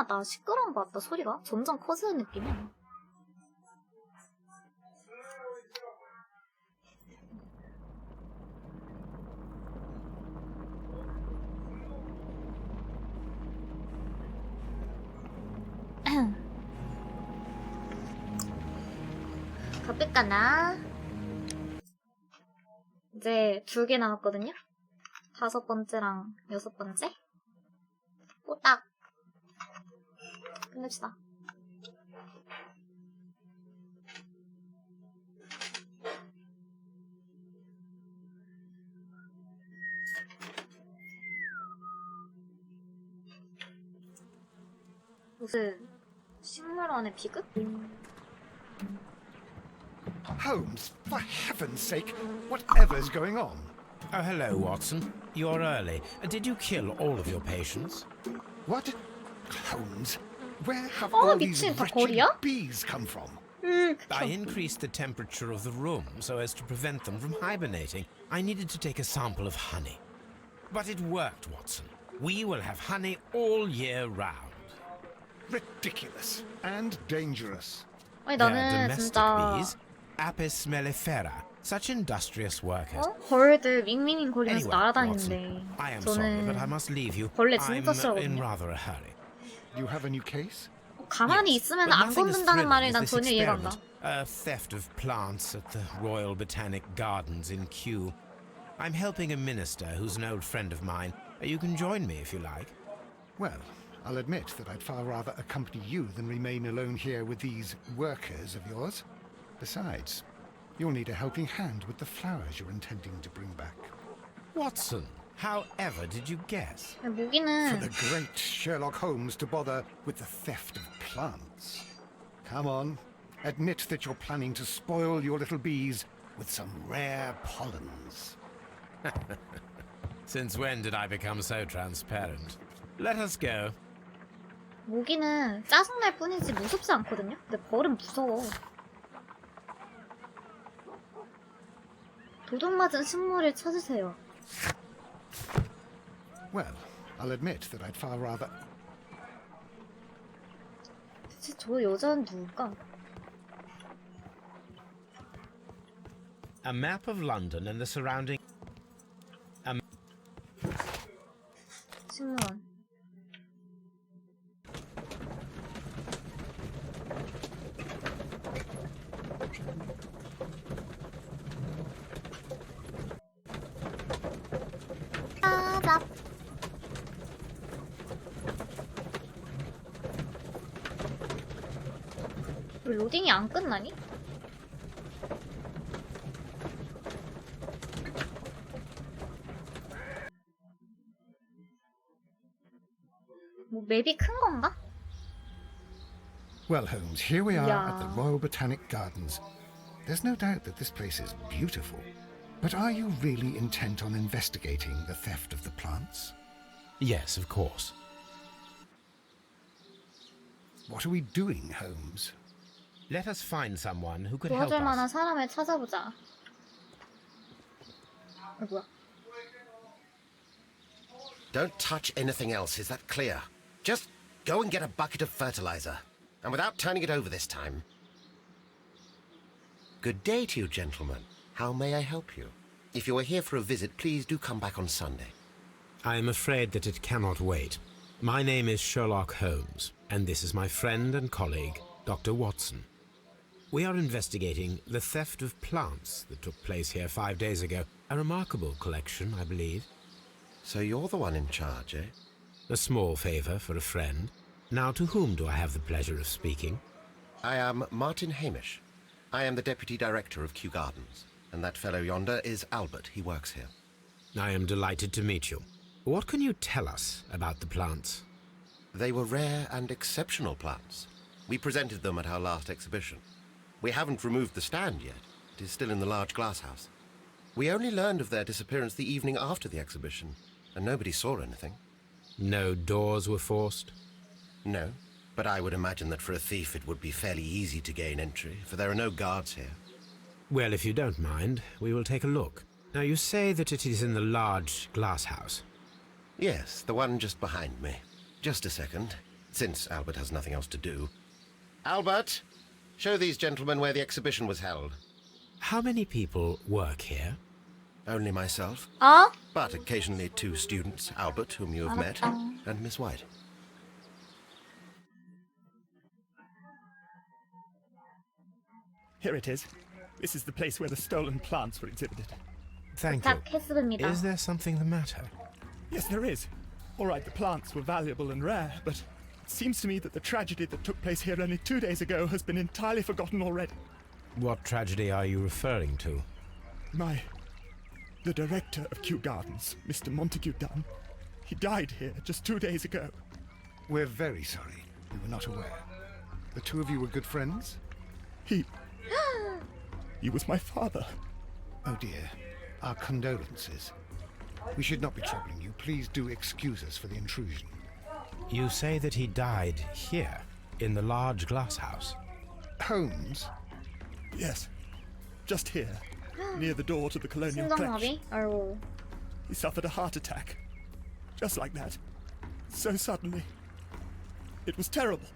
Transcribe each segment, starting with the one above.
때마다 시끄러운 것 같다, 소리가. 점점 커지는 느낌이야. 가볼까나? 이제 2개 남았거든요? 5번째랑 6번째? 딱 끝냅시다. 무슨 식물원의 비극? Holmes, for heaven's sake, whatever is going on? Oh, hello, Watson. You're early. Did you kill all of your patients? What? Holmes, where have all these 미친, 다 wretched 거리야? bees come from? I increased the temperature of the room so as to prevent them from hibernating. I needed to take a sample of honey. But it worked, Watson. We will have honey all year round. Ridiculous and dangerous. 아니 They're 나는 domestic 진짜 bees, Apis mellifera, such industrious workers. 벌들 밍밍밍 거리면서 Anyway, 날아다니는데 Watson, I am sorry, but I 저는 must leave you. 벌레 I'm 진짜 in 싫어하거든요. rather a hurry. You have a new case? 가만히 Yes, 있으면 but 안 nothing as 건든다는 thrilling 말이 as 난 this 전혀 이해가 안 가. experiment. A theft of plants at the Royal Botanic Gardens in Kew. I'm helping a minister who's an old friend of mine. You can join me if you like. Well, I'll admit that I'd far rather accompany you than remain alone here with these workers of yours. Besides, you'll need a helping hand with the flowers you're intending to bring back. Watson, however did you guess? For 모기는 the great Sherlock Holmes to bother with the theft of plants. Come on, admit that you're planning to spoil your little bees with some rare pollens. Since when did I become so transparent? Let us go. 모기는 짜증날 뿐이지 무섭지 않거든요? 근데 벌은 무서워. 도둑 맞은 식물을 찾으세요. Well, I'll admit that I'd far rather... 대체 저 여자는 누굴까? A map of London and the surrounding... 식물원. 따잡. 왜 로딩이 안 끝나니? 뭐 맵이 큰 건가? Well, Holmes, here we are at the Yeah. Royal Botanic Gardens. There's no doubt that this place is beautiful. But are you really intent on investigating the theft of the plants? Yes, of course. What are we doing, Holmes? Let us find someone who could help 도와줄 만한 us. 사람을 찾아보자. 뭐야? Don't touch anything else, is that clear? Just go and get a bucket of fertilizer. And without turning it over this time. Good day to you, gentlemen. How may I help you? If you are here for a visit, please do come back on Sunday. I am afraid that it cannot wait. My name is Sherlock Holmes, and this is my friend and colleague, Dr. Watson. We are investigating the theft of plants that took place here 5 days ago. A remarkable collection, I believe. So you're the one in charge, eh? A small favour for a friend. Now, to whom do I have the pleasure of speaking? I am Martin Hamish. I am the Deputy Director of Kew Gardens. And that fellow yonder is Albert. He works here. I am delighted to meet you. What can you tell us about the plants? They were rare and exceptional plants. We presented them at our last exhibition. We haven't removed the stand yet. It is still in the large glass house. We only learned of their disappearance the evening after the exhibition, and nobody saw anything. No doors were forced? No, but I would imagine that for a thief it would be fairly easy to gain entry, for there are no guards here. Well, if you don't mind, we will take a look. Now, you say that it is in the large glass house. Yes, the one just behind me. Just a second. since Albert has nothing else to do. Albert, show these gentlemen where the exhibition was held. How many people work here? Only myself, 어? but occasionally 2 students, Albert, whom you have met, 알았다. and Miss White. Here it is. This is the place where the stolen plants were exhibited. Thank you. 부탁했습니다. Is there something the matter? Yes, there is. All right, the plants were valuable and rare, but it seems to me that the tragedy that took place here only 2 days ago has been entirely forgotten already. What tragedy are you referring to? The director of Kew Gardens, Mr. Montague Dunn, he died here just 2 days ago. We're very sorry. We were not aware. The two of you were good friends? He was my father. Oh dear. Our condolences. We should not be troubling you. Please do excuse us for the intrusion. You say that he died here, in the large glass house. Holmes? Yes, just here, near the door to the Colonial Collection. 심장마비? 아이고. He suffered a heart attack. Just like that. So suddenly. It was terrible.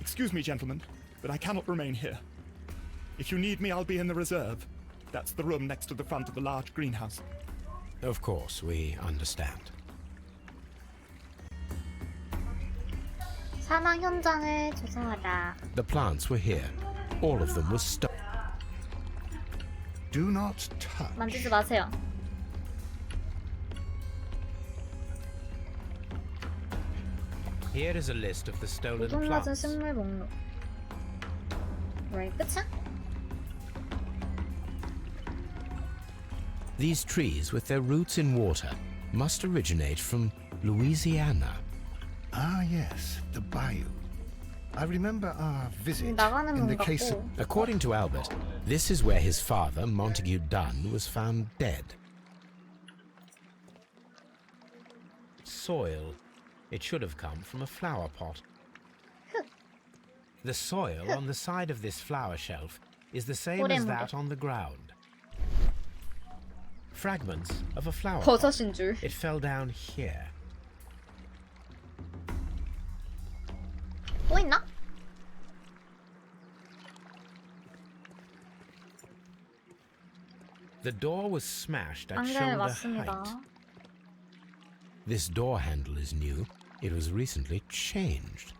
Excuse me, gentlemen, but I cannot remain here. If you need me, I'll be in the reserve. That's the room next to the front of the large greenhouse. Of course, we understand. 사망 현장을 조사하라. The plants were here. All of them were stolen. Do not touch. 만지지 마세요. Here is a list of the stolen 고통맞은 plants. 식물 목록. 왜 끝이야? These trees, with their roots in water, must originate from Louisiana. Ah, yes, the bayou. I remember our visit 나가는 in the 문 case of... 같고. According to Albert, this is where his father, Montague Dunn, was found dead. Soil. It should have come from a flower pot. The soil on the side of this flower shelf is the same as that on the ground. Fragments of a flower pot. 버섯인 줄. It fell down here. 또 있나? The door was smashed at 안개를 shoulder 맞습니다. height. This door handle is new. It was recently changed.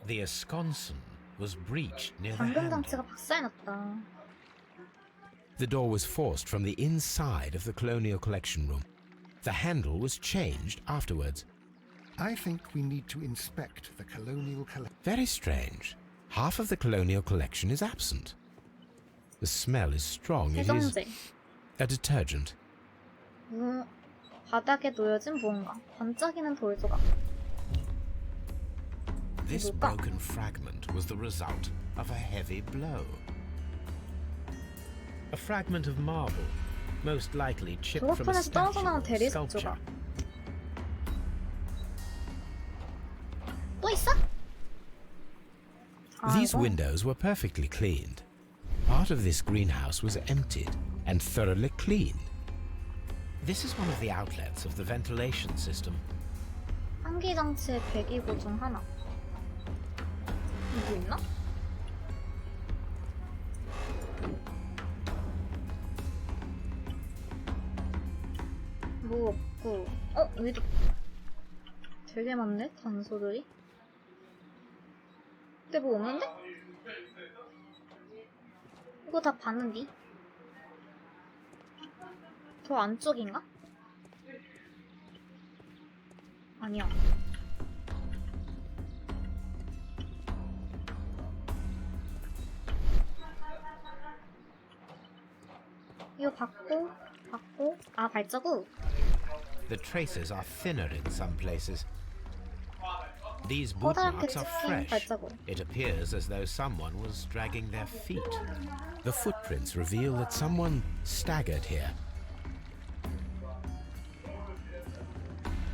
The esconson was breached near the 방금 handle. 장치가 박살났다. The door was forced from the inside of the Colonial Collection room. The handle was changed afterwards. I think we need to inspect the colonial collection. Very strange. Half of the Colonial Collection is absent. The smell is strong. It is 세정제. a detergent. 바닥에 놓여진 무언가. 반짝이는 돌 조각. This 뭘까? broken fragment was the result of a heavy blow. A fragment of marble, most likely chipped from a 도로판에서 떨어져 statue 나온 or 대리석 sculpture. 조각. 또 있어? These 이거? windows were perfectly cleaned. Part of this greenhouse was emptied and thoroughly cleaned. This is one of the outlets of the ventilation system. 환기 장치의 배기구 중 하나. 이거 있나? 뭐 없고. 여기도 되게 많네 단소들이. 근데 뭐 없는데? 이거 다 봤는디? 더 안쪽인가? 아니야. 이거 받고, 발자국. The traces are thinner in some places. These boot marks are fresh. It appears as though someone was dragging their feet. The footprints reveal that someone staggered here.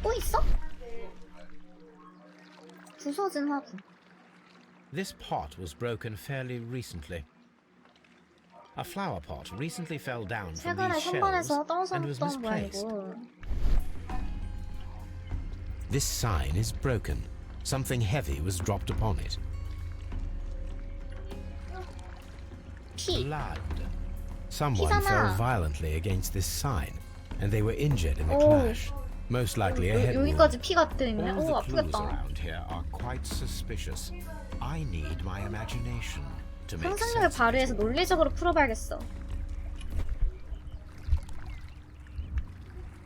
또 있어? 부서진 화분. This pot was broken fairly recently. A flower pot recently fell down from 최근에 these 선반에서 shelves and was 떨어졌던 misplaced. 모양이고. This sign is broken. Something heavy was dropped upon it. 피. Blood. Someone 피잖아. fell violently against this sign, and they were injured in the 오. clash. Most likely a head wound. 여기까지 피가 뜨있네. All 오, the clues 아프겠다. around here are quite suspicious. I need my imagination to make 상상력을 sense. 발휘해서 논리적으로 풀어봐야겠어.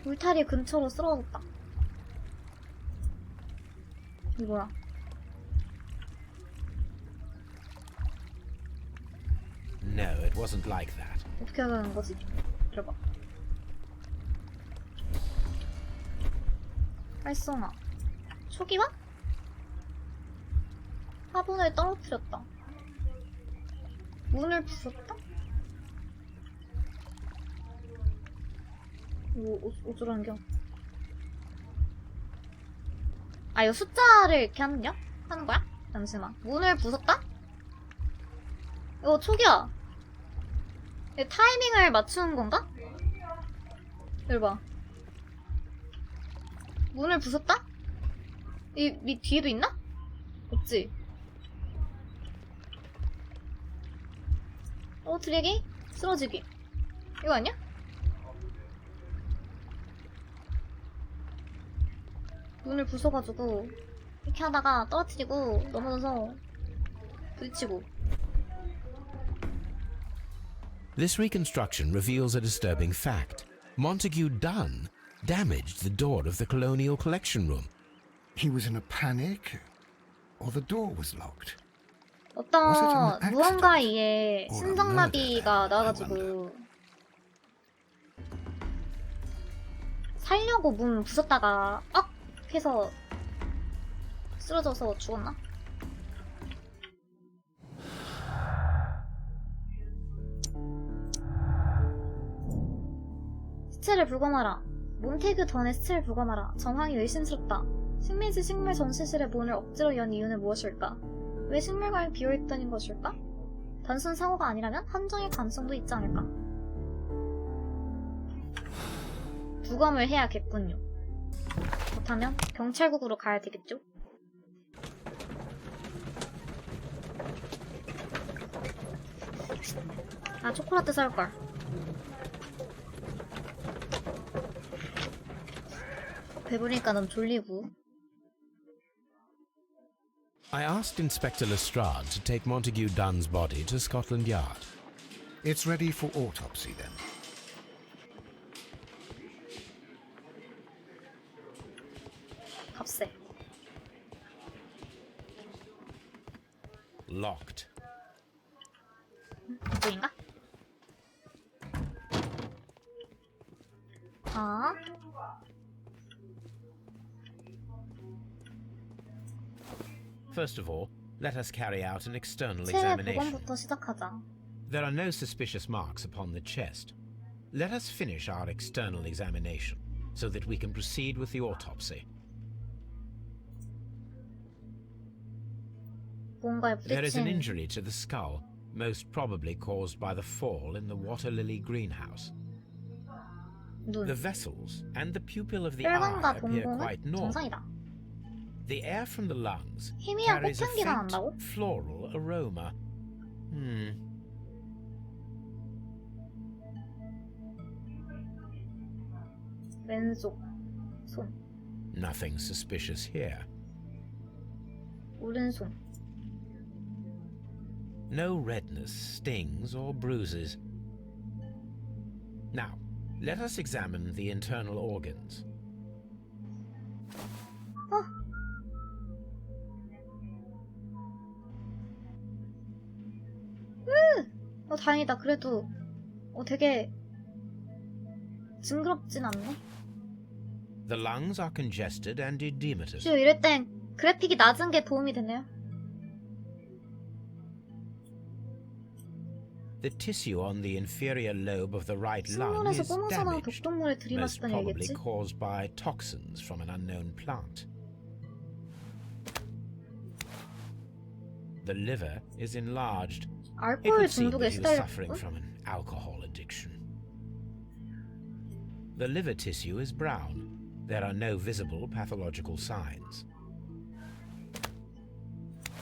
울타리 근처로 쓰러졌다. 이거야. No, it wasn't like that. 어떻게 해야 되는 거지? 들어봐. 활성화. 초기화? 화분을 떨어뜨렸다. 문을 부쉈다? 이거 어쩌라는겨? 아, 이거 숫자를 이렇게 하는 거야? 잠시만. 문을 부쉈다? 이거 초기화. 이거 타이밍을 맞추는 건가? 여기 봐. 문을 부쉈다? 이 뒤에도 있나? 없지? 떨어뜨리기? 쓰러지기. 이거 아니야? 문을 부숴가지고 이렇게 하다가 떨어뜨리고 넘어져서 부딪히고. This reconstruction reveals a disturbing fact. Montague Dunn damaged the door of the Colonial Collection Room. He was in a panic, or the door was locked. 어떤 무언가에 or a 심장마비가 murder, I 나가지고 살려고 문 부쉈다가 억 해서 쓰러져서 죽었나? 시체를 불검하라. 몬테그 던의 시체를 불검하라. 정황이 의심스럽다. 식민지 식물 전시실에 문을 억지로 연 이유는 무엇일까? 왜 식물관이 비어있다는 것일까? 단순 사고가 아니라면 함정의 가능성도 있지 않을까? 부검을 해야겠군요. 그렇다면 경찰국으로 가야 되겠죠? 아, 초콜릿 사올걸. 배부르니까 너무 졸리고. I asked Inspector Lestrade to take Montague Dunn's body to Scotland Yard. It's ready for autopsy then. 값세. Locked. 이쪽인가? 아. First of all, let us carry out an external 체외 examination. 부검부터 시작하자. There are no suspicious marks upon the chest. Let us finish our external examination so that we can proceed with the autopsy. 뭔가에 There is an 부딪힌 injury to the skull, most probably caused by the fall in the water lily greenhouse. 눈. The vessels and the pupil of the eye 혈관과 appear quite 동공은 normal. 정상이다. The air from the lungs 희미한 carries a 꽃향기가 faint 난다고? floral aroma. 왼쪽 손, Nothing suspicious here. 오른손, No redness, stings, or bruises. Now, let us examine the internal organs. 다행이다. 그래도 되게 징그럽진 않네. The lungs are congested and edematous. 저 이럴 땐 그래픽이 낮은 게 도움이 되네요. The tissue on the inferior lobe of the right lung 식물에서 is 뿜어서나온 damaged, 독동물을 most 들이마시다는 probably 얘기겠지? caused by toxins from an unknown plant. The liver is enlarged. It 알코올 would seem 중독에 that he was suffering 시달렸군? from an alcohol addiction. The liver tissue is brown. There are no visible pathological signs.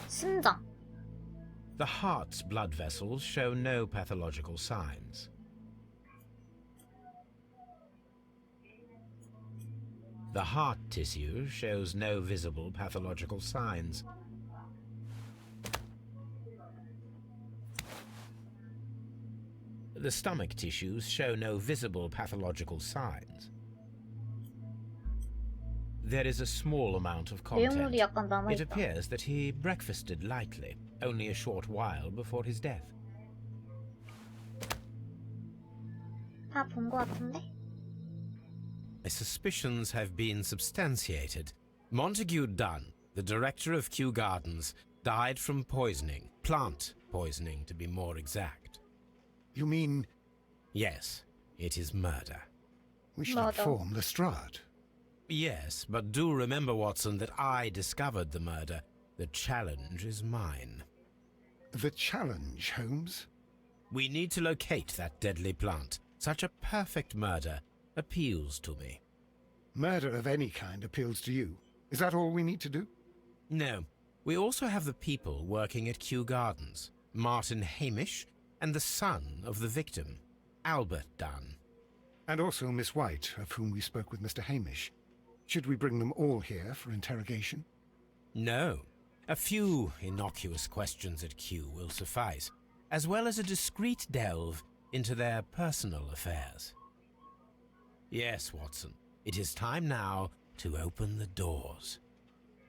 심장. The heart's blood vessels show no pathological signs. The heart tissue shows no visible pathological signs. The stomach tissues show no visible pathological signs. There is a small amount of content. 내용물이 약간 It 남아있다. appears that he breakfasted lightly, only a short while before his death. 다 본 것 같은데? My suspicions have been substantiated. Montague Dunn, the director of Kew Gardens, died from poisoning. Plant poisoning, to be more exact. You mean Yes, it is murder. we should Murder. inform Lestrade? Yes, but do remember, Watson, that I discovered the murder. The challenge is mine. The challenge, Holmes? We need to locate that deadly plant. Such a perfect murder appeals to me. Murder of any kind appeals to you. Is that all we need to do? No, we also have the people working at Kew Gardens. Martin Hamish and the son of the victim, Albert Dunn. And also Miss White, of whom we spoke with Mr. Hamish. Should we bring them all here for interrogation? No, a few innocuous questions at Kew will suffice, as well as a discreet delve into their personal affairs. Yes, Watson, it is time now to open the doors.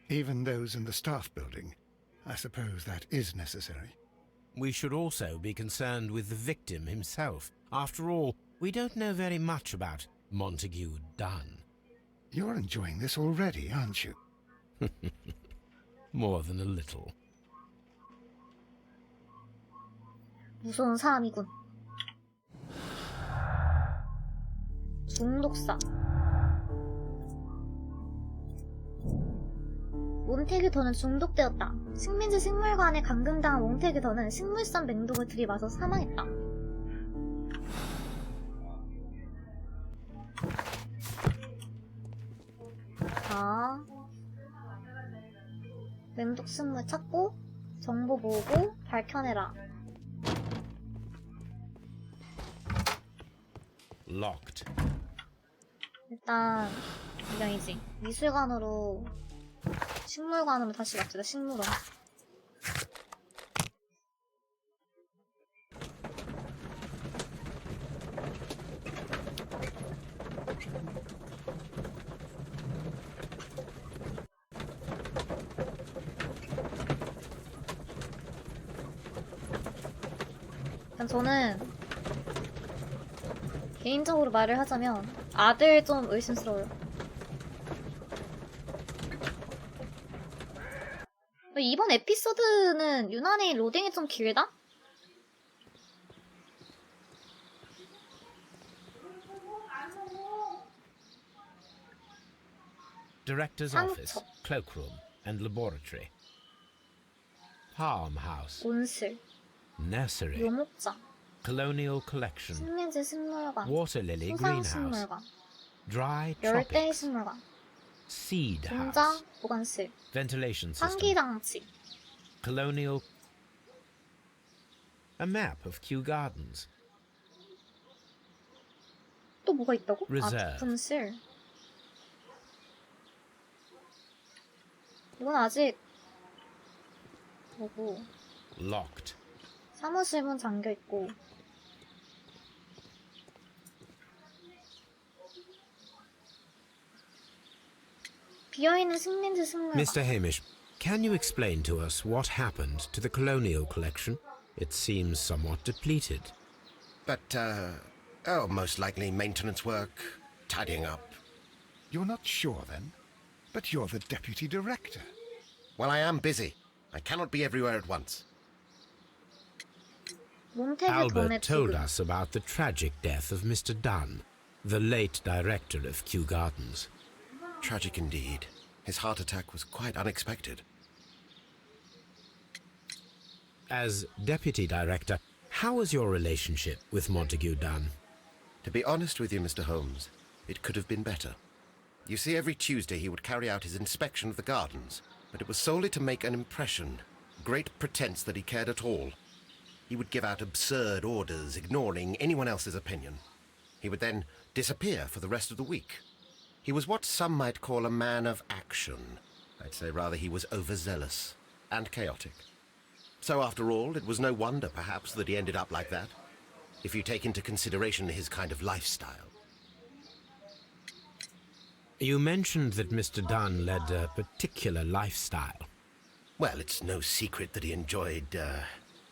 Even those in the staff building. I suppose that is necessary. We should also be concerned with the victim himself. After all, we don't know very much about Montague Dunn. You're enjoying this already, aren't you? More than a little. 무서운 사람이군. 중독사. 몬테그 더는 중독되었다. 식민지 식물관에 감금당한 몬테그 더는 식물성 맹독을 들이마셔 사망했다. 자, 맹독 식물 찾고 정보 모으고 밝혀내라. Locked. 일단 이경이지. 미술관으로 식물관으로 다시 갑시다. 식물원. 일단 저는 개인적으로 말을 하자면 아들 좀 의심스러워요. 이번 에피소드는 유난히 로딩이 좀 길다? Director's 상처. office, cloakroom, and laboratory. Farmhouse, 온실, nursery, 묘목장, colonial collection, 식민지 식물관, water lily 수상 greenhouse, 식물관, dry 열대 tropics, 식물관, seed 공장 house, 보관실, ventilation system, 환기장치, colonial... A map of Kew Gardens. 또 뭐가 있다고? Reserve. 아, 분실. 이건 아직 뭐고 Locked. 사무실 문 잠겨있고 비어있는 식민지 식물관. Mr. Hamish, can you explain to us what happened to the colonial collection? It seems somewhat depleted. But, most likely maintenance work, tidying up. You're not sure, then? But you're the deputy director. Well, I am busy. I cannot be everywhere at once. 몬테그 Albert 던의 told 지금 us about the tragic death of Mr. Dunn, the late director of Kew Gardens. Tragic indeed. His heart attack was quite unexpected. As deputy director, how was your relationship with Montague Dunn? To be honest with you, Mr. Holmes, it could have been better. You see, every Tuesday he would carry out his inspection of the gardens, but it was solely to make an impression. Great pretense that he cared at all. He would give out absurd orders, ignoring anyone else's opinion. He would then disappear for the rest of the week. He was what some might call a man of action. I'd say rather he was overzealous and chaotic. So after all, it was no wonder, perhaps, that he ended up like that, if you take into consideration his kind of lifestyle. You mentioned that Mr. Dunn led a particular lifestyle. Well, it's no secret that he enjoyed,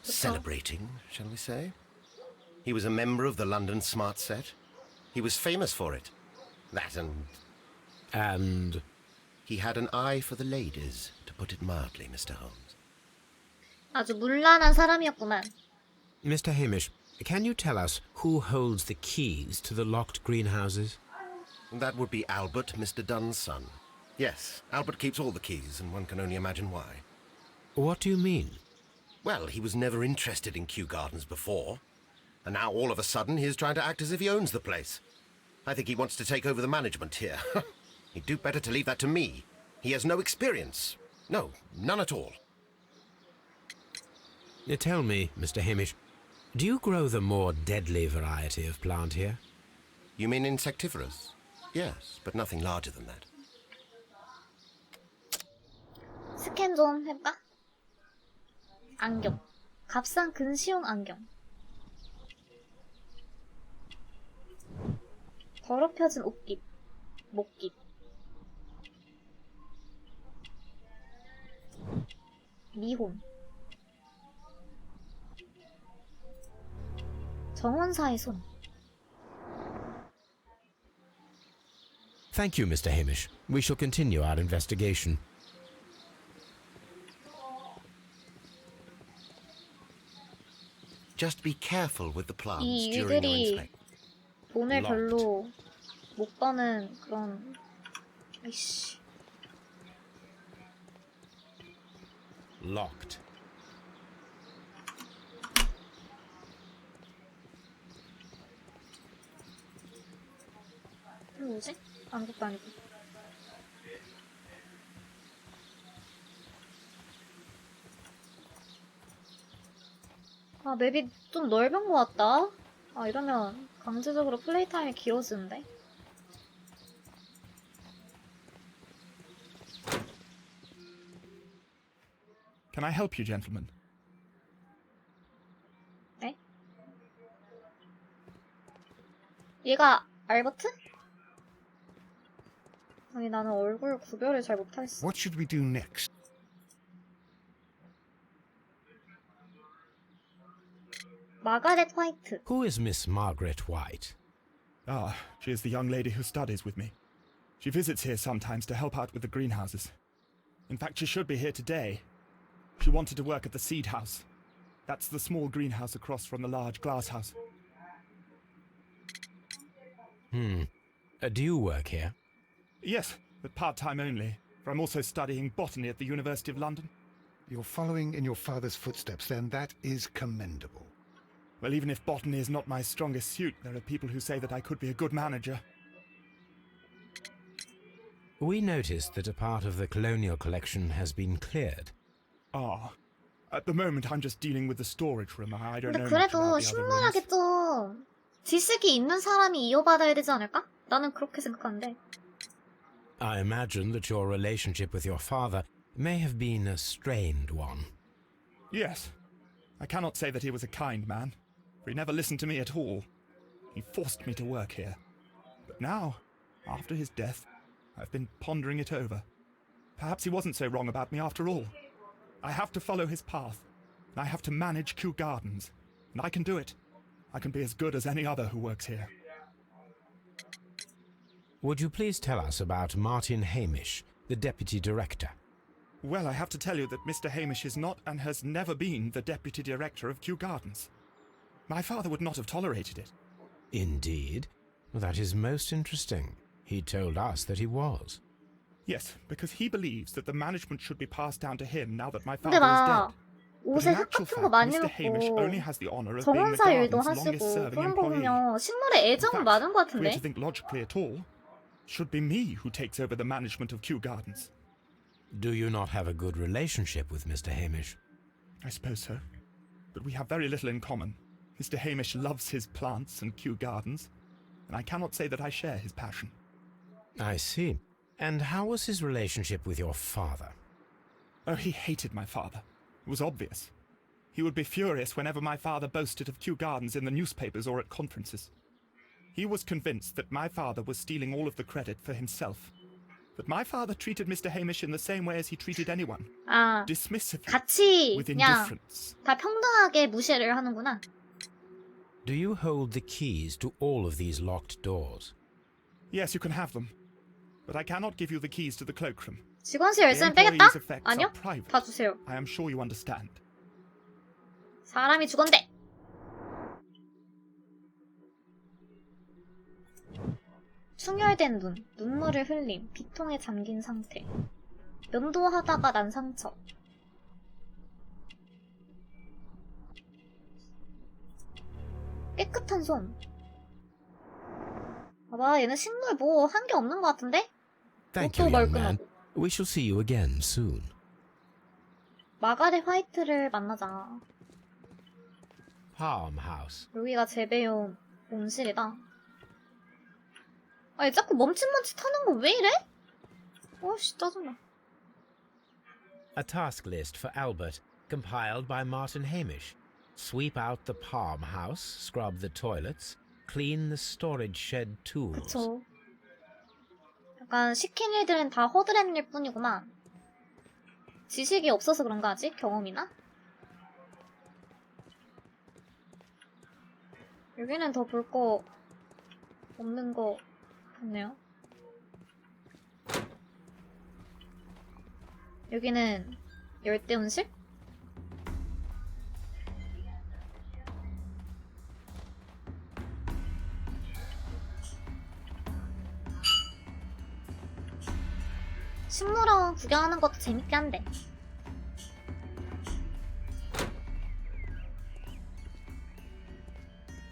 celebrating, shall we say? He was a member of the London Smart Set. He was famous for it. That And he had an eye for the ladies, to put it mildly, Mr. Holmes. 아주 문란한 사람이었구만. Mr. Hamish, can you tell us who holds the keys to the locked greenhouses? That would be Albert, Mr. Dunn's son. Yes, Albert keeps all the keys, and one can only imagine why. What do you mean? Well, he was never interested in Kew Gardens before, and now all of a sudden he is trying to act as if he owns the place. I think he wants to take over the management here. He'd do better to leave that to me. He has no experience. No, none at all. Tell me, Mr. Hamish, do you grow the more deadly variety of plant here? You mean insectivorous? Yes, but nothing larger than that. 스캔 좀 해볼까? 안경. 값싼 근시용 안경. 더럽혀진 옷깃. 목깃. 미혼. 정원사의 손. Thank you, Mr. Hamish. We shall continue our investigation. Just be careful with the plants 이 during your 일들이 inspection. 돈을 별로 못 버는 그런 아이씨. Locked. 이거 뭐지? 아무것도 아니고. 아, 맵이 좀 넓은 것 같다. 아, 이러면 강제적으로 플레이 타임이 길어지는데. Can I help you, gentlemen? 네? 얘가 알버트? 아니, 나는 얼굴 구별을 잘 못하겠어. What should we do next? 마가렛 화이트. Who is Miss Margaret White? Ah, she is the young lady who studies with me. She visits here sometimes to help out with the greenhouses. In fact, she should be here today. She wanted to work at the seed house. That's the small greenhouse across from the large glass house. Do you work here? Yes, but part-time only, for I'm also studying botany at the University of London. You're following in your father's footsteps, then. That is commendable. Well, even if botany is not my strongest suit, there are people who say that I could be a good manager. We noticed that a part of the colonial collection has been cleared. Ah, at the moment I'm just dealing with the storage room. I don't 근데 know much 그래도 about the other rooms. 식물학에 좀 지식이 있는 사람이 이어받아야 되지 않을까? 나는 그렇게 생각하는데. I imagine that your relationship with your father may have been a strained one. Yes, I cannot say that he was a kind man, for he never listened to me at all. He forced me to work here. But now, after his death, I've been pondering it over. Perhaps he wasn't so wrong about me after all. I have to follow his path, and I have to manage Kew Gardens, and I can do it. I can be as good as any other who works here. Would you please tell us about Martin Hamish, the deputy director? Well, I have to tell you that Mr. Hamish is not and has never been the deputy director of Kew Gardens. My father would not have tolerated it. Indeed? Well, that is most interesting. He told us that he was. Yes, because he believes that the management should be passed down to him now that my 근데 father is 막 dead. But 옷에 in 흙 actual 같은 거 fact, 많이 Mr. Hamish 넣고 only has the honor of being the 정원사 일도 garden's longest 하시고 serving 그런 거 employee. 보면 식물에 애정은 많은 것 If we're 같은데. to think logically at all, should be me who takes over the management of Kew Gardens. Do you not have a good relationship with Mr. Hamish? I suppose so. But we have very little in common. Mr. Hamish loves his plants and Kew Gardens, and I cannot say that I share his passion. I see. And how was his relationship with your father? Oh, he hated my father. It was obvious. He would be furious whenever my father boasted of Kew Gardens in the newspapers or at conferences. He was convinced that my father was stealing all of the credit for himself. But my father treated Mr. Hamish in the same way as he treated anyone. 아, Dismissively, 같이 with 그냥 indifference. 다 평등하게 무시를 하는구나. Do you hold the keys to all of these locked doors? Yes, you can have them. But I cannot give you the keys to the cloakroom. 직원실 The 열쇠는 빼겠다? employees' effects 아니요. are private. 다 주세요. I am sure you understand. 사람이 죽었는데. 충혈된 눈, 눈물을 흘림, 비통에 잠긴 상태. 면도하다가 난 상처. 깨끗한 손. 봐봐, 얘는 식물 뭐 한 게 없는 것 같은데? Thank you, 옷도 young man. 멀끔하고. We shall see you again soon. 마가렛 화이트를 만나자. Farmhouse. 여기가 재배용 온실이다. 아니 자꾸 멈칫멈칫하는 거 왜 이래? 어씨 짜증나. A task list for Albert, compiled by Martin Hamish. Sweep out the palm house, scrub the toilets, clean the storage shed tools. 그쵸. 약간 시킨 일들은 다 허드렛일 뿐이구만. 지식이 없어서 그런가 아직? 경험이나? 여기는 더 볼 거 없는 거 같네요. 여기는 열대 온실? 식물원 구경하는 것도 재밌게 한데.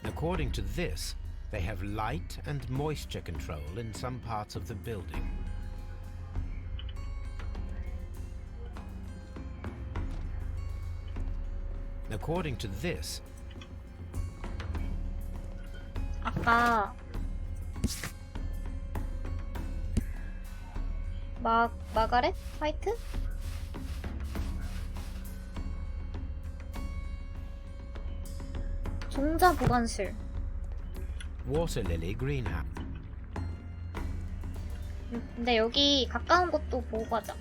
According to this, they have light and moisture control in some parts of the building. According to this, 아까 마가렛 화이트? 종자 보관실. water lily greenhouse. 근데 여기 가까운 곳도 보고 가자.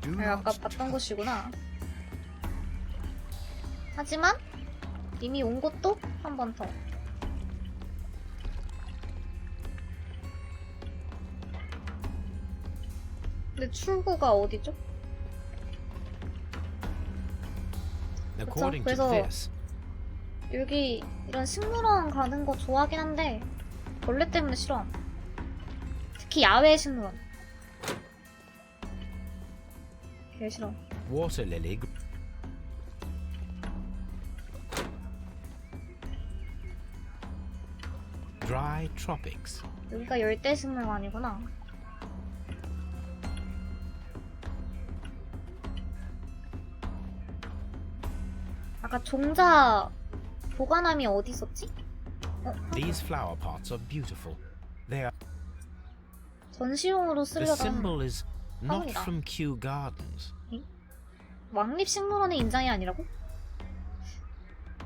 Do 아, 아까 not 봤던 곳이구나. 하지만 이미 온 곳도 한 번 더. 근데 출구가 어디죠? According to 그래서 this, 여기 이런 식물원 가는 거 좋아하긴 한데 벌레 때문에 싫어. 특히 야외 식물원. 개 싫어. water lily. Dry tropics. 여기가 열대 식물원이구나. 아까 종자 보관함이 어디 있었지? These flower pots are beautiful. They are. 전시용으로 The 쓰려던 symbol is not 화분이다. from Kew Gardens. 왕립 식물원의 인장이 아니라고?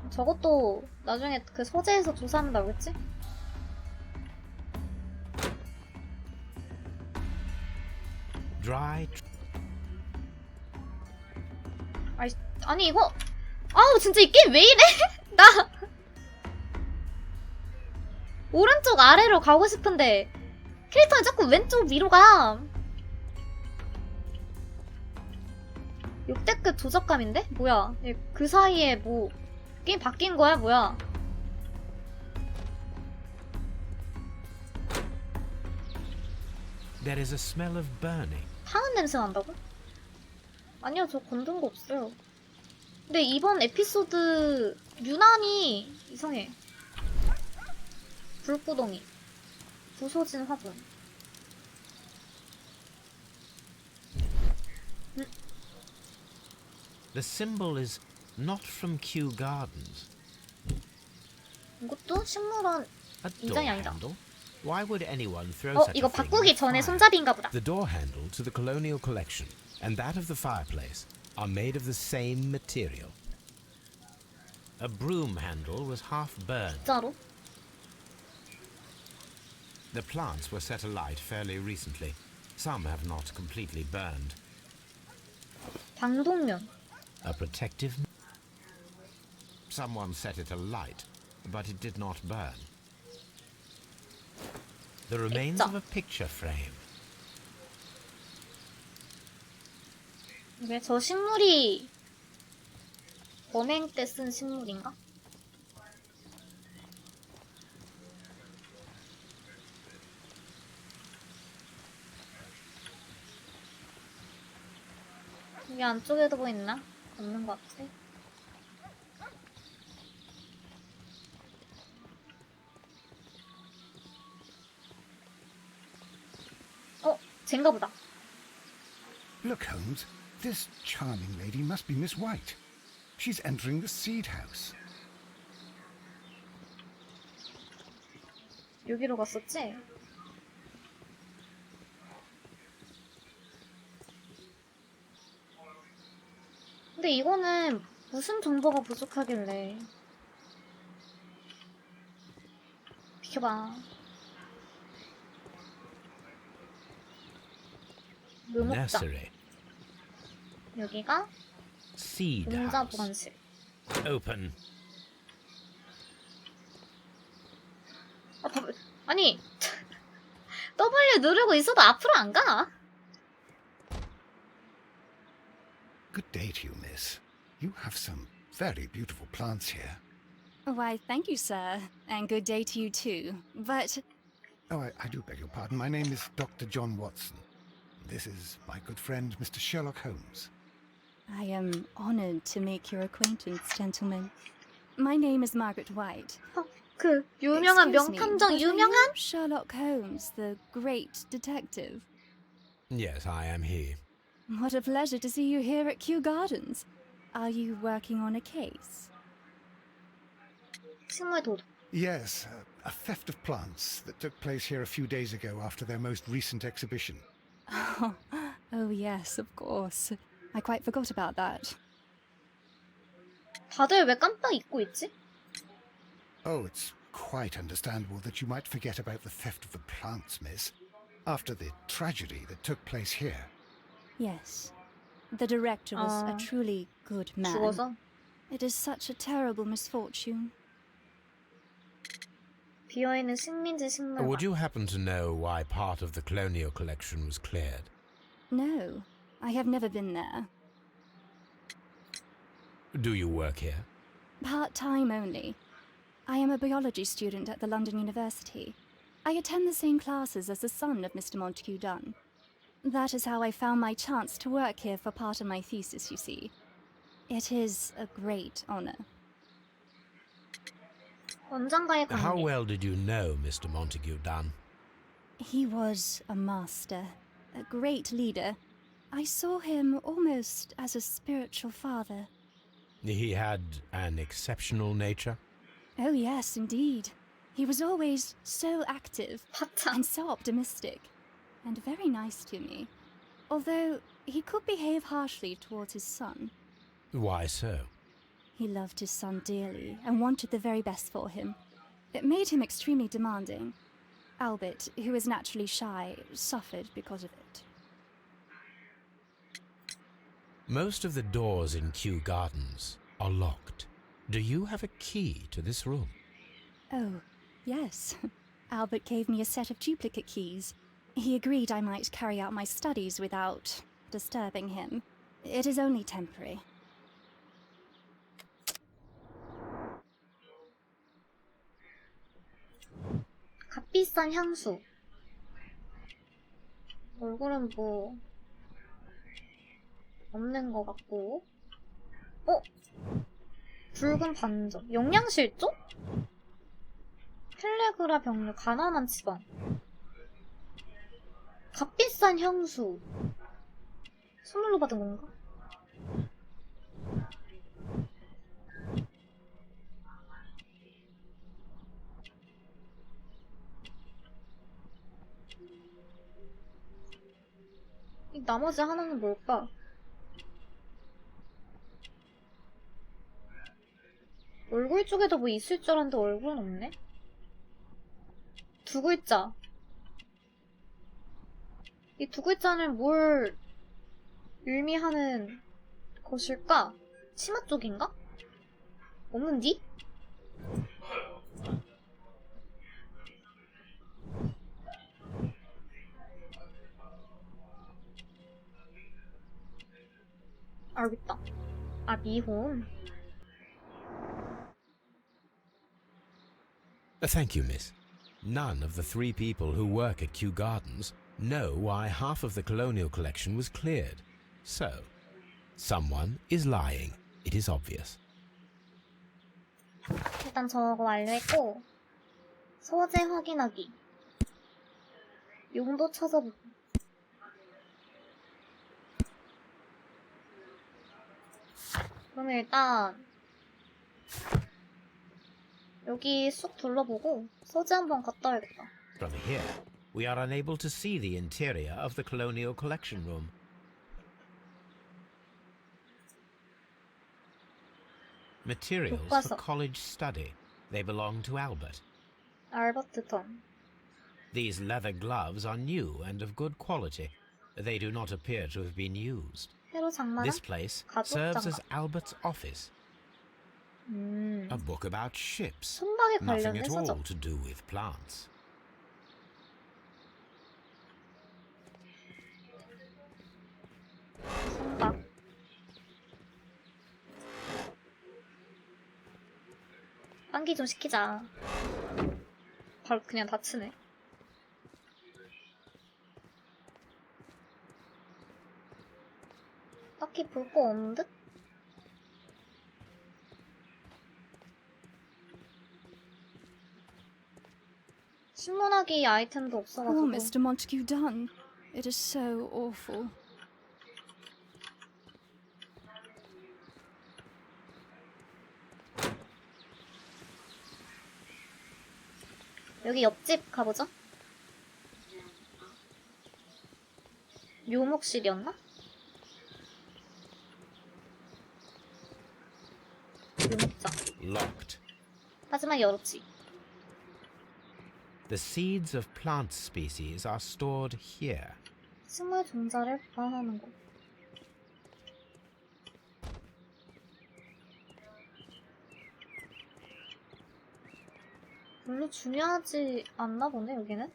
저것도 나중에 그 서재에서 조사하면 나오겠지? Dry. 아니 이거 아우 진짜 이 게임 왜 이래? 나 오른쪽 아래로 가고 싶은데 캐릭터는 자꾸 왼쪽 위로 가. 역대급 조작감인데? 뭐야? 그 사이에 뭐 게임 바뀐 거야? 뭐야? There is a smell of burning. 타는 냄새 난다고? 아니요, 저 건든 거 없어요. 근데 이번 에피소드 유난히 이상해. 불구덩이, 부서진 화분. The symbol is not from Kew Gardens. 이것도 식물원 A door 인장이 아니다. handle? Why would anyone throw 어, such a 이거 thing in 바꾸기 the 전에 fire? 손잡이인가 보다. The door handle to the colonial collection and that of the fireplace are made of the same material. A broom handle was half burned. 진짜로? The plants were set alight fairly recently. Some have not completely burned. 방독면. A protective... Someone set it alight, but it did not burn. The remains of a picture frame. 이게 저 식물이 범행 때 쓴 식물인가? 여기 안쪽에도 뭐 있나? 없는 것 같아. 어, 쟤인가 보다. Look, Holmes. This charming lady must be Miss White. She's entering the seed house. 여기로 갔었지? 근데 이거는 무슨 정보가 부족하길래. 비켜봐. 묘목장. Nursery. 여기가 Seed 공자 house. 보관실. Open. 아, 아니 W 누르고 있어도 앞으로 안 가. Good day to you, miss. You have some very beautiful plants here. Why, thank you, sir. And good day to you, too. But Oh, I do beg your pardon. My name is Dr. John Watson. This is my good friend, Mr. Sherlock Holmes. I am honored to make your acquaintance, gentlemen. My name is Margaret White. 그 유명한 Excuse me, 명탐정 but are you 유명한? Sherlock Holmes, the great detective. Yes, I am he. What a pleasure to see you here at Kew Gardens. Are you working on a case? 식물 도둑. Yes, a theft of plants that took place here a few days ago after their most recent exhibition. Oh, yes, of course. I quite forgot about that. 다들 왜 깜빡 잊고 있지? Oh, it's quite understandable that you might forget about the theft of the plants, miss, after the tragedy that took place here. Yes. The director was a truly good man. 죽어서? It is such a terrible misfortune. 비어있는 식민지 식물관. Would you happen to know why part of the colonial collection was cleared? No, I have never been there. Do you work here? Part-time only. I am a biology student at the London University. I attend the same classes as the son of Mr. Montague Dunn. That is how I found my chance to work here for part of my thesis, you see. It is a great honor. 원장과의 How 관계. well did you know Mr. Montague Dunn? He was a master, a great leader. I saw him almost as a spiritual father. He had an exceptional nature? Oh yes, indeed. He was always so active 화창. and so optimistic, and very nice to me. Although he could behave harshly towards his son. Why so? He loved his son dearly and wanted the very best for him. It made him extremely demanding. Albert, who is naturally shy, suffered because of it. Most of the doors in Kew Gardens are locked. Do you have a key to this room? Oh, yes. Albert gave me a set of duplicate keys. He agreed I might carry out my studies without disturbing him. It is only temporary. 값비싼 향수. 얼굴은 뭐 없는 것 같고. 어? 붉은 반점. 영양실조? 텔레그라 병력. 가난한 집안. 값비싼 향수. 선물로 받은 건가? 이 나머지 하나는 뭘까? 얼굴 쪽에도 뭐 있을 줄 알았는데 얼굴은 없네? 두 글자. 이 두 글자는 뭘 의미하는 것일까? 치마 쪽인가? 없는디? 알겠다. 아, 미혼. Thank you, miss. None of the 3 people who work at Kew Gardens know why half of the colonial collection was cleared. So, someone is lying. It is obvious. 일단 저거 완료했고, 소재 확인하기. 용도 찾아보기. 그러면 일단 여기 쑥 둘러보고 소재 한번 갔다 와야겠다. From here, we are unable to see the interior of the colonial collection room. Materials for college study. They belong to Albert. 알버트 턴. These leather gloves are new and of good quality. They do not appear to have been used. 회로 장마랑 This place 가죽 serves 장갑. as Albert's office. A book about ships. 선박에 Nothing 관련된 at 서적. all to do with plants. 선박. 환기 좀 시키자. 바로 그냥 다치네. 딱히 볼 거 없는 듯? 신문하기 아이템도 Poor 없어가지고. Mr. Montague Dunn. It is so awful. 여기 옆집 가보자. 묘목실이었나? 묘목장. Locked. 하지만 열었지. The seeds of plant species are stored here. 식물 종자를 보관하는 곳. 별로 중요하지 않나 보네, 여기는.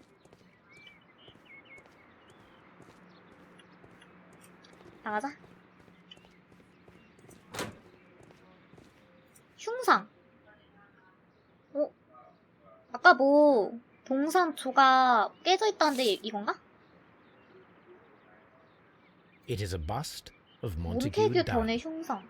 나가자. 흉상. 아까 뭐 동산 조각 깨져 있다는데 이건가? It is a bust of Montague 몬테규 Dunn. 던의 흉상.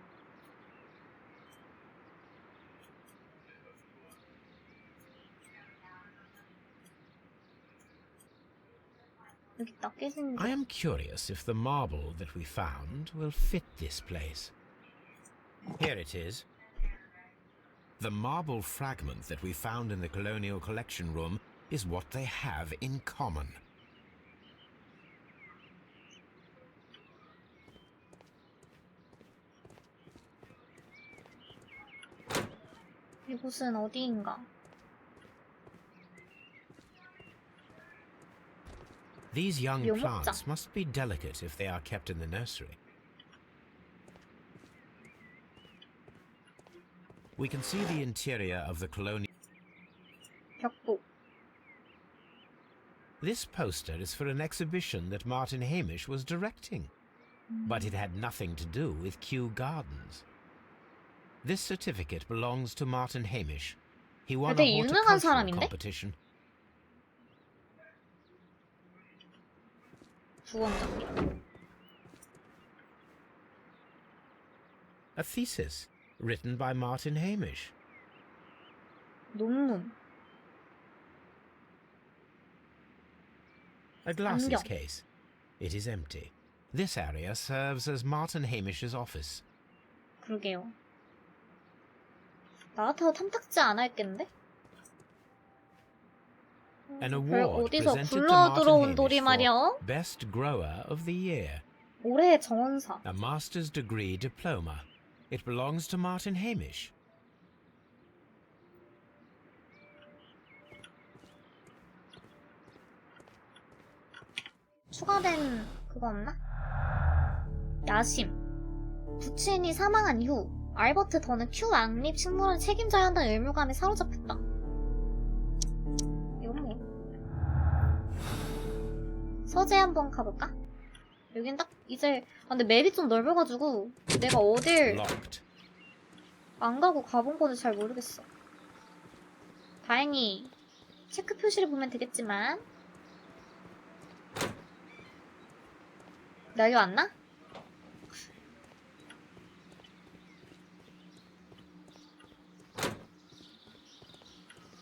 여기 있다, 깨진 거. I am curious if the marble that we found will fit this place. Here it is. The marble fragment that we found in the colonial collection room is what they have in common. 이곳은 어디인가? These young 묘목장. plants must be delicate if they are kept in the nursery. We can see the interior of the colonial... 벽보. This poster is for an exhibition that Martin Hamish was directing, but it had nothing to do with Kew Gardens. This certificate belongs to Martin Hamish. He won a 되게 유명한 horticultural 사람인데? competition. 부원장님. A thesis. written by Martin Hamish. 논문. A glasses 안경. case. It is empty. This area serves as Martin Hamish's office. 그러게요. 나 같아도 탐탁지 않아 했겠는데? An 별 award 어디서 presented to 굴러 Martin 들어온 Hamish 돌이 for 말이야. Best Grower of the Year. 올해의 정원사. A master's degree diploma. It belongs to Martin Hamish. 추가된 그거 없나? 야심. 부친이 사망한 이후 알버트 더는 큐 앙립 식물원 책임져야 한다는 의무감에 사로잡혔다. 이건 뭐? 서재 한번 가볼까? 여긴 딱 이제 근데 맵이 좀 넓어가지고 내가 어딜 Locked. 안 가고 가본 건지 잘 모르겠어. 다행히 체크 표시를 보면 되겠지만 열려왔나?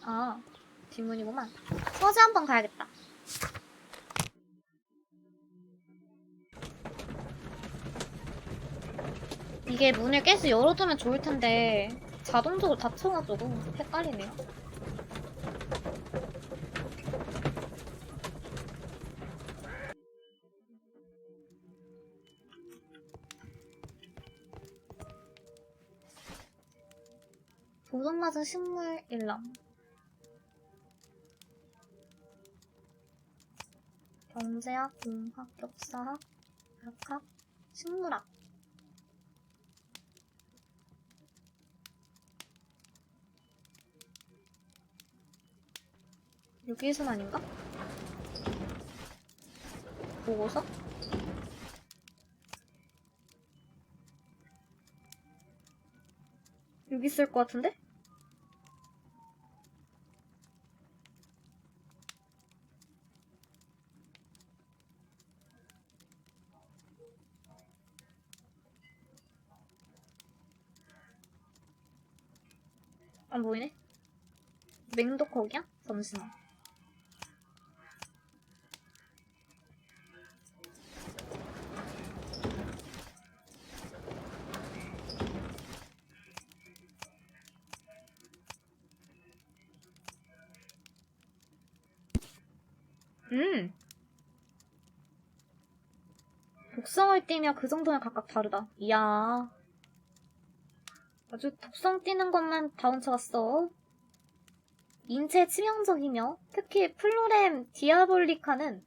아, 뒷문이구만. 서재 한번 가야겠다. 이게 문을 계속 열어두면 좋을 텐데 자동적으로 닫혀가지고 헷갈리네요. 도둑맞은 식물 일람. 경제학, 공학, 역사학, 약학, 식물학. 여기선 아닌가? 보고서? 여기 있을 것 같은데? 안 보이네? 맹독 거기야? 잠시만. 독성을 띠며 그 정도는 각각 다르다. 이야. 아주 독성 띠는 것만 다 훔쳐갔어. 인체에 치명적이며 특히 플로렘 디아볼리카는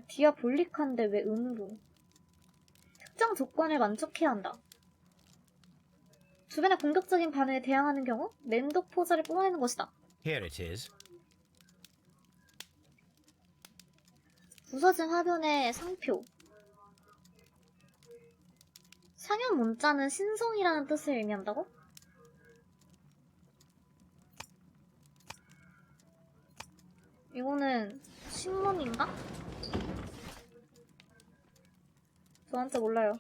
디아볼리카인데 왜 음으로 특정 조건을 만족해야 한다. 주변의 공격적인 반응에 대항하는 경우 맹독 포자를 뿜어내는 것이다. Here it is. 부서진 화면의 상표. 상형 문자는 신성이라는 뜻을 의미한다고? 이거는 신문인가? 저한테 몰라요.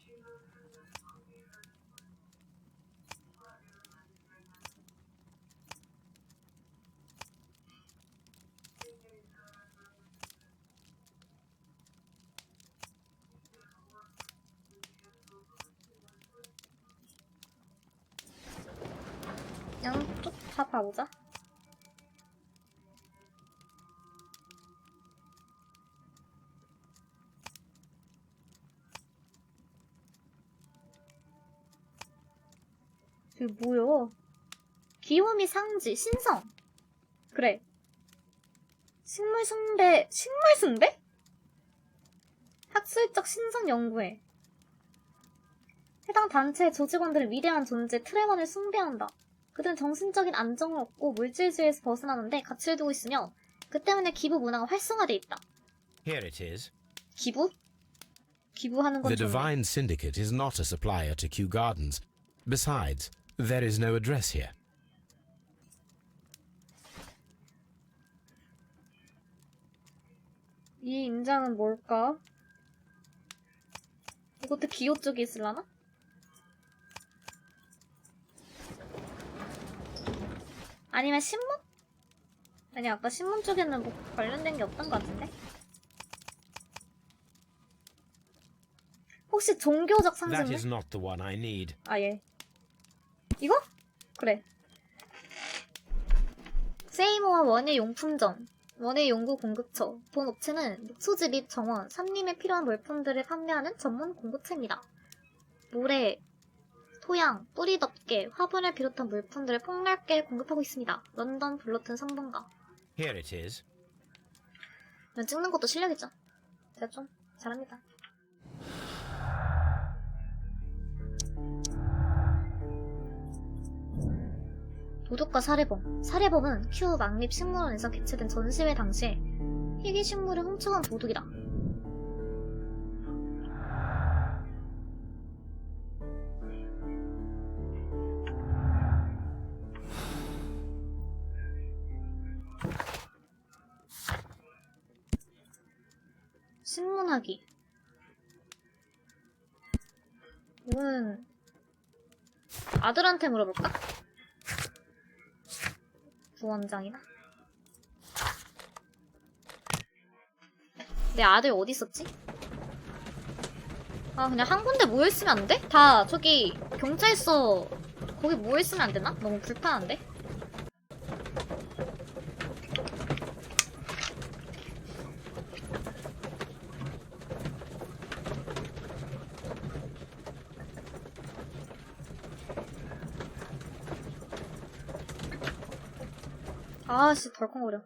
양쪽 다 봐보자. 이게 뭐야? 귀요미 상지, 신성. 그래. 식물숭배, 식물숭배? 학술적 신성 연구회. 해당 단체의 조직원들은 위대한 존재 트레먼을 숭배한다. 그들은 정신적인 안정을 얻고 물질주의에서 벗어나는데 가치를 두고 있으며 그 때문에 기부 문화가 활성화돼 있다. Here it is. 기부? 기부하는 건 The 좋네. Divine Syndicate is not a supplier to Kew Gardens. Besides, there is no address here. 이 인장은 뭘까? 이것도 기호 쪽에 있으려나? 아니면 신문? 아니 아까 신문 쪽에는 뭐 관련된 게 없던 것 같은데? 혹시 종교적 That 상징물? is not the one I need. 아 예. 이거? 그래. 세이모와 원예 용품점, 원예 용구 공급처. 본 업체는 목소지 및 정원, 산림에 필요한 물품들을 판매하는 전문 공급처입니다. 모래, 토양, 뿌리 덮개, 화분을 비롯한 물품들을 폭넓게 공급하고 있습니다. 런던 블로튼 3번가. Here it is. 이건 찍는 것도 실력이죠. 제가 좀 잘합니다. 도둑과 살해범. 살해범은 큐 망립식물원에서 개최된 전시회 당시에 희귀식물을 훔쳐간 도둑이다. 신문하기. 이건 아들한테 물어볼까? 부원장이나? 내 아들 어디 있었지? 아 그냥 한 군데 모여있으면 안 돼? 다 저기 경찰서 거기 모여있으면 안 되나? 너무 불편한데? 아씨 덜컹거려.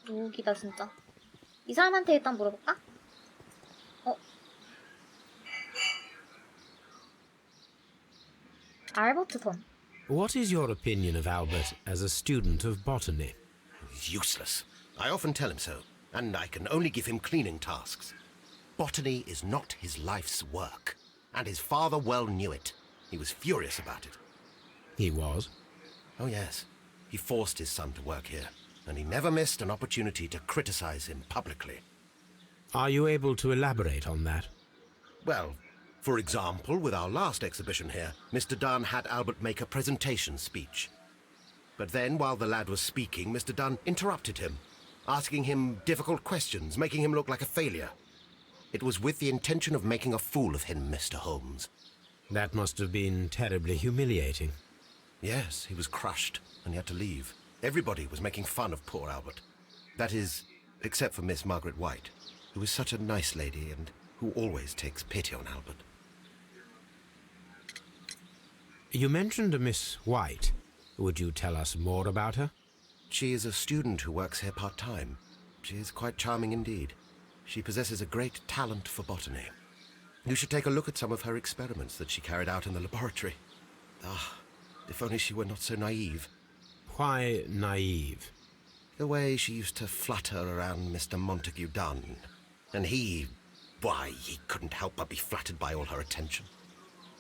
무기다 진짜. 이 사람한테 일단 물어볼까? 알버트 던. What is your opinion of Albert as a student of botany? He's useless. I often tell him so, and I can only give him cleaning tasks. Botany is not his life's work, and his father well knew it. He was furious about it. He was. Oh yes, he forced his son to work here, and he never missed an opportunity to criticize him publicly. Are you able to elaborate on that? Well, for example, with our last exhibition here, Mr. Dunn had Albert make a presentation speech. But then, while the lad was speaking, Mr. Dunn interrupted him, asking him difficult questions, making him look like a failure. It was with the intention of making a fool of him, Mr. Holmes. That must have been terribly humiliating. Yes, he was crushed, and he had to leave. Everybody was making fun of poor Albert. That is, except for Miss Margaret White, who is such a nice lady and who always takes pity on Albert. You mentioned a Miss White. Would you tell us more about her? She is a student who works here part-time. She is quite charming indeed. She possesses a great talent for botany. You should take a look at some of her experiments that she carried out in the laboratory. Ah, if only she were not so naive. Why naive? The way she used to flutter around Mr. Montague Dunn. And he couldn't help but be flattered by all her attention.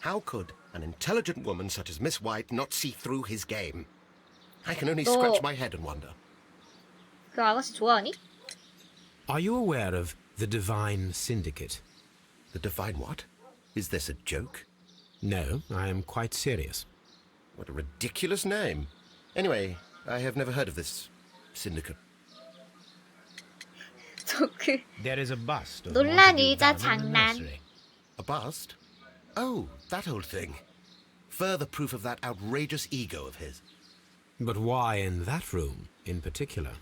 How could an intelligent woman such as Miss White not see through his game? I can only scratch my head and wonder. 그 아가씨 좋아하니? Are you aware of the Divine Syndicate? The divine what? Is this a joke? No, I am quite serious. What a ridiculous name. Anyway, I have never heard of this syndicate. There is a bust of 놀란 Montague 의자 Dunn in the 장난. nursery. A bust? Oh, that old thing. Further proof of that outrageous ego of his. But why in that room in particular?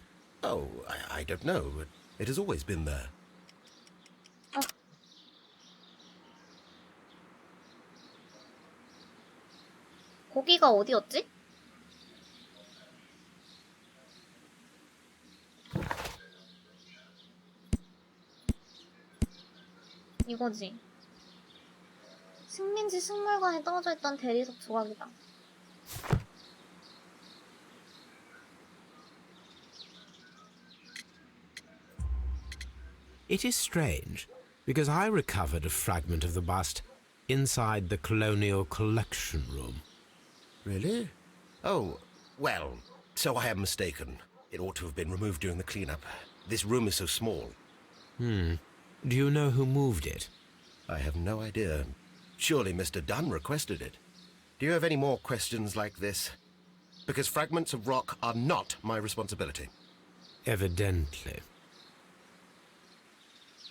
Oh, I don't know. It has always been there. 거기가 어디였지? 이거지. 식민지 식물관에 떨어져 있던 대리석 조각이다. It is strange, because I recovered a fragment of the bust inside the Colonial Collection Room. Really? Oh, well, so I am mistaken. It ought to have been removed during the cleanup. This room is so small. Do you know who moved it? I have no idea. Surely Mr. Dunn requested it. Do you have any more questions like this? Because fragments of rock are not my responsibility. Evidently.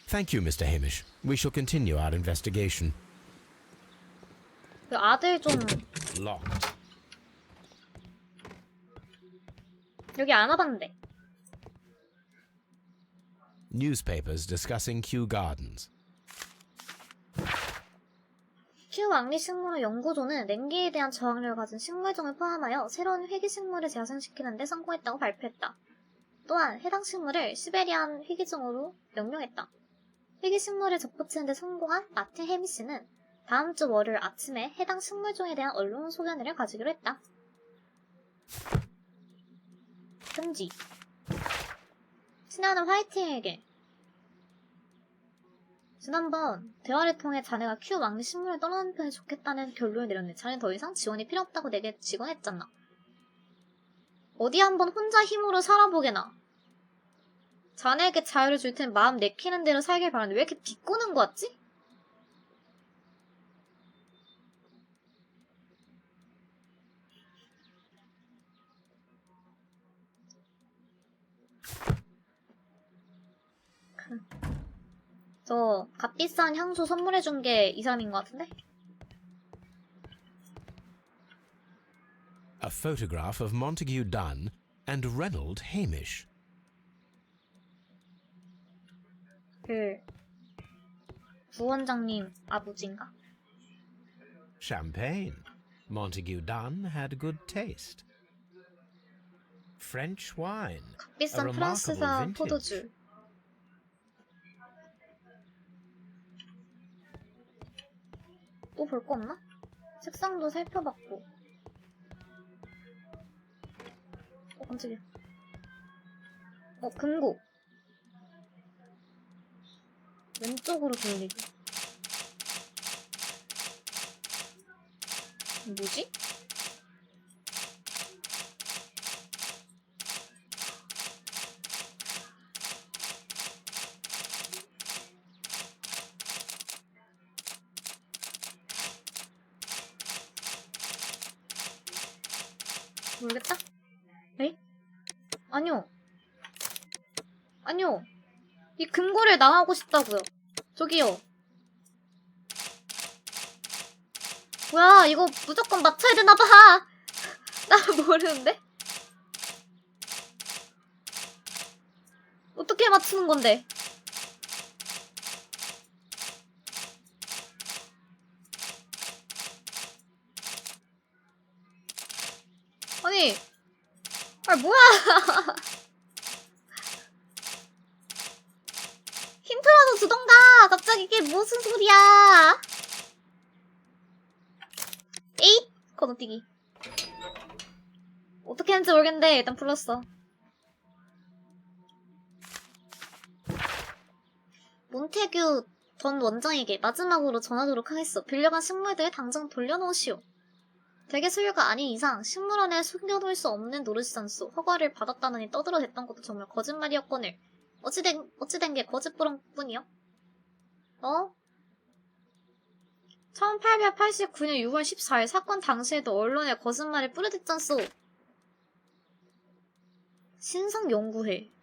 Thank you, Mr. Hamish. We shall continue our investigation. 그 아들 좀 Locked. 여기 안 와봤는데. Newspapers discussing Kew Gardens. 큐 왕리식물의 연구소는 냉기에 대한 저항력을 가진 식물종을 포함하여 새로운 회기식물을 재생시키는 데 성공했다고 발표했다. 또한 해당 식물을 시베리안 회기종으로 명명했다. 회기식물을 접붙이는 데 성공한 마틴 해미시는 다음 주 월요일 아침에 해당 식물종에 대한 언론 소견회를 가지기로 했다. 편지. 신하는 화이팅에게 지난번 대화를 통해 자네가 큐 왕리 식물을 떠나는 편이 좋겠다는 결론을 내렸네. 자네 더 이상 지원이 필요 없다고 내게 직언했잖아. 어디 한번 혼자 힘으로 살아보게나. 자네에게 자유를 줄 테니 마음 내키는 대로 살길 바라는데 왜 이렇게 비꼬는 거 같지? 저 값비싼 향수 선물해준 게 이 사람인 것 같은데? A photograph of Montague Dunn and Reynold Hamish. 그 부원장님 아버지인가? Champagne. Montague Dunn had good taste. French wine. A 값비싼 remarkable 프랑스산 vintage. 포도주. 또 볼 거 없나? 책상도 살펴봤고. 깜짝이야. 금고. 왼쪽으로 돌리기. 뭐지? 모르겠다? 에이? 아니요. 아니요. 이 금고를 나가고 싶다고요. 저기요. 뭐야, 이거 무조건 맞춰야 되나봐. 나 모르는데? 어떻게 맞추는 건데? 아니, 뭐야! 힌트라도 주던가! 갑자기 이게 무슨 소리야! 에잇! 건너뛰기. 어떻게 하는지 모르겠는데, 일단 불렀어. 몬테규 전 원장에게 마지막으로 전하도록 하겠어. 빌려간 식물들 당장 돌려놓으시오. 대개 소유가 아닌 이상 식물원에 숨겨놓을 수 없는 노릇이잖소. 허가를 받았다느니 떠들어댔던 것도 정말 거짓말이었거늘. 어찌된 게 거짓부렁뿐이요? 1889년 6월 14일 사건 당시에도 언론에 거짓말을 뿌려댔잖소. 신성연구회.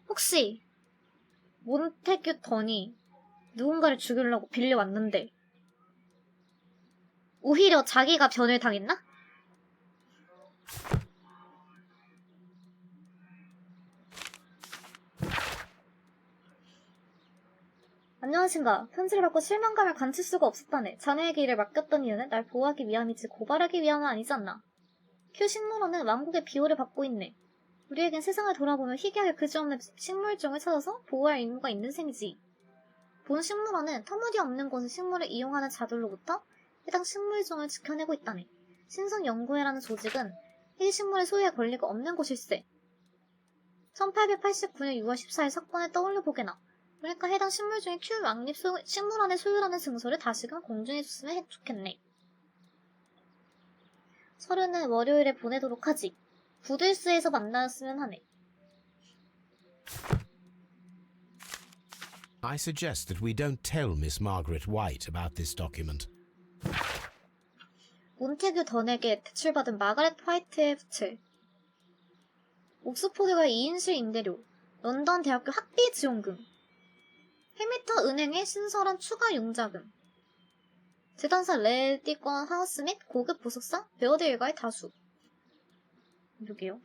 혹시 몬테규 던이 누군가를 죽이려고 빌려왔는데 오히려 자기가 변을 당했나? 안녕하신가. 편지를 받고 실망감을 감출 수가 없었다네. 자네에게 일을 맡겼던 이유는 날 보호하기 위함이지 고발하기 위함은 아니지 않나. 큐 식물원은 왕국의 비호를 받고 있네. 우리에겐 세상을 돌아보며 희귀하게 그지없는 식물종을 찾아서 보호할 의무가 있는 셈이지. 본 식물원은 터무니없는 곳에 식물을 이용하는 자들로부터 해당 식물종을 지켜내고 있다네. 신성연구회라는 조직은 이 식물의 소유의 권리가 없는 곳일세. 1889년 6월 14일 사건을 떠올려 보게나. 그러니까 해당 식물 중에 Q 왕립 식물원에 소유라는 증서를 다시금 공증해줬으면 좋겠네. 서류는 월요일에 보내도록 하지. 부들스에서 만났으면 하네. I suggest that we don't tell Miss Margaret White about this document. 몬테규 던에게 대출받은 마가렛 화이트의 부채. 옥스포드가 2인실 임대료. 런던 대학교 학비 지원금. 해밀턴 은행의 신설한 추가 융자금. 재단사 레디건 하우스 및 고급 보석상 베어드 일가의 다수. 이러게요.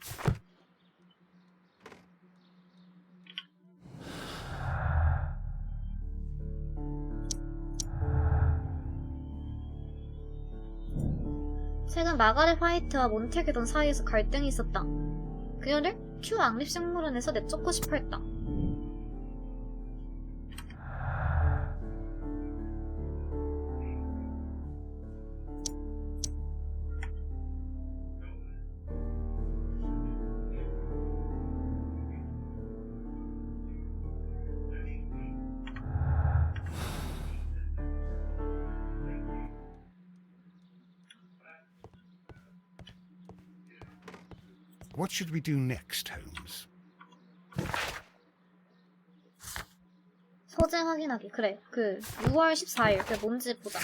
최근 마가렛 화이트와 몬테규 던 사이에서 갈등이 있었다. 그녀를 Q 왕립식물원에서 내쫓고 싶어 했다. What should we do next, Holmes? 서재 확인하기. 그래. 6월 14일. 그게 뭔지 보자.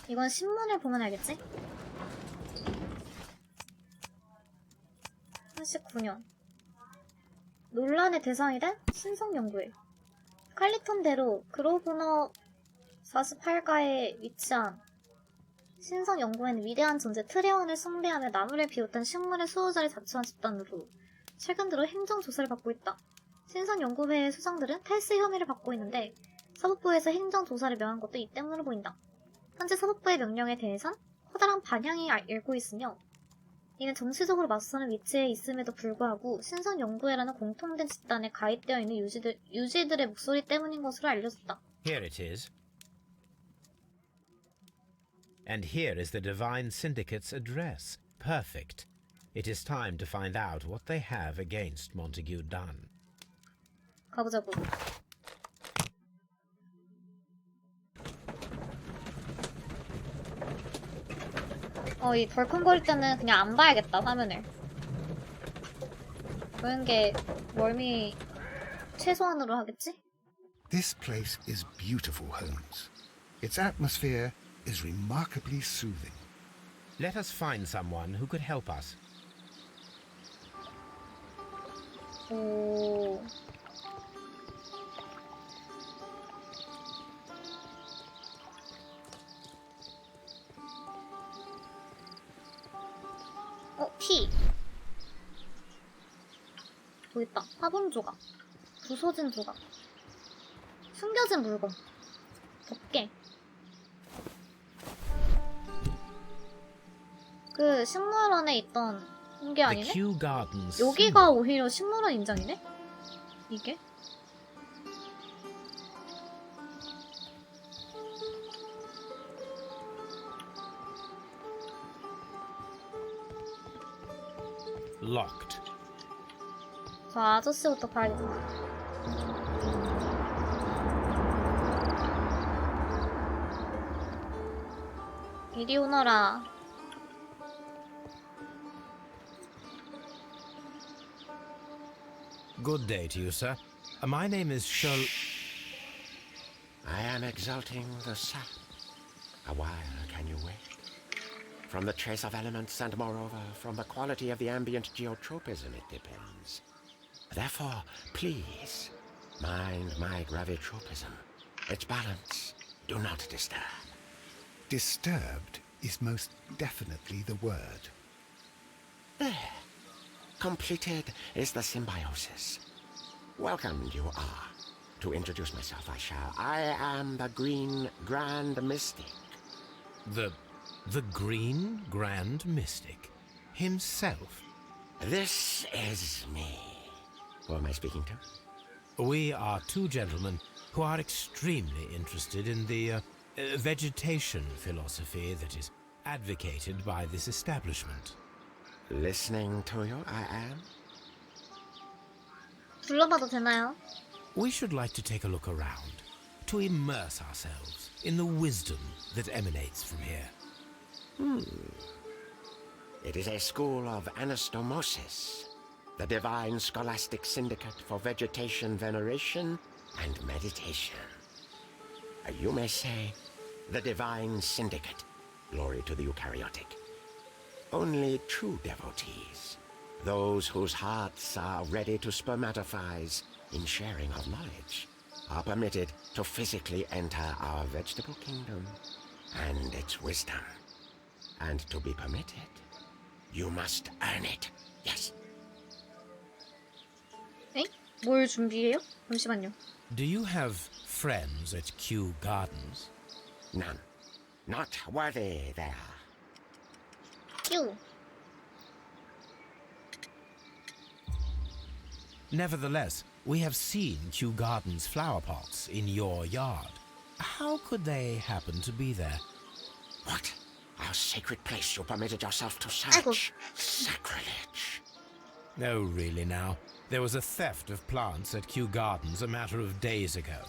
이건 신문을 보면 알겠지? 89년 논란의 대상이 된 신성연구회 칼리턴대로 그로브너 48가에 위치한 신성연구회는 위대한 존재 트레원을 숭배하며 나무를 비롯한 식물의 수호자를 자처한 집단으로 최근 들어 행정조사를 받고 있다. 신성연구회의 수장들은 탈세 혐의를 받고 있는데 사법부에서 행정조사를 명한 것도 이 때문으로 보인다. 현재 사법부의 명령에 대해선 커다란 반향이 일고 있으며 이는 정치적으로 맞서는 위치에 있음에도 불구하고 신성연구회라는 공통된 집단에 가입되어 있는 유지들의 목소리 때문인 것으로 알려졌다. Here it is. And here is the Divine Syndicate's address. Perfect. It is time to find out what they have against Montague Dunn. 가보자고. 이 덜컹거릴 때는 그냥 안 봐야겠다, 화면을. 그런 게 멀미 최소한으로 하겠지? This place is beautiful, Holmes. Its atmosphere is remarkably soothing. Let us find someone who could help us. 오. 피. 여기 있다. 화분 조각. 부서진 조각. 숨겨진 물건. 덮개. 그 식물원에 있던 게 The 아니네? Kew Gardens. 여기가 오히려 식물원 인장이네? 이게? Locked. 저 아저씨부터 봐야겠다. 이리 오너라. Good day to you, sir. My name is I am exalting the sap. A while can you wait? From the trace of elements and moreover from the quality of the ambient geotropism it depends. Therefore, please, mind my gravitropism. Its balance, do not disturb. Disturbed is most definitely the word. There. Completed is the symbiosis. Welcome you are. To introduce myself, I am the Green Grand Mystic. The Green Grand Mystic. himself. This is me. Who am I speaking to? We are two gentlemen who are extremely interested in the vegetation philosophy that is advocated by this establishment. Listening to you, I am. 불러봐도 되나요? We should like to take a look around, to immerse ourselves in the wisdom that emanates from here. It is a school of anastomosis, the divine scholastic syndicate for vegetation veneration and meditation. You may say, the divine syndicate, glory to the eukaryotic. Only true devotees, those whose hearts are ready to spermatophize in sharing of knowledge, are permitted to physically enter our vegetable kingdom and its wisdom. And to be permitted, you must earn it. Yes. 에? 뭘 준비해요? 잠시만요. Do you have friends at Kew Gardens? None. Not worthy there. 끼우. Nevertheless, we have seen Kew Gardens flower pots in your yard. How could they happen to be there? What? Our sacred place you permitted yourself to 아이고. search? Sacrilege. No, really now. There was a theft of plants at Kew Gardens a matter of days ago,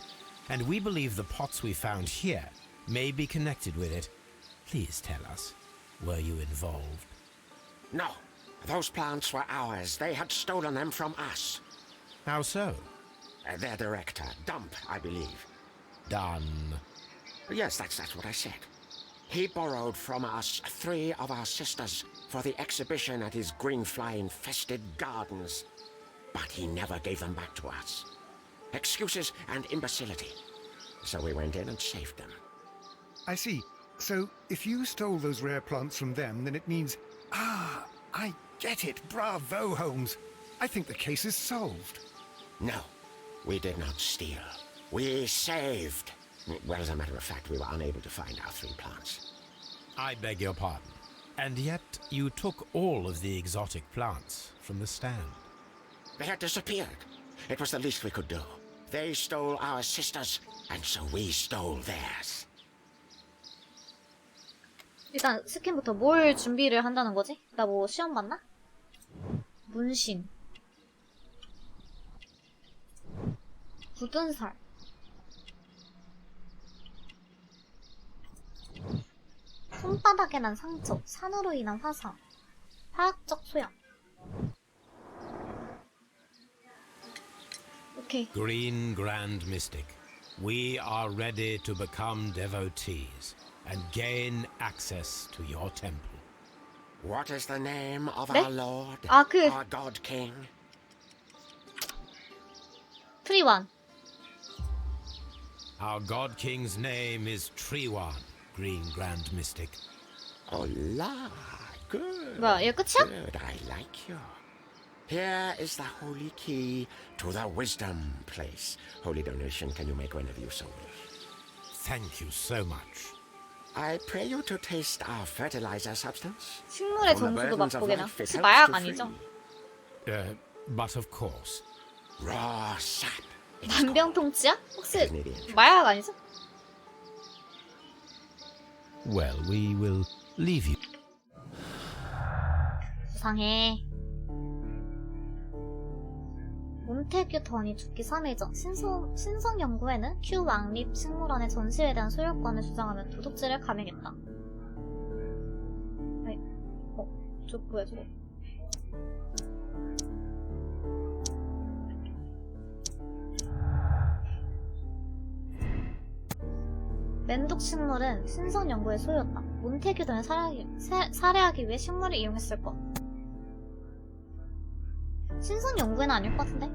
and we believe the pots we found here may be connected with it. Please tell us, were you involved? No. Those plants were ours. They had stolen them from us. How so? Their director, Dump, I believe. Done. Yes, that's what I said. He borrowed from us 3 of our sisters for the exhibition at his green fly-infested gardens. But he never gave them back to us. Excuses and imbecility. So we went in and saved them. I see. So, if you stole those rare plants from them, then it means... Ah, I get it. Bravo, Holmes. I think the case is solved. No, we did not steal. We saved. Well, as a matter of fact, we were unable to find our 3 plants. I beg your pardon. And yet you took all of the exotic plants from the stand. They had disappeared. It was the least we could do. They stole our sisters, and so we stole theirs. 일단 스캔부터 뭘 준비를 한다는 거지? 나 뭐 시험 봤나? 문신. 굳은 살. 손바닥에 난 상처, 산으로 인한 화상, 화학적 소양. 오케이. Green Grand Mystic, we are ready to become devotees and gain access to your temple. What is the name of 네? our Lord, 아, our God King? 트리완. Our God King's name is Treewan, Green Grand Mystic. Oh, la, good. 뭐야, 얘 끝이야? Good, I like you. Here is the holy key to the wisdom place. Holy donation can you make whenever you so wish. Thank you so much. I pray you to taste our fertilizer substance. 식물의 From the 정수도 burdens of 맛보게나. life, it 혹시 helps 마약 to 아니죠? free. But of course. Raw sap. It's called. 만병통치약? 혹시 Canadian. 마약 아니죠? Well, we will leave you. 수상해. 몬테규 던이 죽기 3일 전 신성 연구회는 큐 왕립 식물원의 전시에 대한 소유권을 주장하며 도둑질을 감행했다. 아이, 저 뭐야 저거? 멘독 식물은 신성 연구의 소유였다. 몬테규 던을 살해하기 위해 식물을 이용했을 것. 신성 연구회는 아닐 것 같은데?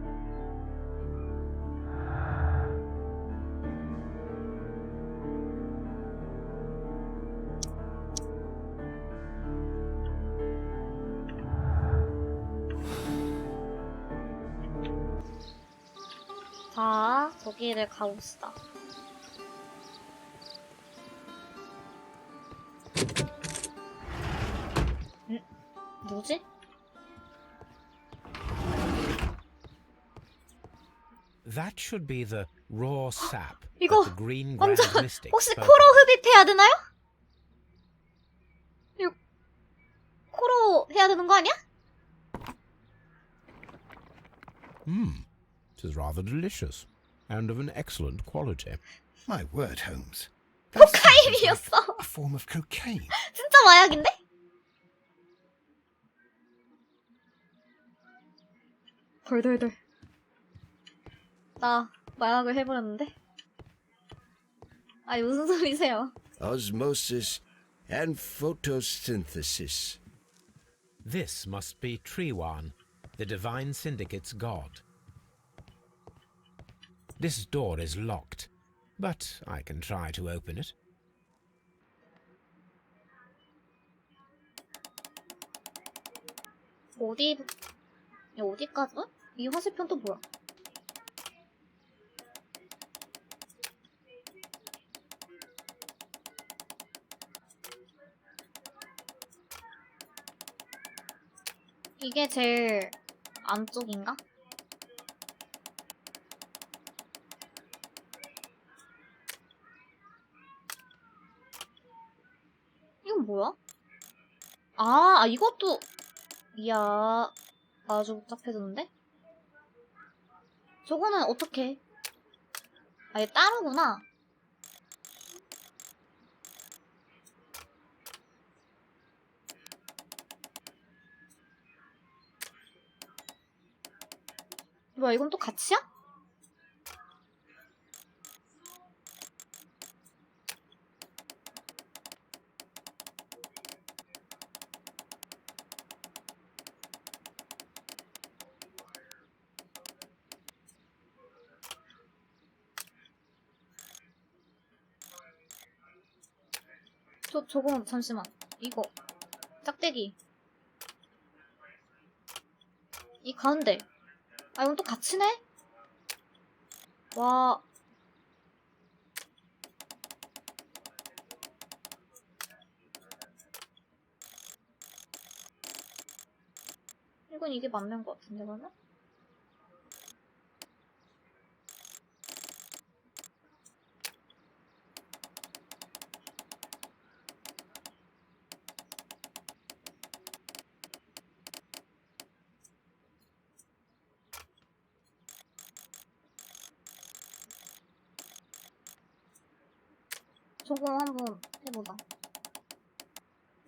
자, 저기를 가봅시다. 뭐지? That should be the raw sap 이거 that the green 완전 grand mystic 혹시 spoke 코로 of. 흡입해야 되나요? 이거 코로 해야 되는 거 아니야? It is rather delicious and of an excellent quality. My word, Holmes. That sounds like 코카인이었어. a form of cocaine. 진짜 마약인데? 덜덜덜. 나 마약을 해버렸는데? 아니 무슨 소리세요? Osmosis and photosynthesis. This must be Triwan, the Divine Syndicate's god. This door is locked, but I can try to open it. 어디까지? 어? 이 화살표 또 뭐야? 이게 제일 안쪽인가? 이건 뭐야? 아, 이것도 이야 아주 복잡해졌는데? 저거는 어떻게? 아, 얘 따로구나. 뭐야, 이건 또 같이야? 저거 잠시만. 이거 짝대기 이 가운데. 아, 이건 또 같이네? 와. 이건 이게 맞는 것 같은데, 그러면? 저거 한번 해보자.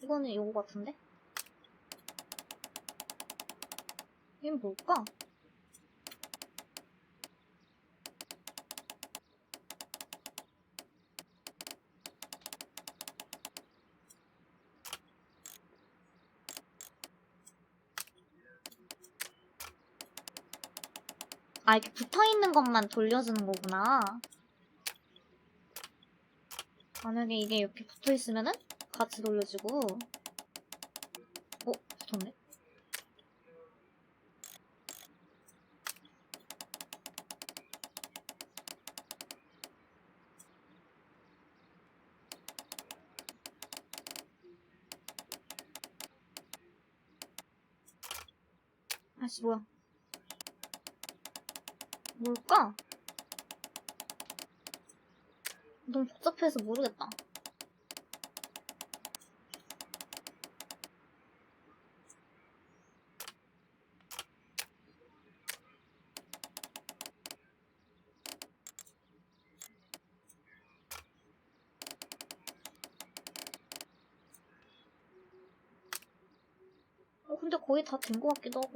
이거는 이거 같은데? 이건 뭘까? 아, 이렇게 붙어있는 것만 돌려주는 거구나. 만약에 이게 이렇게 붙어있으면은 같이 돌려주고. 붙었네? 아씨, 뭐야. 뭘까? 너무 복잡해서 모르겠다. 근데 거의 다 된 것 같기도 하고.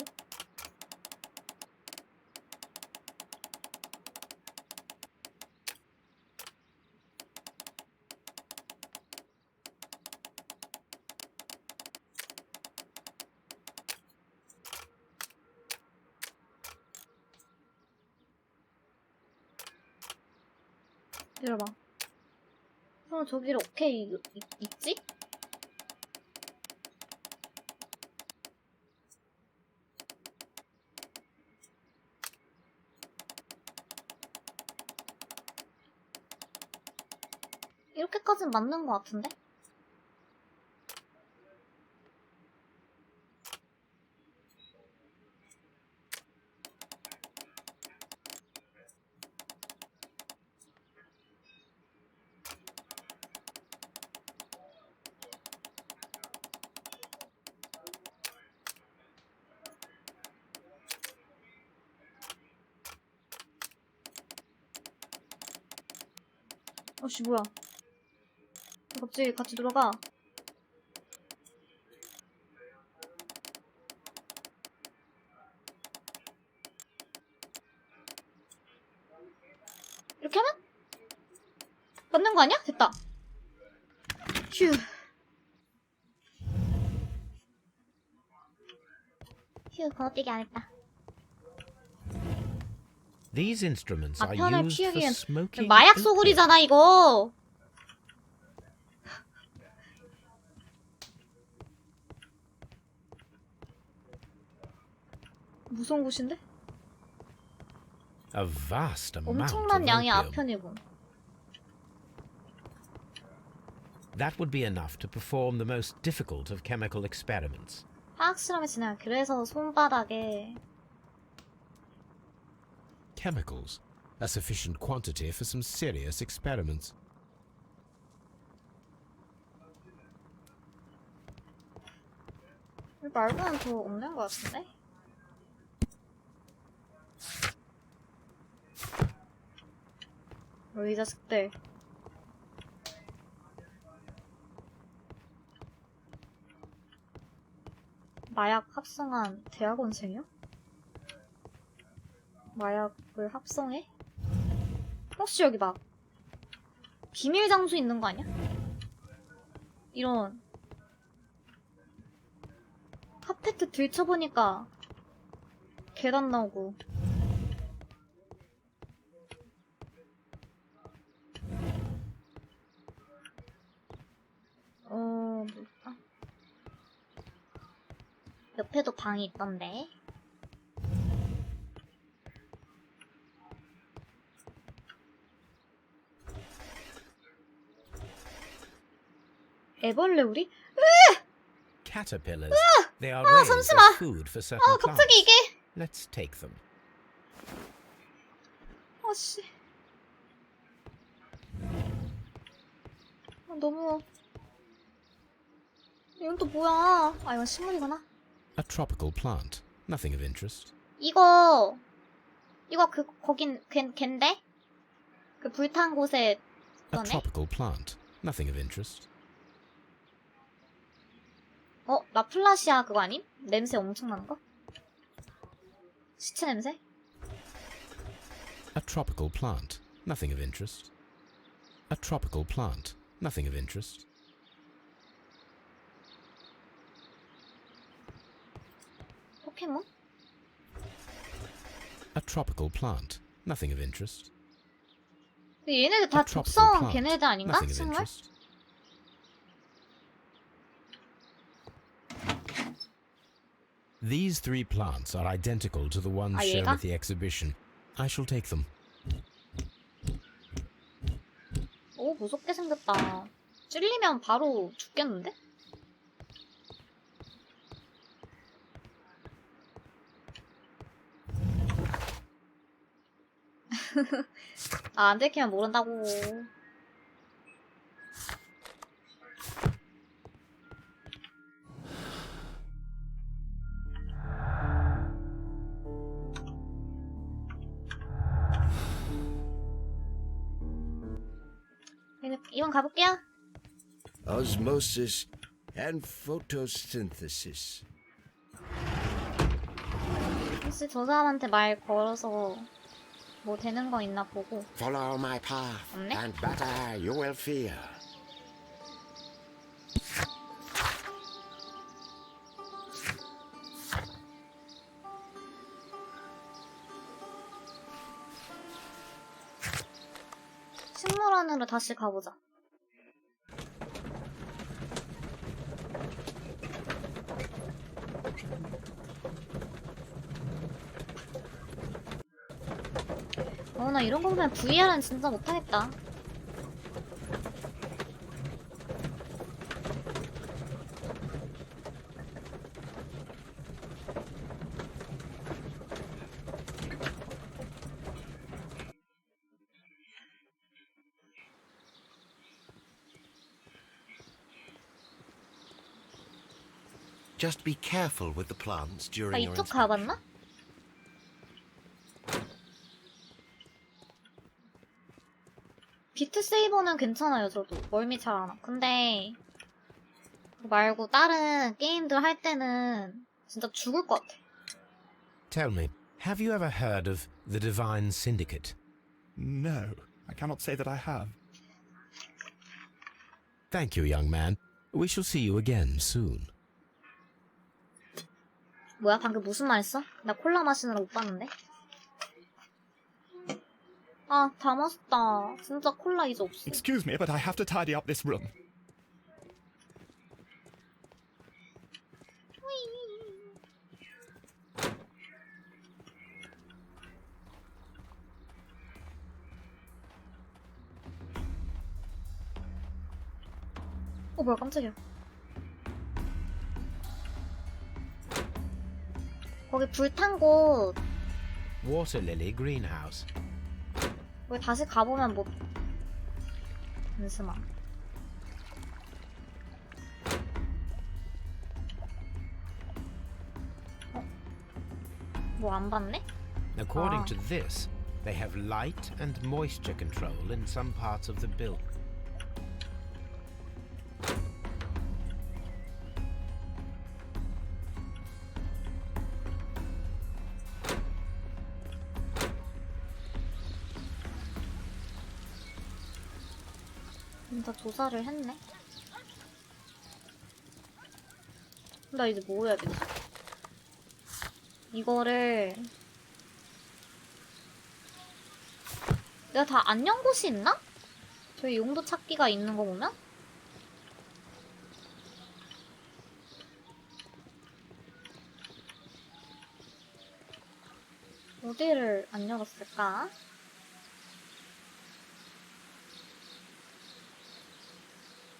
열어봐. 그럼 저기를 오케이 있지? 이렇게까지는 맞는 것 같은데? 어씨 뭐야? 갑자기 같이 들어가. 이렇게 하면? 맞는 거 아니야? 됐다. 휴. 휴, 건너뛰기 안 했다. These instruments are 아편을 used for 피우기 위한 smoking 마약 opium. 소굴이잖아 이거. 무서운 곳인데? A vast amount 엄청난 of 양의 opium. 아편이군. That would be enough to perform the most difficult of chemical experiments. 화학 실험에 진행. 그래서 손바닥에 Chemicals, a sufficient quantity for some serious experiments. 이 말고는 더 없는 것 같은데? 이 자식들. 마약 합성한 대학원생이요? 마약을 합성해? 혹시 여기 막 비밀 장소 있는 거 아니야? 이런 카페트 들춰보니까 계단 나오고. 뭘까? 옆에도 방이 있던데. 애벌레 우리? Caterpillars. They are raised as 잠시만. food for certain plants. 갑자기 이게. Let's take them. 아씨. 너무. 이건 또 뭐야? 이건 식물이구나. A tropical plant. Nothing of interest. 이거 거긴 걘데? 그 불탄 곳에 A 있던 애? tropical plant. Nothing of interest. 라플라시아 그거 아님? 냄새 엄청 나는 거? 시체 냄새? A tropical plant. Nothing of interest. A tropical plant. Nothing of interest. 포켓몬? A tropical plant. Nothing of interest. 근데 얘네들 다 A tropical 독성 plant. 걔네들 아닌가? Nothing of 식물? interest. These three plants are identical to the ones shown 얘가? at the exhibition. I shall take them. 오, 무섭게 생겼다. 찔리면 바로 죽겠는데? 안 들키면 모른다고. 이번 가볼게요. Osmosis and photosynthesis. 혹시 저 사람한테 말 걸어서 뭐 되는 거 있나 보고. Follow my path, 없네? and better you will fear. 식물원으로 다시 가보자. 나 이런 거 보면 VR은 진짜 못하겠다. Just be careful with the plants during your 이쪽 inspection. 가봤나? 비트 세이버는 괜찮아요, 저도. 멀미 잘 안 와. 근데 그거 말고 다른 게임들 할 때는 진짜 죽을 것 같아. Tell me, have you ever heard of the Divine Syndicate? No, I cannot say that I have. Thank you, young man. We shall see you again soon. 뭐야, 방금 무슨 말 했어? 나 콜라 마시느라 못 봤는데? 아, 다 마셨다. 진짜 콜라 이제 없어. Excuse me, but I have to tidy up this room. 뭐야, 깜짝이야. 거기 불탄 곳 Water Lily Greenhouse. 거기 다시 가보면 뭐 잠시만. 뭐 안 봤네? According to this, they have light and moisture control in some parts of the building. 진짜 조사를 했네. 나 이제 뭐 해야 되지? 이거를 내가 다 안 연 곳이 있나? 저희 용도 찾기가 있는 거 보면? 어디를 안 열었을까?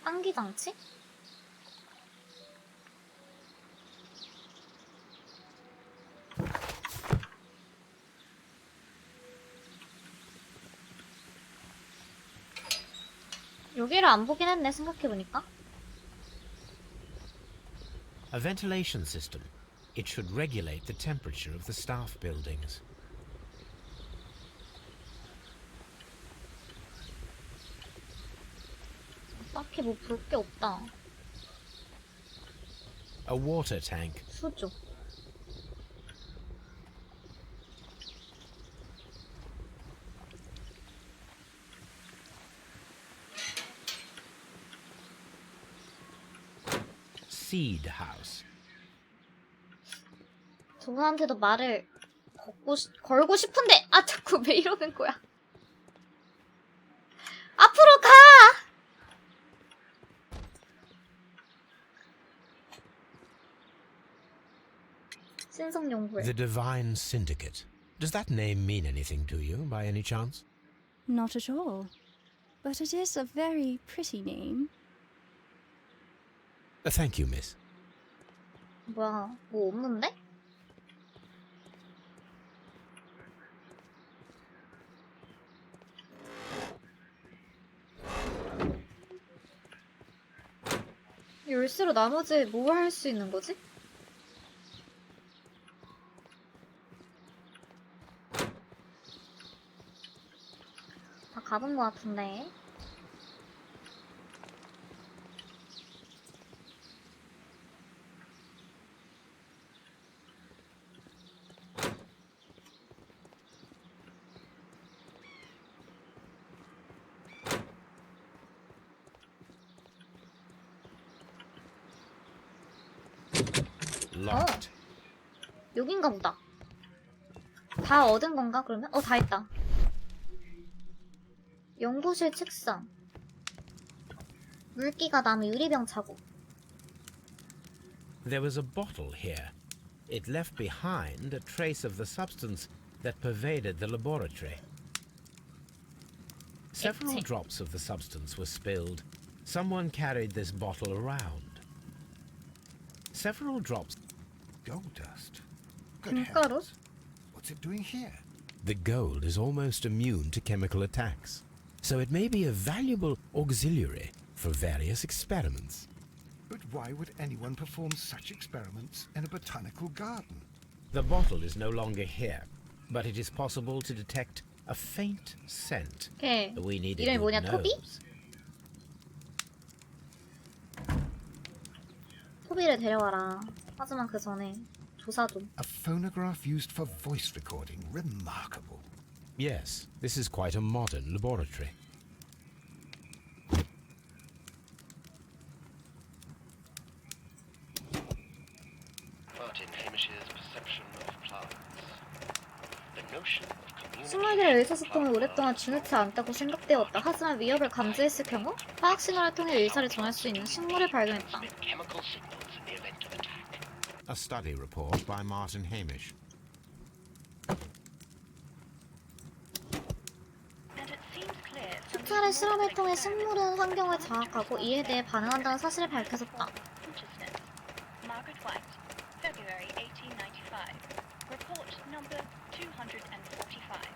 환기장치? 여기를 안 보긴 했네, 생각해보니까. A ventilation system. It should regulate the temperature of the staff buildings. 딱히 뭐 볼 게 없다. A water tank. 수조. Seed house. 저분한테도 말을 걸고 싶은데, 아, 자꾸 왜 이러는 거야. 앞으로 가! 신성연구회. The Divine Syndicate. Does that name mean anything to you, by any chance? Not at all. But it is a very pretty name. Thank you, miss. 뭐야, 뭐 없는데? 열쇠로 나머지 뭐 할 수 있는 거지? 다 가본 것 같은데. Locked. 여긴가 보다. 다 얻은 건가, 그러면? 다 했다. 연구실 책상. 물기가 남은 유리병 자국. There was a bottle here. It left behind a trace of the substance that pervaded the laboratory. Several Empty. drops of the substance were spilled. Someone carried this bottle around. Several drops. Gold dust? Good 금가루? heavens. What's it doing here? The gold is almost immune to chemical attacks, so it may be a valuable auxiliary for various experiments. But why would anyone perform such experiments in a botanical garden? The bottle is no longer here, but it is possible to detect a faint scent. 걔 We need a 이름이 good 뭐냐? 토비? nose. 토비를 데려와라. 하지만 그 전에 조사 좀. A phonograph used for voice recording. Remarkable. Yes, this is quite a modern laboratory. Martin Hamish's perception of plants. The notion of communication. 식물들의 의사소통을 오랫동안 주눅지 않다고 생각되었다. 하지만 위협을 감지했을 경우 화학 신호를 통해 의사를 정할 수 있는 식물을 발견했다. Chemical signals in the event of attack. A study report by Martin Hamish. 수차례 실험을 통해 식물은 환경을 장악하고 이에 대해 반응한다는 사실을 밝혀졌다. Margaret White, February 1895. Report number 245.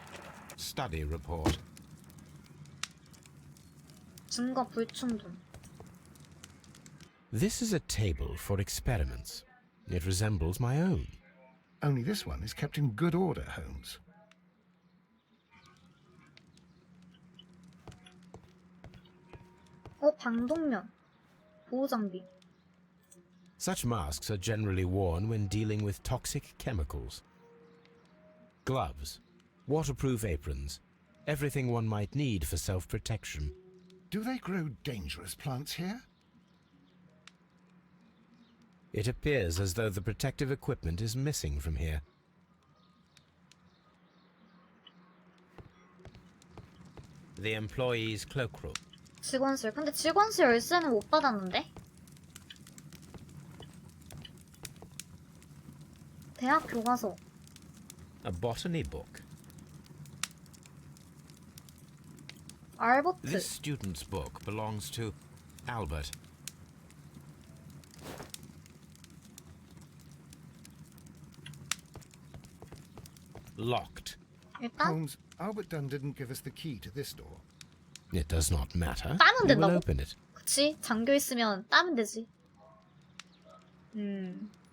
Study report. 증거 불충분. This is a table for experiments. It resembles my own. Only this one is kept in good order, Holmes. 방독면. 보호장비. Such masks are generally worn when dealing with toxic chemicals. Gloves, waterproof aprons, everything one might need for self-protection. Do they grow dangerous plants here? It appears as though the protective equipment is missing from here. The employee's cloakroom. 직원실. 근데 직원실 열쇠는 못 받았는데? 대학 교과서. A botany book. 알버트. This student's book belongs to Albert. Locked. 일단 Holmes, Albert Dunn didn't give us the key to this door. It does not matter. 따면 We will 된다고? open it. 그치? 잠겨있으면 따면 되지.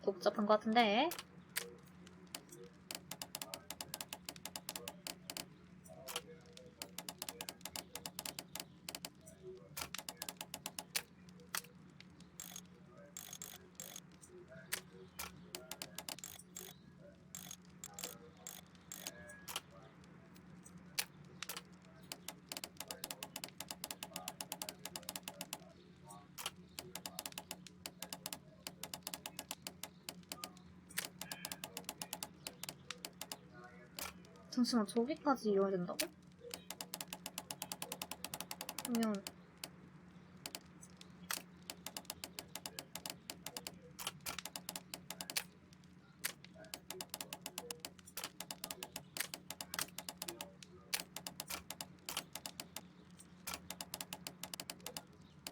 복잡한 것 같은데. 잠시만, 저기까지 이어야 된다고? 그러면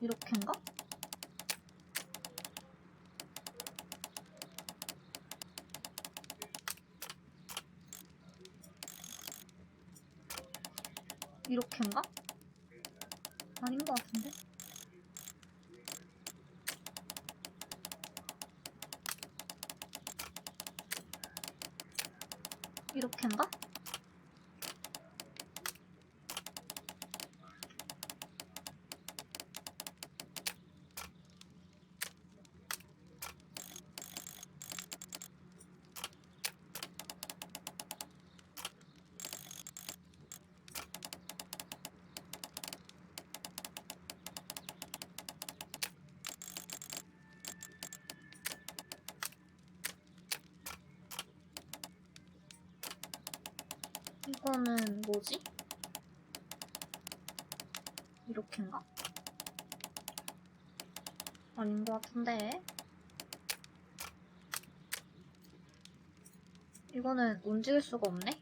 이렇게인가? 이렇게인가? 아닌 것 같은데? 이렇게인가? 이거는 뭐지? 이렇게인가? 아닌 것 같은데. 이거는 움직일 수가 없네?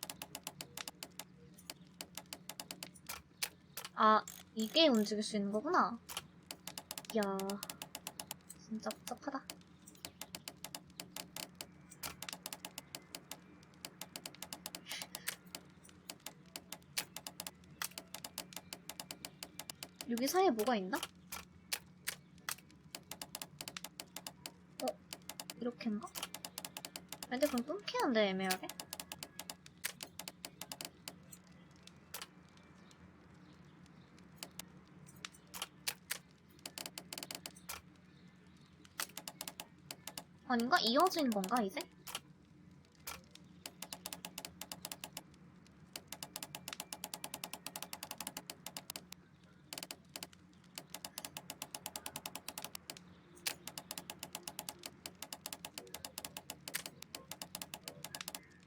아, 이게 움직일 수 있는 거구나. 이야, 진짜 복잡하다. 여기 사이에 뭐가 있나? 이렇게인가? 근데 그럼 끊기는데 애매하게? 아닌가? 이어진 건가 이제?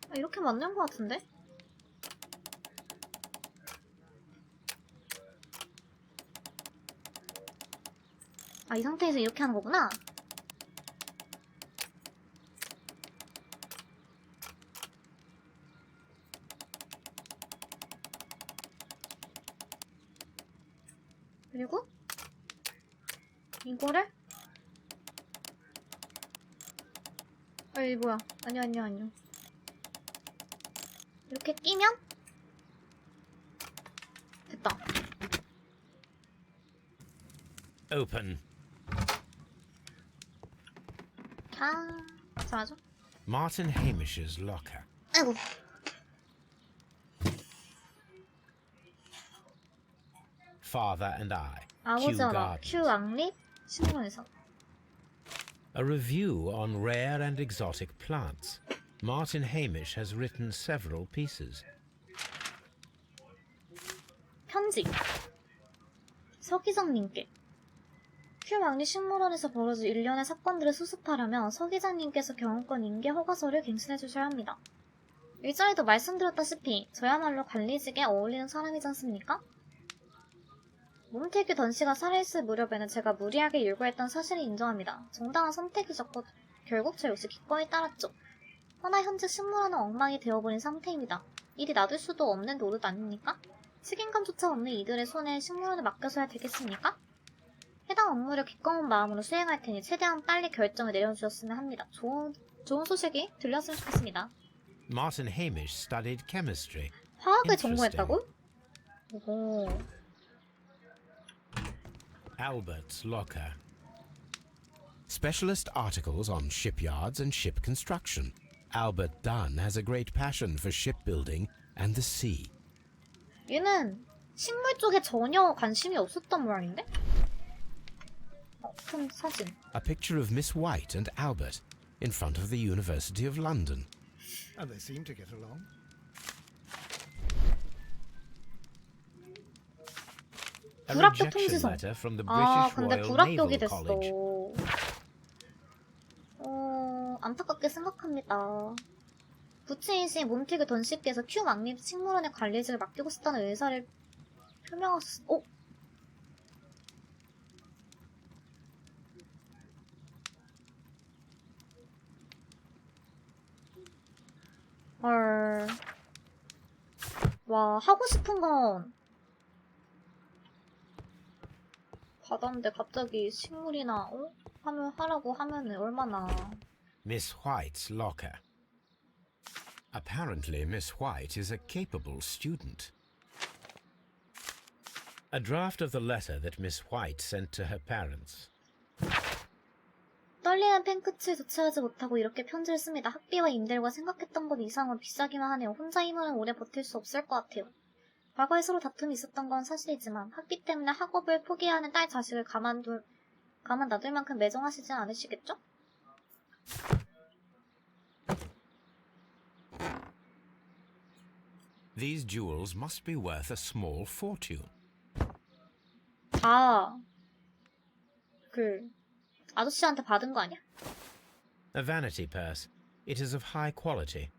아, 이렇게 맞는 것 같은데? 아, 이 상태에서 이렇게 하는 거구나? 그리고 이거를 이 뭐야? 아니요. 이렇게 끼면 됐다. Open. 잘하죠? Martin Hamish's locker. 아이고. Father and I. Kew 아버지와 Gardens. 큐 왕립 식물원에서. A review on rare and exotic plants. Martin Hamish has written several pieces. 편지. 서기장님께. 큐 왕립 식물원에서 벌어진 일련의 사건들을 수습하려면 서기장님께서 경영권 인계 허가서를 갱신해 주셔야 합니다. 일전에도 말씀드렸다시피 저야말로 관리직에 어울리는 사람이지 않습니까? 몬테규 던씨가 살아있을 무렵에는 제가 무리하게 요구했던 사실을 인정합니다. 정당한 선택이셨고 결국 저 역시 기꺼이 따랐죠. 허나 현재 식물원은 엉망이 되어버린 상태입니다. 이리 놔둘 수도 없는 노릇 아닙니까? 책임감조차 없는 이들의 손에 식물원을 맡겨서야 되겠습니까? 해당 업무를 기꺼운 마음으로 수행할 테니 최대한 빨리 결정을 내려주셨으면 합니다. 좋은 소식이 들렸으면 좋겠습니다. Martin Hamish studied chemistry. 화학을 전공했다고? 오. Albert's locker. Specialist articles on shipyards and ship construction. Albert Dunn has a great passion for shipbuilding and the sea. 얘는 식물 쪽에 전혀 관심이 없었던 모양인데? 큰 사진. A picture of Miss White and Albert in front of the University of London. And they seem to get along. A 불합격 rejection 통지서. letter from the 아, British 근데 Royal 불합격이 Naval 됐어. College. 안타깝게 생각합니다. 부친이신 몬테그 던씨께서 큐 왕립 식물원의 관리직을 맡기고 싶다는 의사를 표명하셨... 헐... 와, 하고 싶은 건 받았는데 갑자기 식물이나 하라고 하면은 얼마나... Miss White's locker. Apparently, Miss White is a capable student. A draft of the letter that Miss White sent to her parents. 떨리는 펜 끝을 조치하지 못하고 이렇게 편지를 씁니다. 학비와 임대료가 생각했던 것 이상으로 비싸기만 하네요. 혼자 힘으로는 오래 버틸 수 없을 것 같아요. 과거에 서로 다툼이 있었던 건 사실이지만 학비 때문에 학업을 포기하는 딸 자식을 가만 놔둘 만큼 매정하시진 않으시겠죠? These jewels must be worth a small fortune. 다 아저씨한테 받은 거 아니야? A vanity purse. It is of high quality.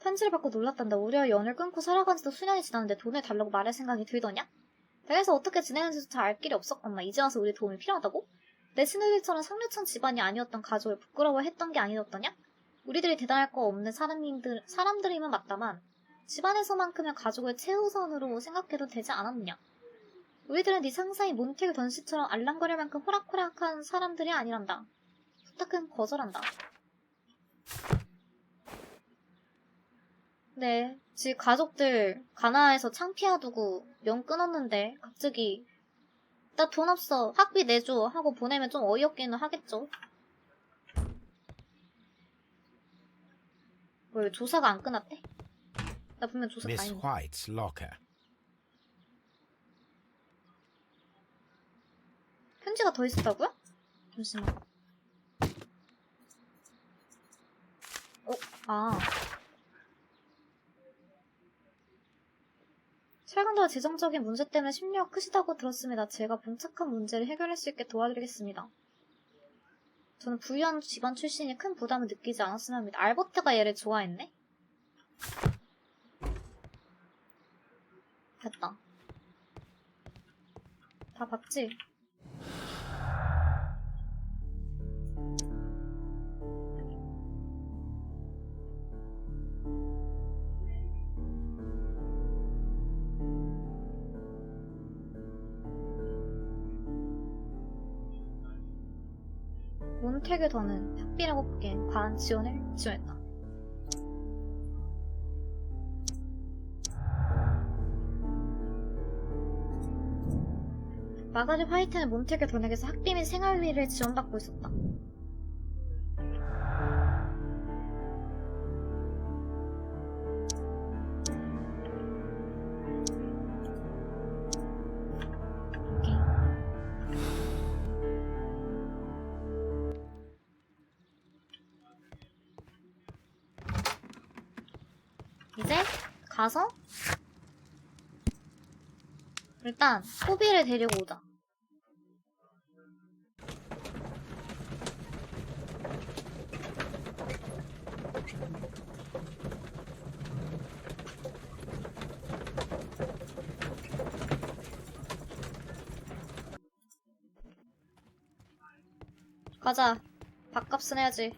편지를 받고 놀랐단다. 우리와 연을 끊고 살아간 지도 수년이 지났는데 돈을 달라고 말할 생각이 들더냐? 그래서 어떻게 지내는지조차 알 길이 없었건만 이제 와서 우리 도움이 필요하다고? 내 친구들처럼 상류층 집안이 아니었던 가족을 부끄러워했던 게 아니었더냐? 우리들이 대단할 거 없는 사람들이면 맞다만 집안에서만큼은 가족을 최우선으로 생각해도 되지 않았느냐? 우리들은 네 상사인 몬테그 던씨처럼 알랑거릴 만큼 호락호락한 사람들이 아니란다. 부탁은 거절한다. 네, 지금 가족들 가나에서 창피하두고 연 끊었는데 갑자기 나 돈 없어 학비 내줘 하고 보내면 좀 어이없기는 하겠죠. 왜 조사가 안 끝났대? 나 분명 조사 다 Miss 했는데. White's locker. 가지가 더 있었다고요? 잠시만. 최근 들어 재정적인 문제 때문에 심려가 크시다고 들었습니다. 제가 봉착한 문제를 해결할 수 있게 도와드리겠습니다. 저는 부유한 집안 출신이 큰 부담을 느끼지 않았으면 합니다. 알버트가 얘를 좋아했네? 됐다. 다 봤지? 몬테그 더는 학비라고 보기엔 과한 지원을 지원했다. 마가렛 화이트는 몬테그 던에게서 학비 및 생활비를 지원받고 있었다. 이제 가서 일단 호비를 데리고 오자. 가자. 밥값은 해야지.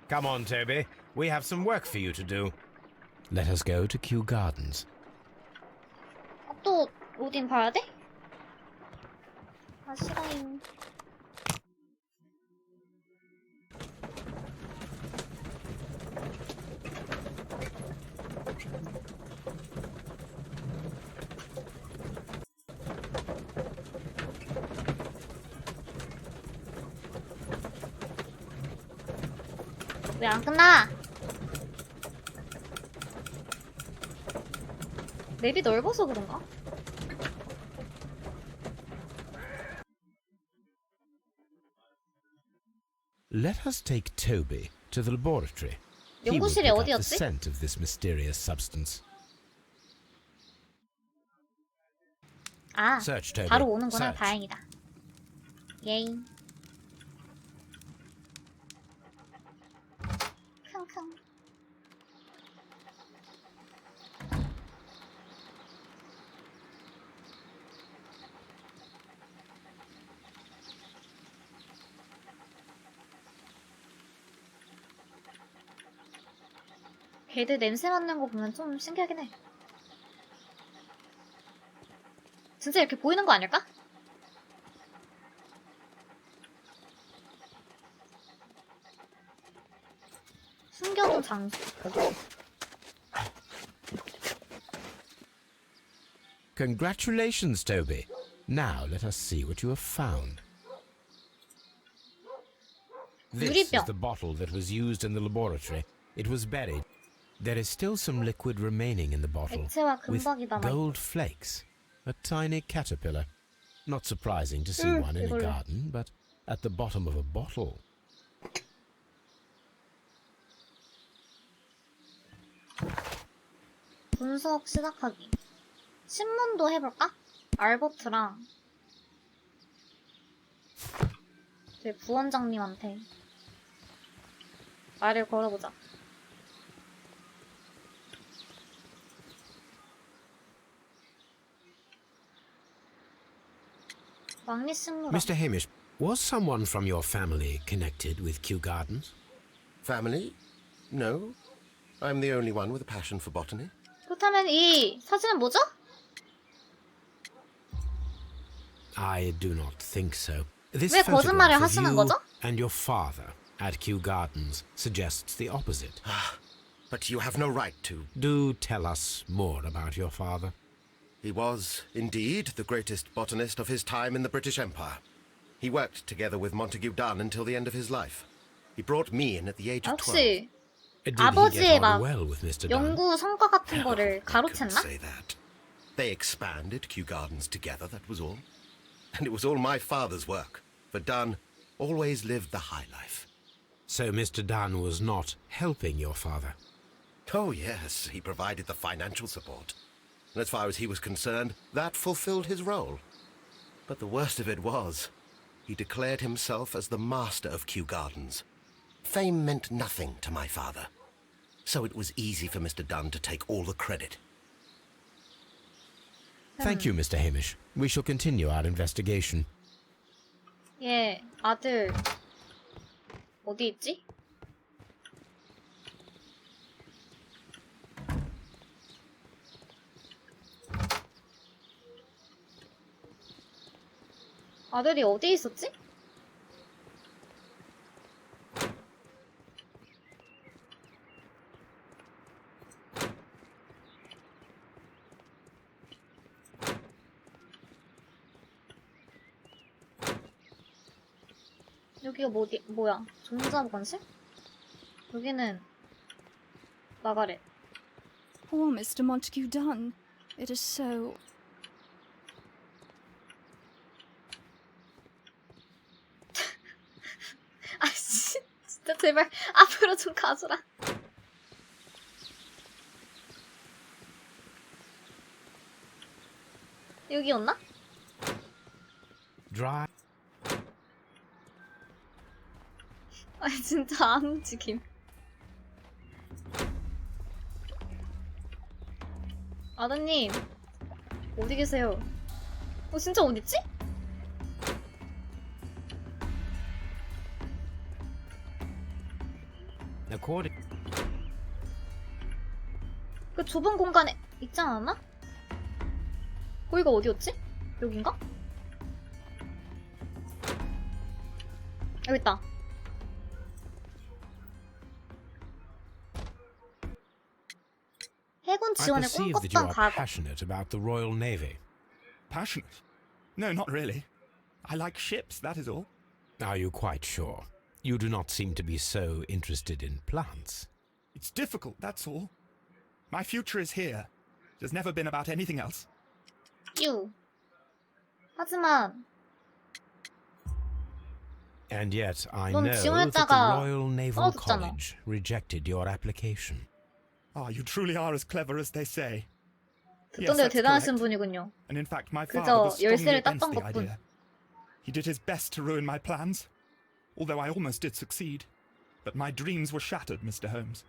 Come on, Toby. We have some work for you to do. Let us go to Kew Gardens. 또 로딘 봐야 돼? 아 싫어잉. 왜 안 끝나? 맵이 넓어서 그런가? Let us take Toby to the laboratory. He will 연구실이 pick up the 어디였지? scent of this mysterious substance. 아, Search, Toby. 바로 오는구나. Search. 다행이다. 예잉. 킁킁. 걔들 냄새 맡는 거 보면 좀 신기하긴 해. 진짜 이렇게 보이는 거 아닐까? 숨겨둔 장소. Congratulations, Toby. Now let us see what you have found. This is 유리병. the bottle that was used in the laboratory. It was buried. There is still some liquid remaining in the bottle, 액체와 with 금박이 남아있다. gold flakes. A tiny caterpillar. Not surprising to see one in a 이걸로. garden, but at the bottom of a bottle. 분석 시작하기. 신문도 해볼까? 알버트랑 저희 부원장님한테 말을 걸어보자. 왕리 식물원. Mr. Hamish, was someone from your family connected with Kew Gardens? Family? No. I'm the only one with a passion for botany. 그렇다면 이 사진은 뭐죠? I do not think so. This 왜 거짓말을 photograph of 하시는 you 거죠? and your father at Kew Gardens suggests the opposite. But you have no right to. Do tell us more about your father. He was, indeed, the greatest botanist of his time in the British Empire. He worked together with Montague Dunn until the end of his life. He brought me in at the age of 12. 혹시 Did 아버지의 he get on 막 well with Mr. Dunn? 연구 성과 같은 거를 I couldn't 가로챘나? say that. They expanded Kew Gardens together, that was all. And it was all my father's work. For Dunn always lived the high life. So Mr. Dunn was not helping your father? Oh, yes, he provided the financial support. And as far as he was concerned, that fulfilled his role. But the worst of it was, he declared himself as the master of Kew Gardens. Fame meant nothing to my father. So it was easy for Mr. Dunn to take all the credit. Thank you, Mr. Hamish. We shall continue our investigation. 얘 아들 어디 있지? 아들이 어디 있었지? 여기가 뭐야? 종자보관실? 여기는 마가렛. Poor Mr. Montague Dunn. It is so... 아씨, 진짜 제발 앞으로 좀 가줘라. 여기였나? Dry. 아니 진짜 안 움직임. 아드님 어디 계세요? 진짜 어딨지? According... 그 좁은 공간에 있지 않았나? 거기가 어디였지? 여긴가? 여기 있다. 해군 I 지원에 perceive that you 꿈꿨던 are 과거. passionate about the Royal Navy. Passionate? No, not really. I like ships, that is all. Are you quite sure? You do not seem to be so interested in plants. It's difficult, that's all. My future is here. It has never been about anything else. 하지만 And yet I 넌 know that the 지원했다가 Royal Naval 떨어졌잖아. College rejected your application. Ah, you truly are as clever as they say. 듣던 대로 대단하신 분이군요. And in fact, my father 그저 was strongly 열쇠를 against 땄던 the 것뿐. idea. He did his best to ruin my plans, although I almost did succeed. But my dreams were shattered, Mr. Holmes.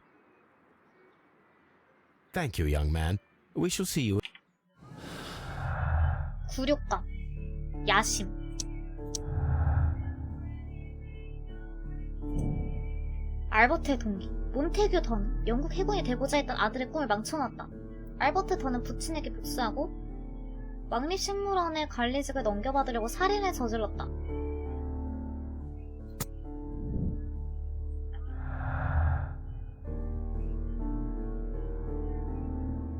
Thank you, young man. We shall see you. 굴욕감, 야심. 알버트의 동기, 몬테규 던은 영국 해군이 되고자 했던 아들의 꿈을 망쳐놨다. 알버트 던은 부친에게 복수하고 왕립식물원의 관리직을 넘겨받으려고 살인을 저질렀다.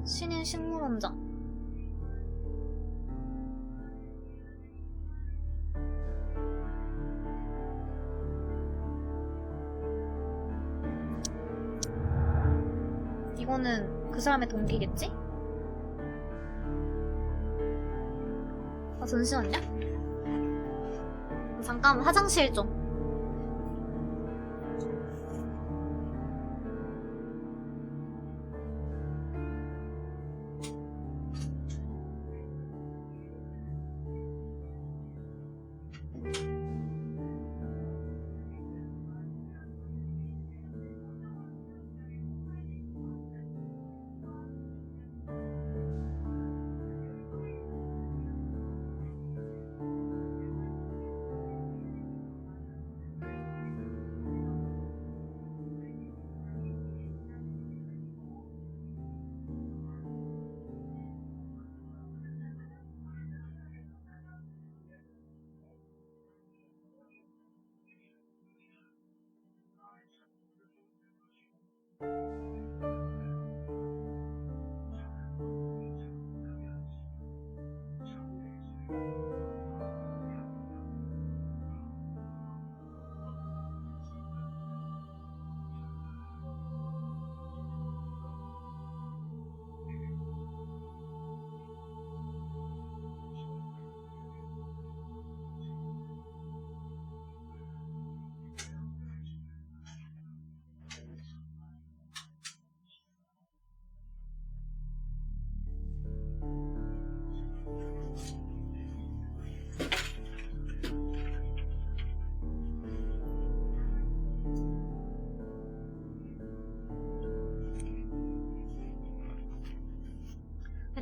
신인 식물원장. 이거는 그 사람의 동기겠지? 아, 잠시만요. 잠깐 화장실 좀.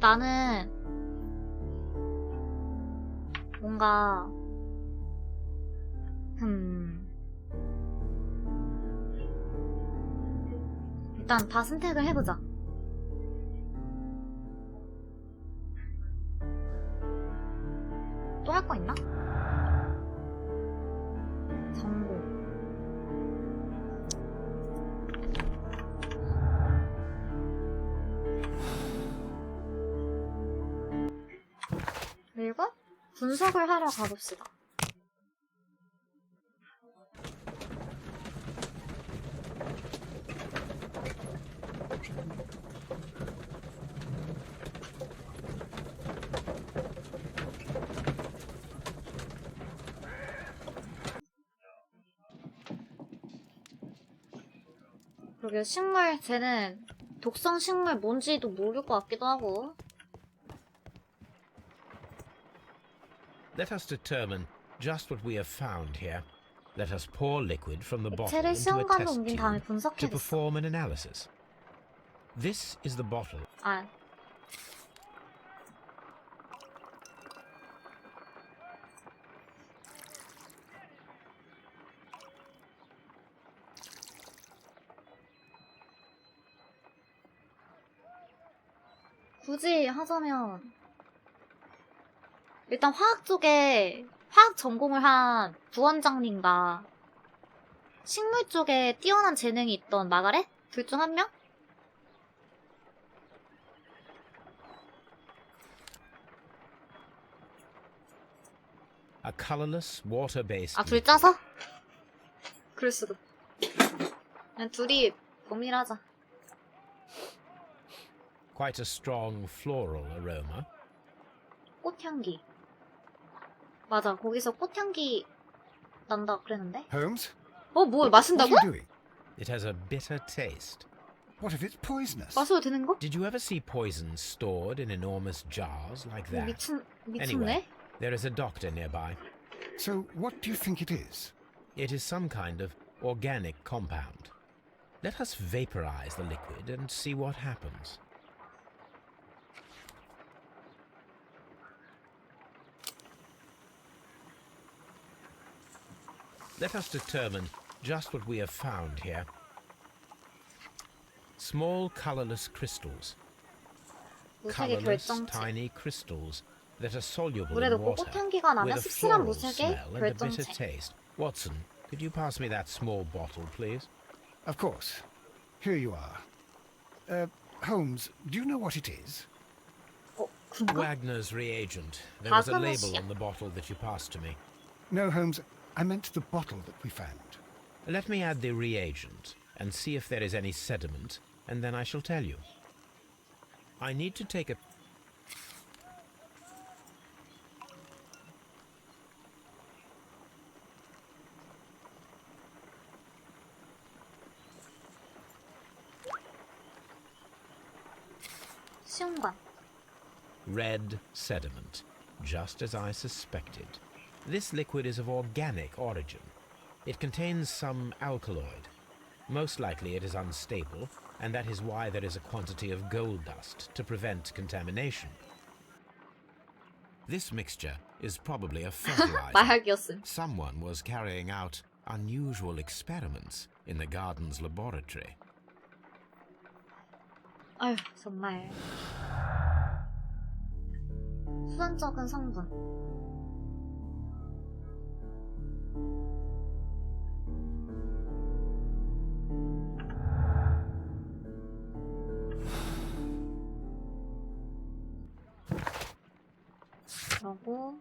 나는 뭔가 일단 다 선택을 해보자. 또 할 거 있나? 전공. 그리고 분석을 하러 가봅시다. 그러게 식물, 쟤는 독성 식물 뭔지도 모를 것 같기도 하고. Let us determine just what we have found here. Let us pour liquid from the bottle 액체를 into a 시험관에 test 옮긴 다음에 tube to 분석해냈어. perform an analysis. This is the bottle. 아, 굳이 하자면 일단 화학 쪽에 화학 전공을 한 부원장님과 식물 쪽에 뛰어난 재능이 있던 마가렛? 둘 중 한 명? A colorless, water-based 아, 둘 liquid. 짜서? 그럴 수도. 그냥 둘이 범일하자. Quite a strong floral aroma. 꽃향기. 맞아, 거기서 꽃향기 난다 그랬는데? Holmes, 어, 뭐 what are 마신다고? you doing? It has a bitter taste. What if it's poisonous? 마셔도 되는 거? Did you ever see poison stored in enormous jars like 뭐 that? 미쳤네? Anyway, there is a doctor nearby. So, what do you think it is? It is some kind of organic compound. Let us vaporize the liquid and see what happens. Let us determine just what we have found here. Small colorless crystals. 무색의 Colorless 결정체. tiny crystals that are soluble 물에 in 넣고 water 꽃향기가 나면 with a 씁쓸한 floral 무색의 smell and a bitter 결정체. taste. Watson, could you pass me that small bottle, please? Of course. Here you are. Holmes, do you know what it is? 어, 그런가? Wagner's reagent. There was a label 가그넛이야? on the bottle that you passed to me. No, Holmes, I meant the bottle that we found. Let me add the reagent and see if there is any sediment, and then I shall tell you. I need to take a... 시험관. Red sediment, just as I suspected. This liquid is of organic origin. It contains some alkaloid. Most likely it is unstable, and that is why there is a quantity of gold dust to prevent contamination. This mixture is probably a fertilizer. 마약이었음. Someone was carrying out unusual experiments in the garden's laboratory. 아휴, 정말. 수단적인 성분. 그러고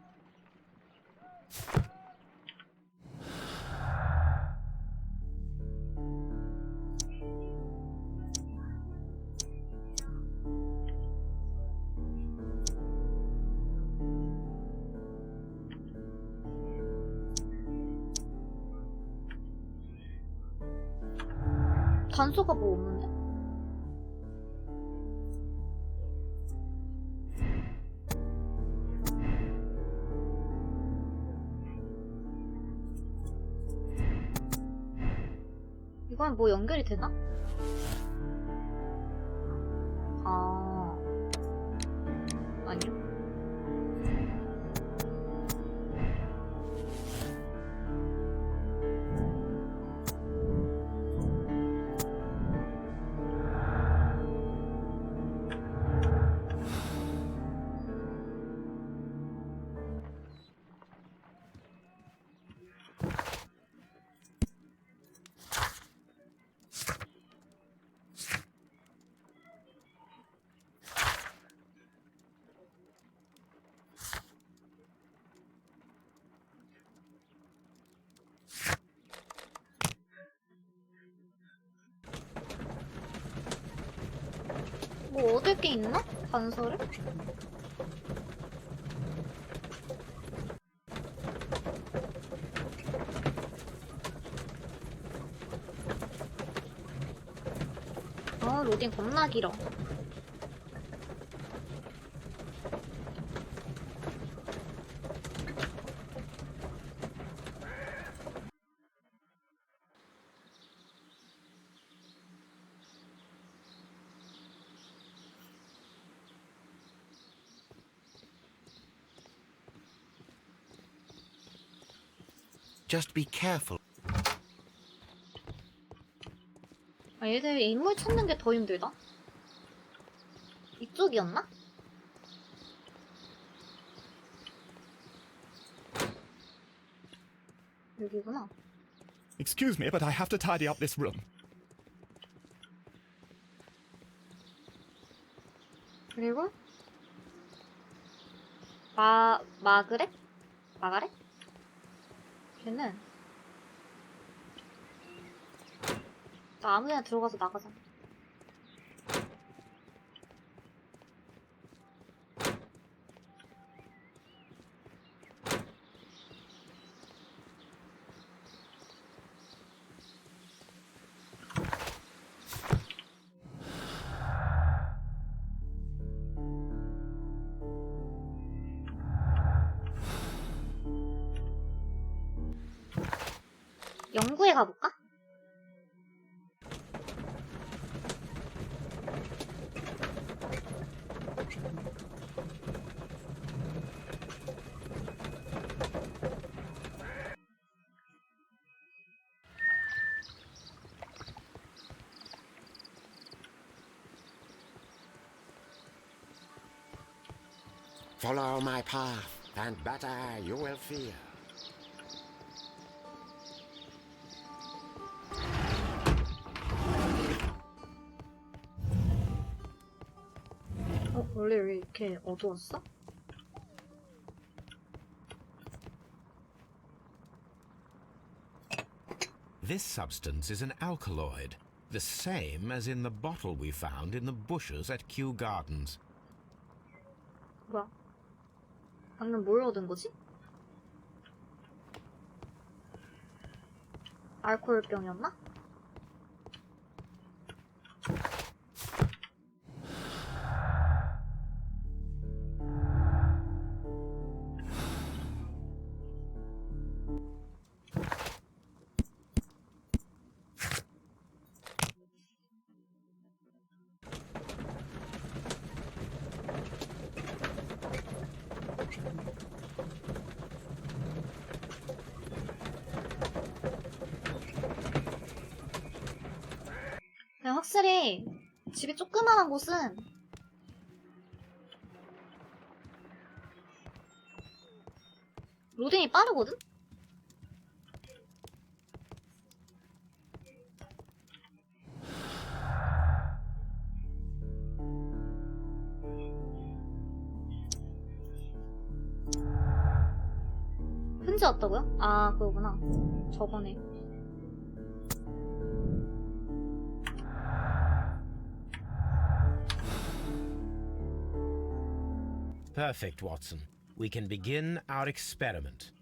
단소가 뭐 없는데? 이건 뭐 연결이 되나? 아. 아니요. 뭐 얻을 게 있나? 단서를? 로딩 겁나 길어. Just be careful. 아, 얘들 인물 찾는 게 더 힘들다. 이쪽이었나? 여기구나. Excuse me, but I have to tidy up this room. 그리고 마그렛? 마가렛? 걔는 나 아무데나 들어가서 나가자. 연구해 가볼까? Follow my path, and better you will feel. 원래 왜 이렇게 어두웠어? This substance is an alkaloid, the same as in the bottle we found in the bushes at Kew Gardens. 뭐야? 방금 뭘 얻은 거지? 알코올병이었나? 그냥 확실히 집이 조그만한 곳은 로딩이 빠르거든? 편지 왔다고요? 아, 그거구나. 저번에. Perfect, Watson. We can begin our experiment.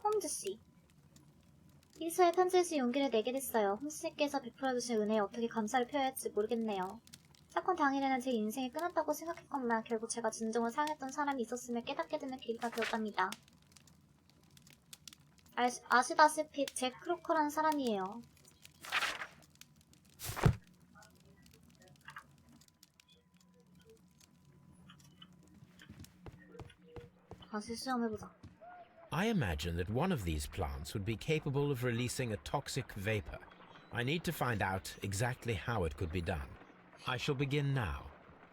홈즈씨. 이수의 편지시 용기를 내게 됐어요. 홈즈씨께서 베풀어주신 은혜에 어떻게 감사를 표해야 할지 모르겠네요. 사건 당일에는 제 인생이 끝났다고 생각했건만 결국 제가 진정을 사랑했던 사람이 있었음을 깨닫게 되는 계기가 되었답니다. 아시다시피 잭 크로커라는 사람이에요. 다시 시험해보자. I imagine that one of these plants would be capable of releasing a toxic vapor. I need to find out exactly how it could be done. I shall begin now.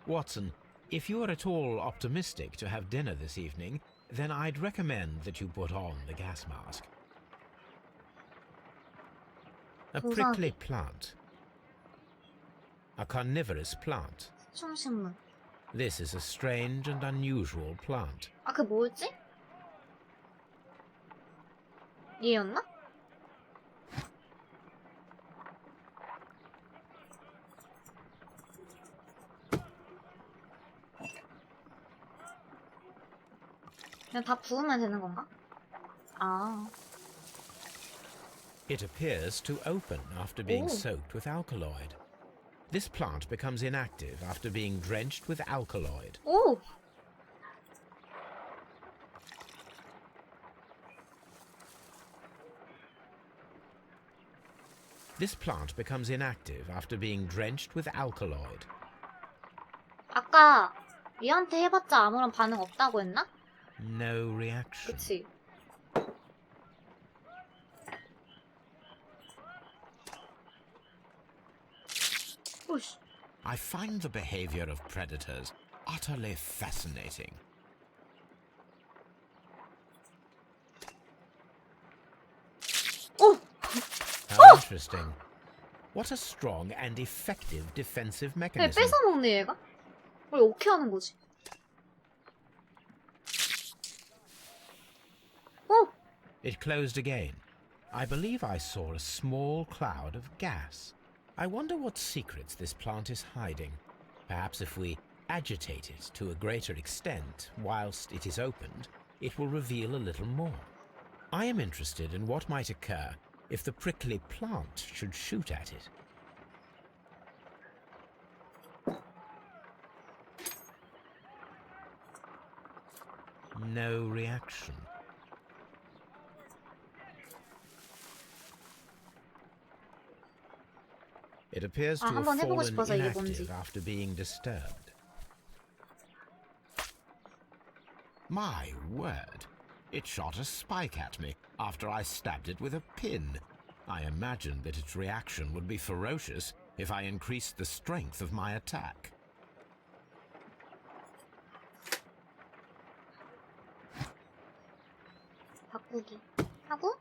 Watson, if you are at all optimistic to have dinner this evening, then I'd recommend that you put on the gas mask. A prickly plant. A carnivorous plant. 식충식물. This is a strange and unusual plant. 아, 그 뭐였지? 얘였나? 그냥 다 부으면 되는 건가? 아. It appears to open after being Ooh. soaked with alkaloid. This plant becomes inactive after being drenched with alkaloid. 오! This plant becomes inactive after being drenched with alkaloid. 아까 얘한테 해봤자 아무런 반응 없다고 했나? No reaction. 그치. 오씨. I find the behavior of predators utterly fascinating. 오! How interesting. What a strong and effective defensive 그냥 mechanism. 뺏어먹네 얘가? 왜 어떻게 하는 거지? 오! It closed again. I believe I saw a small cloud of gas. I wonder what secrets this plant is hiding. Perhaps if we agitate it to a greater extent whilst it is opened, it will reveal a little more. I am interested in what might occur if the prickly plant should shoot at it. No reaction. It appears to have 한번 해보고 fallen 싶어서 이게 뭔지. inactive after being disturbed. My word! It shot a spike at me after I stabbed it with a pin. I imagined that its reaction would be ferocious if I increased the strength of my attack. 바꾸기 하고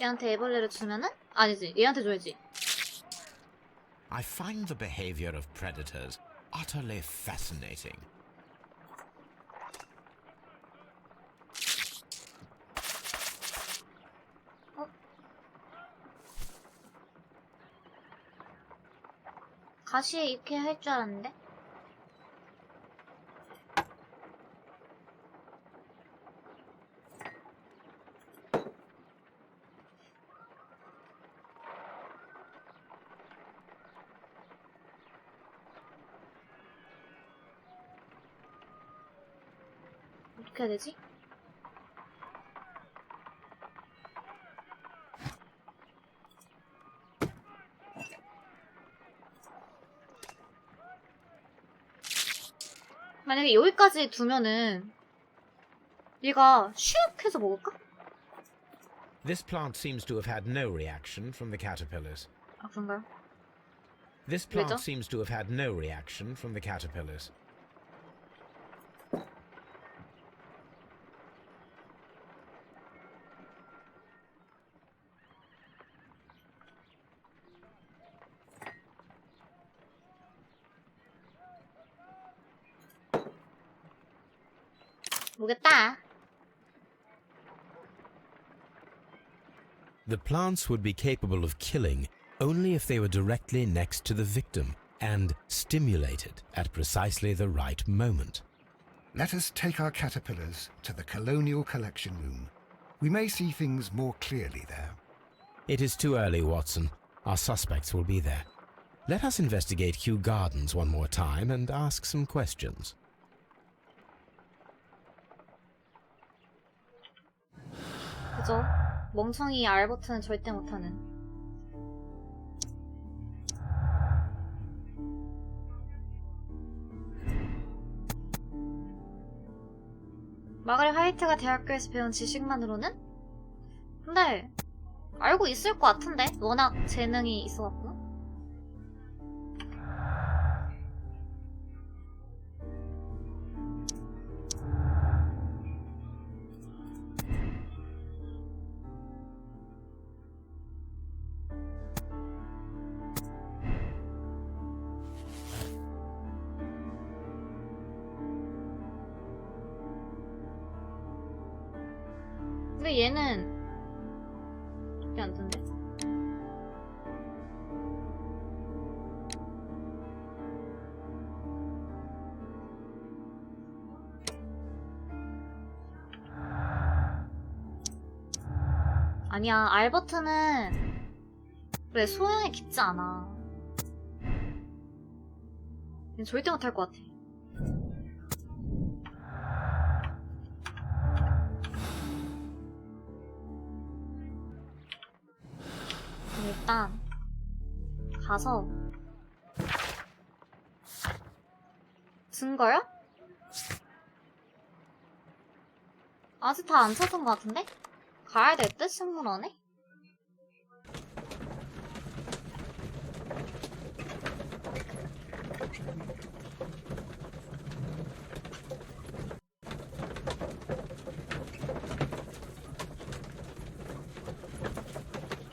얘한테 애벌레를 주면은? 아니지, 얘한테 줘야지. I find the behavior of predators utterly fascinating. 가시에 이렇게 할 줄 알았는데? 어떻게 해야 되지? 만약에 여기까지 두면은 얘가 슉 해서 먹을까? This plant seems to have had no reaction from the caterpillars. 아, 그런가요? This plant 왜죠? seems to have had no reaction from the caterpillars. 모르겠다. The plants would be capable of killing only if they were directly next to the victim and stimulated at precisely the right moment. Let us take our caterpillars to the Colonial Collection Room. We may see things more clearly there. It is too early, Watson. Our suspects will be there. Let us investigate Kew Gardens one more time and ask some questions. 그죠? 멍청이 알버트는 절대 못하는. 마가렛 화이트가 대학교에서 배운 지식만으로는? 근데 알고 있을 것 같은데? 워낙 재능이 있어갖고. 근데 얘는 이게 안 뜬대. 아니야, 알버트는 그래 소양이 깊지 않아. 얘는 절대 못할 것 같아. 일단 가서 증거요? 아직 다 안 찾은 것 같은데? 가야 될 듯? 식물원에?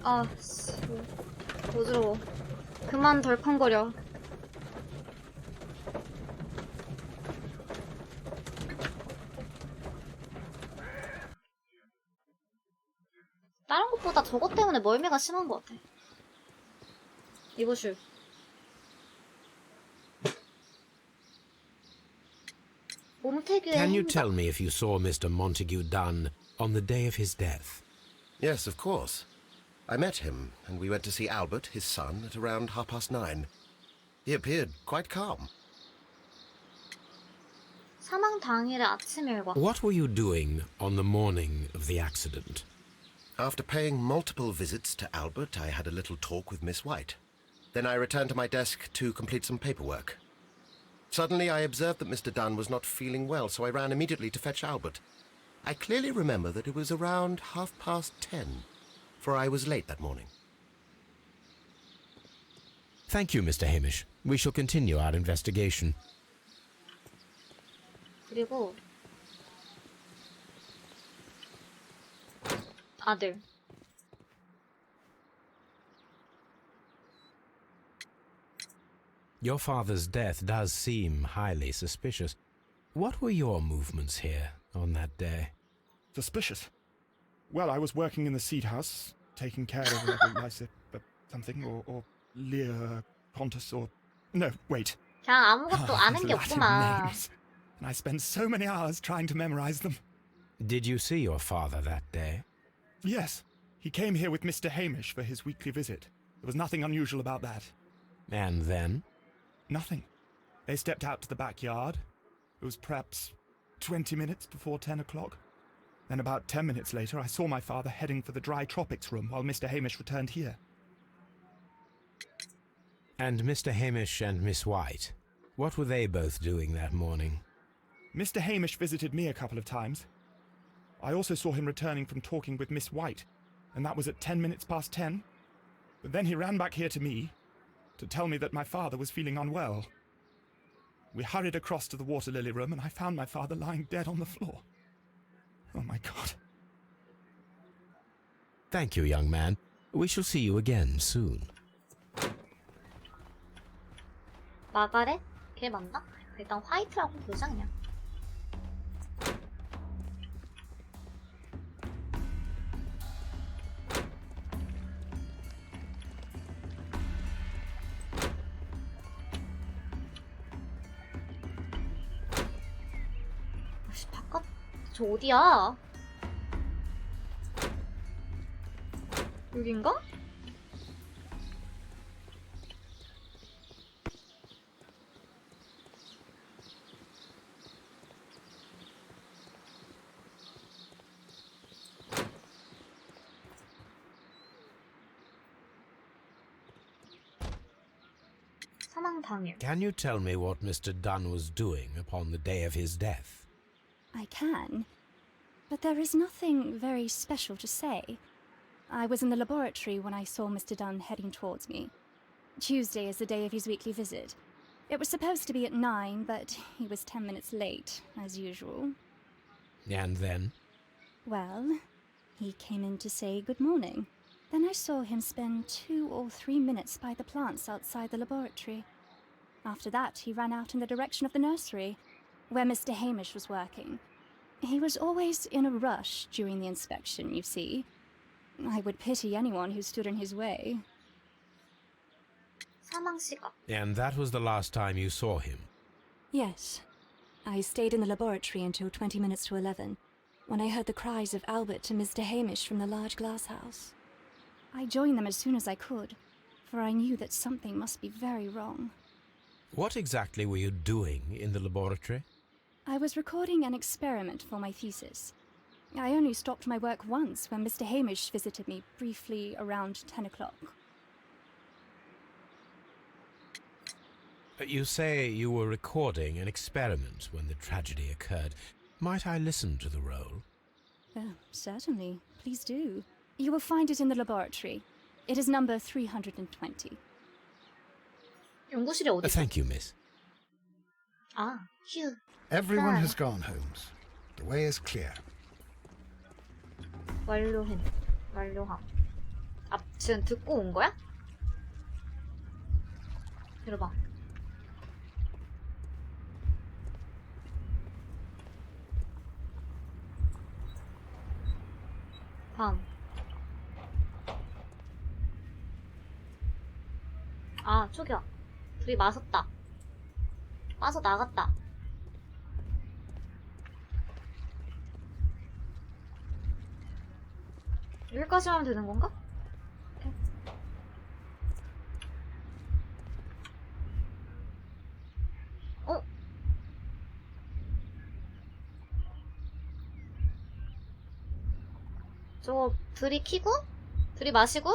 아, 씨. 어지러워. 그만 덜컹거려. 다른 것보다 저것 때문에 멀미가 심한 것 같아. 이보슈. 몬테규의 Can you 행적. tell me if you saw Mr. Montague Dunn on the day of his death? Yes, of course. I met him, and we went to see Albert, his son, at around 9:30. He appeared quite calm. 사망 당일의 아침 일과. What were you doing on the morning of the accident? After paying multiple visits to Albert, I had a little talk with Miss White. Then I returned to my desk to complete some paperwork. Suddenly, I observed that Mr. Dunn was not feeling well, so I ran immediately to fetch Albert. I clearly remember that it was around 10:30, for I was late that morning. Thank you, Mr. Hamish. We shall continue our investigation. 그리고 아들. Your father's death does seem highly suspicious. What were your movements here on that day? Suspicious. Well, I was working in the seed house, taking care of something, or Lear Pontus, or... No, wait. 그냥 아무것도 아는 게 Latin 없구만. names. And I spent so many hours trying to memorize them. Did you see your father that day? Yes, he came here with Mr. Hamish for his weekly visit. There was nothing unusual about that. And then? Nothing. They stepped out to the backyard. It was perhaps 20 minutes before 10 o'clock. Then about 10 minutes later, I saw my father heading for the dry tropics room while Mr. Hamish returned here. And Mr. Hamish and Miss White, what were they both doing that morning? Mr. Hamish visited me a couple of times. I also saw him returning from talking with Miss White, and that was at 10 minutes past 10. But then he ran back here to me to tell me that my father was feeling unwell. We hurried across to the water lily room, and I found my father lying dead on the floor. Oh my God. Thank you, young man. We shall see you again soon. 마가렛? 걔 맞나? 일단 화이트라고 부르자 그냥. 아씨 바깥 저 어디야? 여긴가? 사망 당일. Can you tell me what Mr. Dunn was doing upon the day of his death? I can. but there is nothing very special to say. I was in the laboratory when I saw Mr. Dunn heading towards me. Tuesday is the day of his weekly visit. It was supposed to be at 9, but he was 10 minutes late, as usual. And then? Well, he came in to say good morning. Then I saw him spend 2 or 3 minutes by the plants outside the laboratory. After that, he ran out in the direction of the nursery, where Mr. Hamish was working. He was always in a rush during the inspection, you see. I would pity anyone who stood in his way. 사망 시각. And that was the last time you saw him? Yes. I stayed in the laboratory until 20 minutes to 11, when I heard the cries of Albert to Mr. Hamish from the large glass house. I joined them as soon as I could, for I knew that something must be very wrong. What exactly were you doing in the laboratory? I was recording an experiment for my thesis. I only stopped my work once when Mr. Hamish visited me briefly around 10 o'clock. You say you were recording an experiment when the tragedy occurred. Might I listen to the roll? Certainly. Please do. You will find it in the laboratory. It is number 320. 연구실이 어디? Thank you, miss. 아, 휴. Everyone has gone, Holmes. The way is clear. 완료함. 지금 듣고 온 거야? 들어봐. 다음. 아, 초기화. 둘이 마셨다. 빠져나갔다. 여기까지 하면 되는 건가? 오케이. 어? 저거 둘이 키고? 둘이 마시고?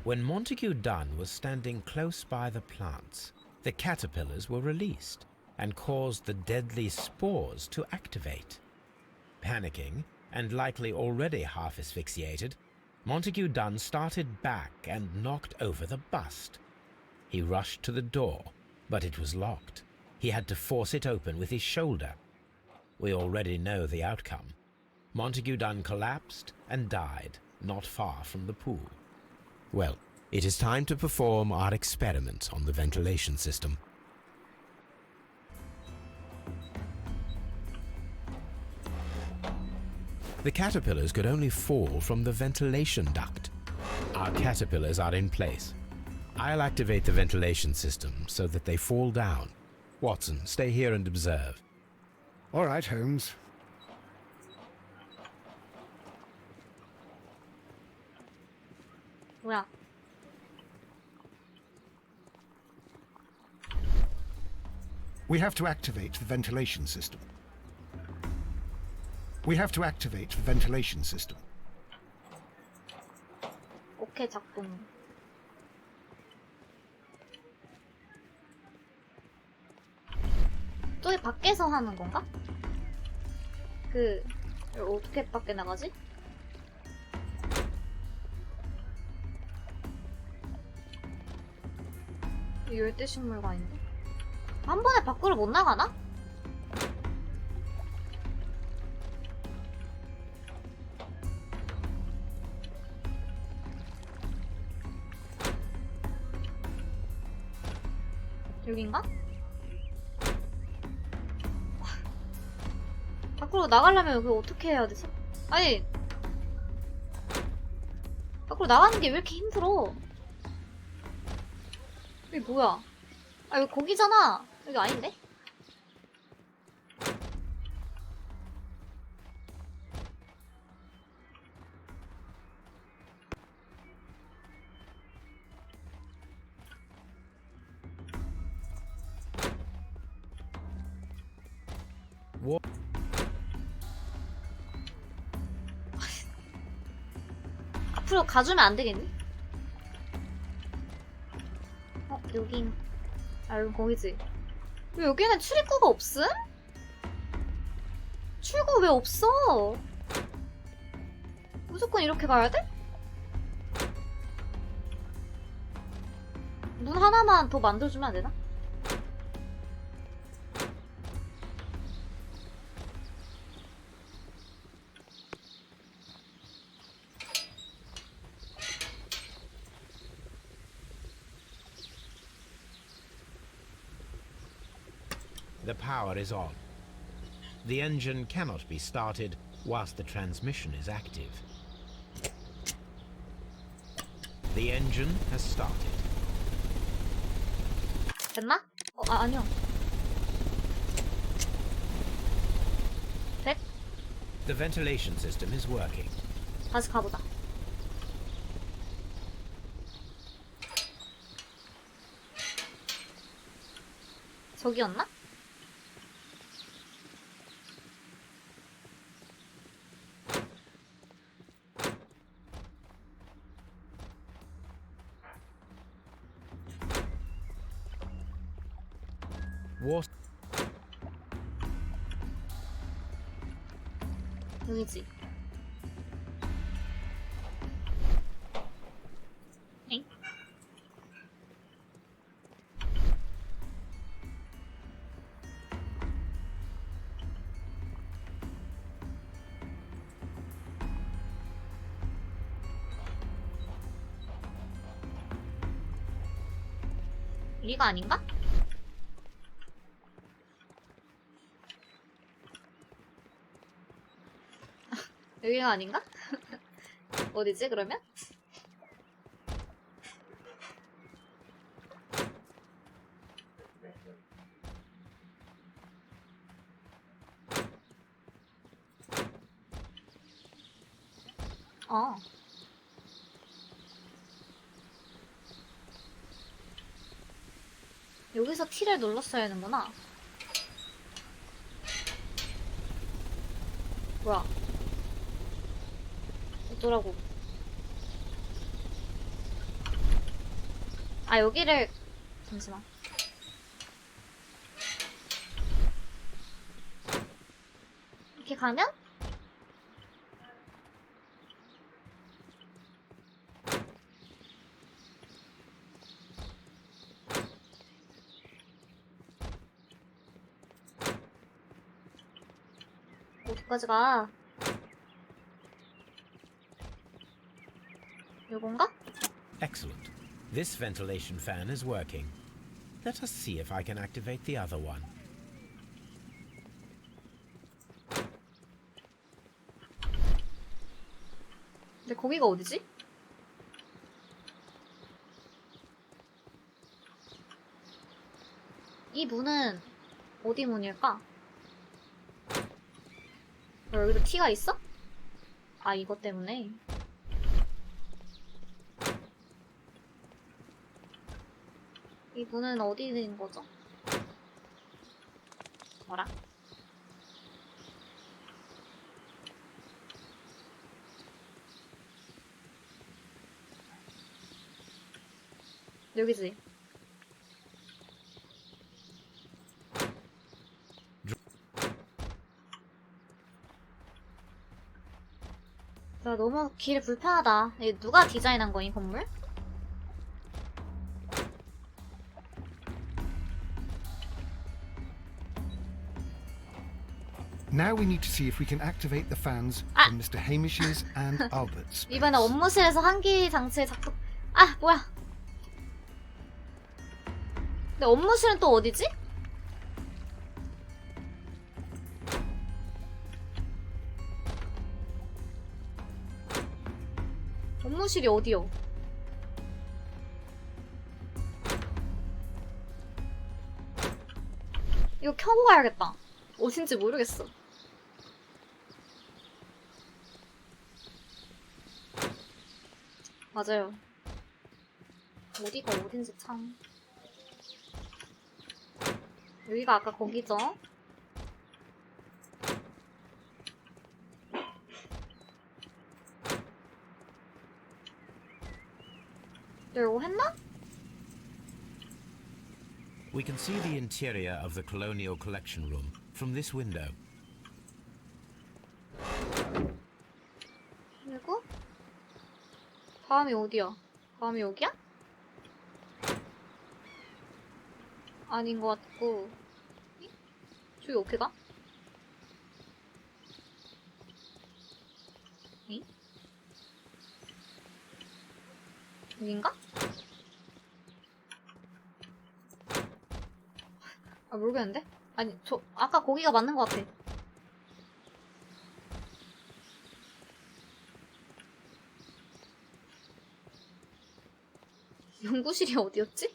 When Montague Dunn was standing close by the plants, the caterpillars were released and caused the deadly spores to activate. Panicking, and likely already half asphyxiated, Montague Dunn started back and knocked over the bust. He rushed to the door, but it was locked. He had to force it open with his shoulder. We already know the outcome. Montague Dunn collapsed and died not far from the pool. Well, it is time to perform our experiment on the ventilation system. The caterpillars could only fall from the ventilation duct. Our caterpillars are in place. I'll activate the ventilation system so that they fall down. Watson, stay here and observe. All right, Holmes. 뭐야? We have to activate the ventilation system. We have to activate the ventilation system. 오케이, 작동. 저기 밖에서 하는 건가? 어떻게 밖에 나가지? 열대식물관인데? 한 번에 밖으로 못 나가나? 여긴가? 밖으로 나가려면 그거 어떻게 해야 되지? 아니 밖으로 나가는 게 왜 이렇게 힘들어? 이게 뭐야? 아 이거 거기잖아. 여기 아닌데? What? 앞으로 가주면 안 되겠니? 여긴 여기 거기지. 왜 여기는 출입구가 없음? 출구 왜 없어? 무조건 이렇게 가야 돼? 문 하나만 더 만들어주면 안 되나? The power is on. The engine cannot be started whilst the transmission is active. The engine has started. 됐나? 아니요. 됐? The ventilation system is working. 다시 가보자. 저기였나? What? 여기지. 엥? 여기가 아닌가? 여기가 아닌가? 어디지 그러면? 어. 여기서 T를 눌렀어야 하는구나. 뭐야? 어쩌라고? 아, 여기를 잠시만. 이렇게 가면? 어디까지 가? 요건가? Excellent. This ventilation fan is working. Let us see if I can activate the other one. 근데 거기가 어디지? 이 문은 어디 문일까? 여기도 T가 있어? 아, 이것 때문에. 이 문은 어디 있는 거죠? 뭐라? 여기지. 야, 너무 길 불편하다. 이게 누가 디자인한 거니, 건물? Now we need to see if we can activate the fans from Mr. Hamish's and Albert's. 이번에 업무실에서 환기 장치에 작동. 아, 뭐야? 근데 업무실은 또 어디지? 업무실이 어디요? 이거 켜고 가야겠다. 어딘지 모르겠어. 맞아요. 어디가 어딘지 참. 여기가 아까 거기죠? 너 이거 했나? We can see the interior of the Colonial Collection Room from this window. 그리고 다음이 어디야? 다음이 여기야? 아닌 것 같고. 저기 어떻게 가? 응? 여긴가? 아, 모르겠는데? 아니, 저 아까 거기가 맞는 것 같아. 연구실이 어디였지?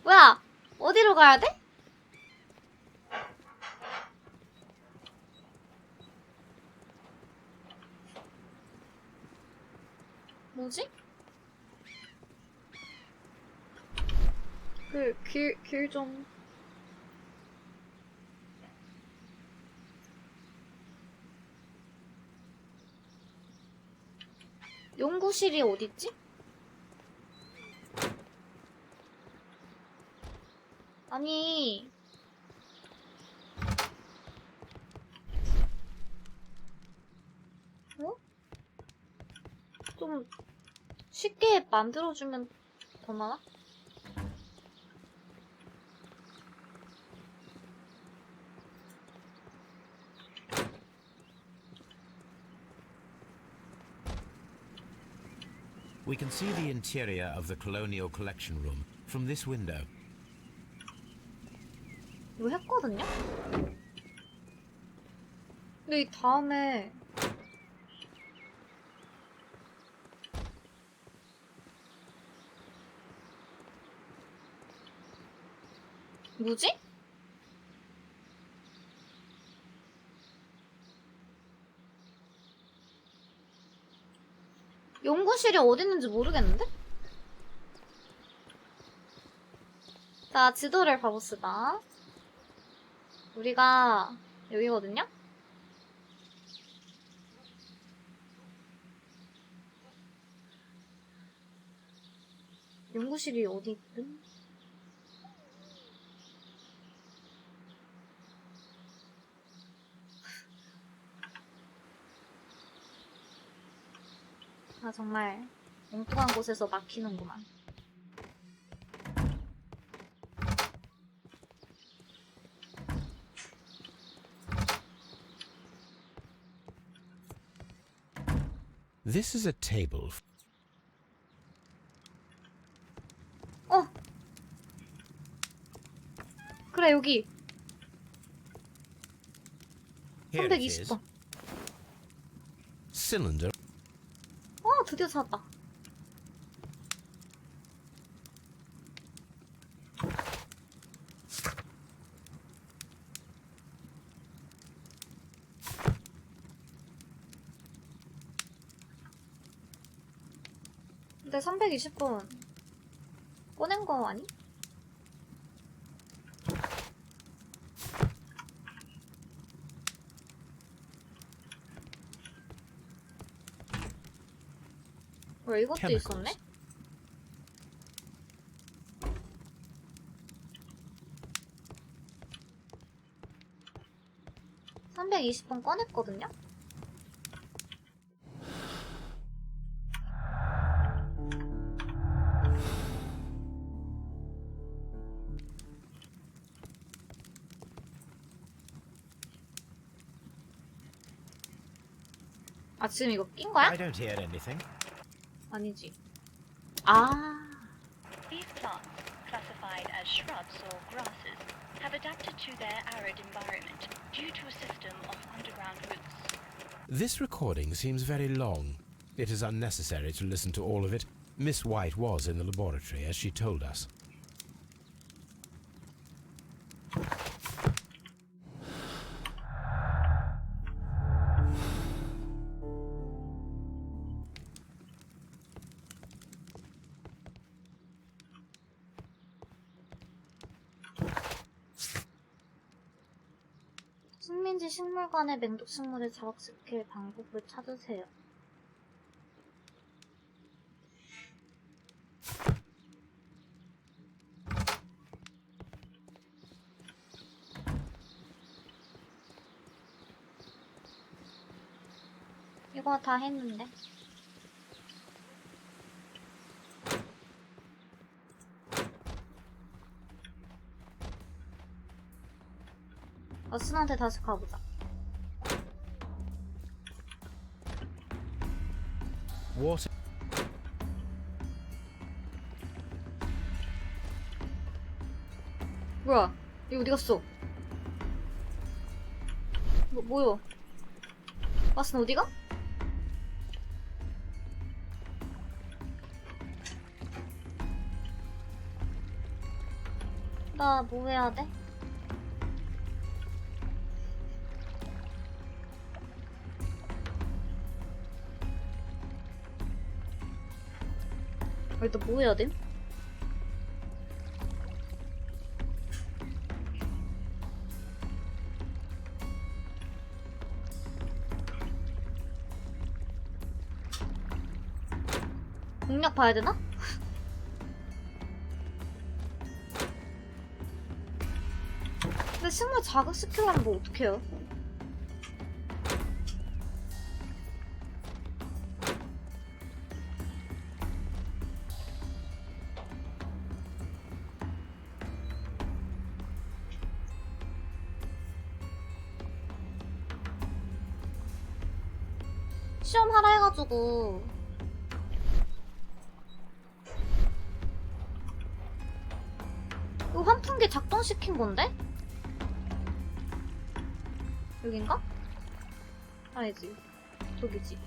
뭐야? 어디로 가야 돼? 뭐지? 길 좀. 연구실이 어딨지? 아니. 어? 좀 쉽게 만들어주면 더 나아? We can see the interior of the Colonial Collection Room from this window. 이거 했거든요? 근데 이 다음에 뭐지? 연구실이 어디 있는지 모르겠는데? 자, 지도를 봐봅시다. 우리가 여기거든요? 연구실이 어디 있든? 아, 정말 엉뚱한 곳에서 막히는구만. This is a table. 그래, 여기. Here it is. 320번. Cylinder. 드디어 찾았다. 근데 320번 꺼낸 거 아니? 왜 이것도 Chemicals. 있었네? (320번) 꺼냈거든요? 아, 지금 이거 낀 거야? I don't hear anything. 아니지. 아. These plants, classified as shrubs or grasses, have adapted to their arid environment due to a system of underground roots. This recording seems very long. It is unnecessary to listen to all of it. Miss White was in the laboratory, as she told us. 식민지 식물관의 맹독식물을 자극시킬 방법을 찾으세요. 이거 다 했는데. 어슨한테 다시 가보자. What? 뭐야? 이거 어디 갔어? 뭐야? 왓슨 어디가? 나 뭐 해야 돼? 일단 뭐 해야 돼? 공략 봐야 되나? 근데 식물 자극시키려면 뭐 어떡해요? 시험하라 해가지고 이거 환풍기 작동시킨 건데? 여긴가? 아니지. 저기지.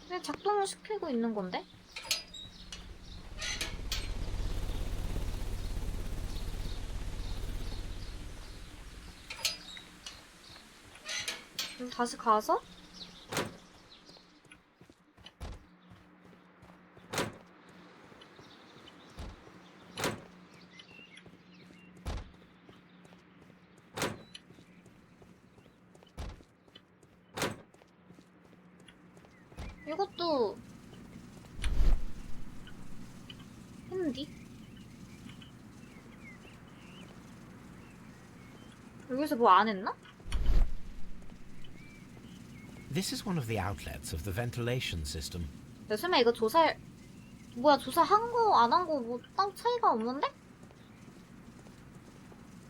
그냥 작동을 시키고 있는 건데? 그럼 다시 가서 이것도 했는디? 여기서 뭐 안 했나? This is one of the outlets of the ventilation system. 야, 설마 이거 뭐야, 조사한 거, 안 한 거, 뭐, 딱 차이가 없는데?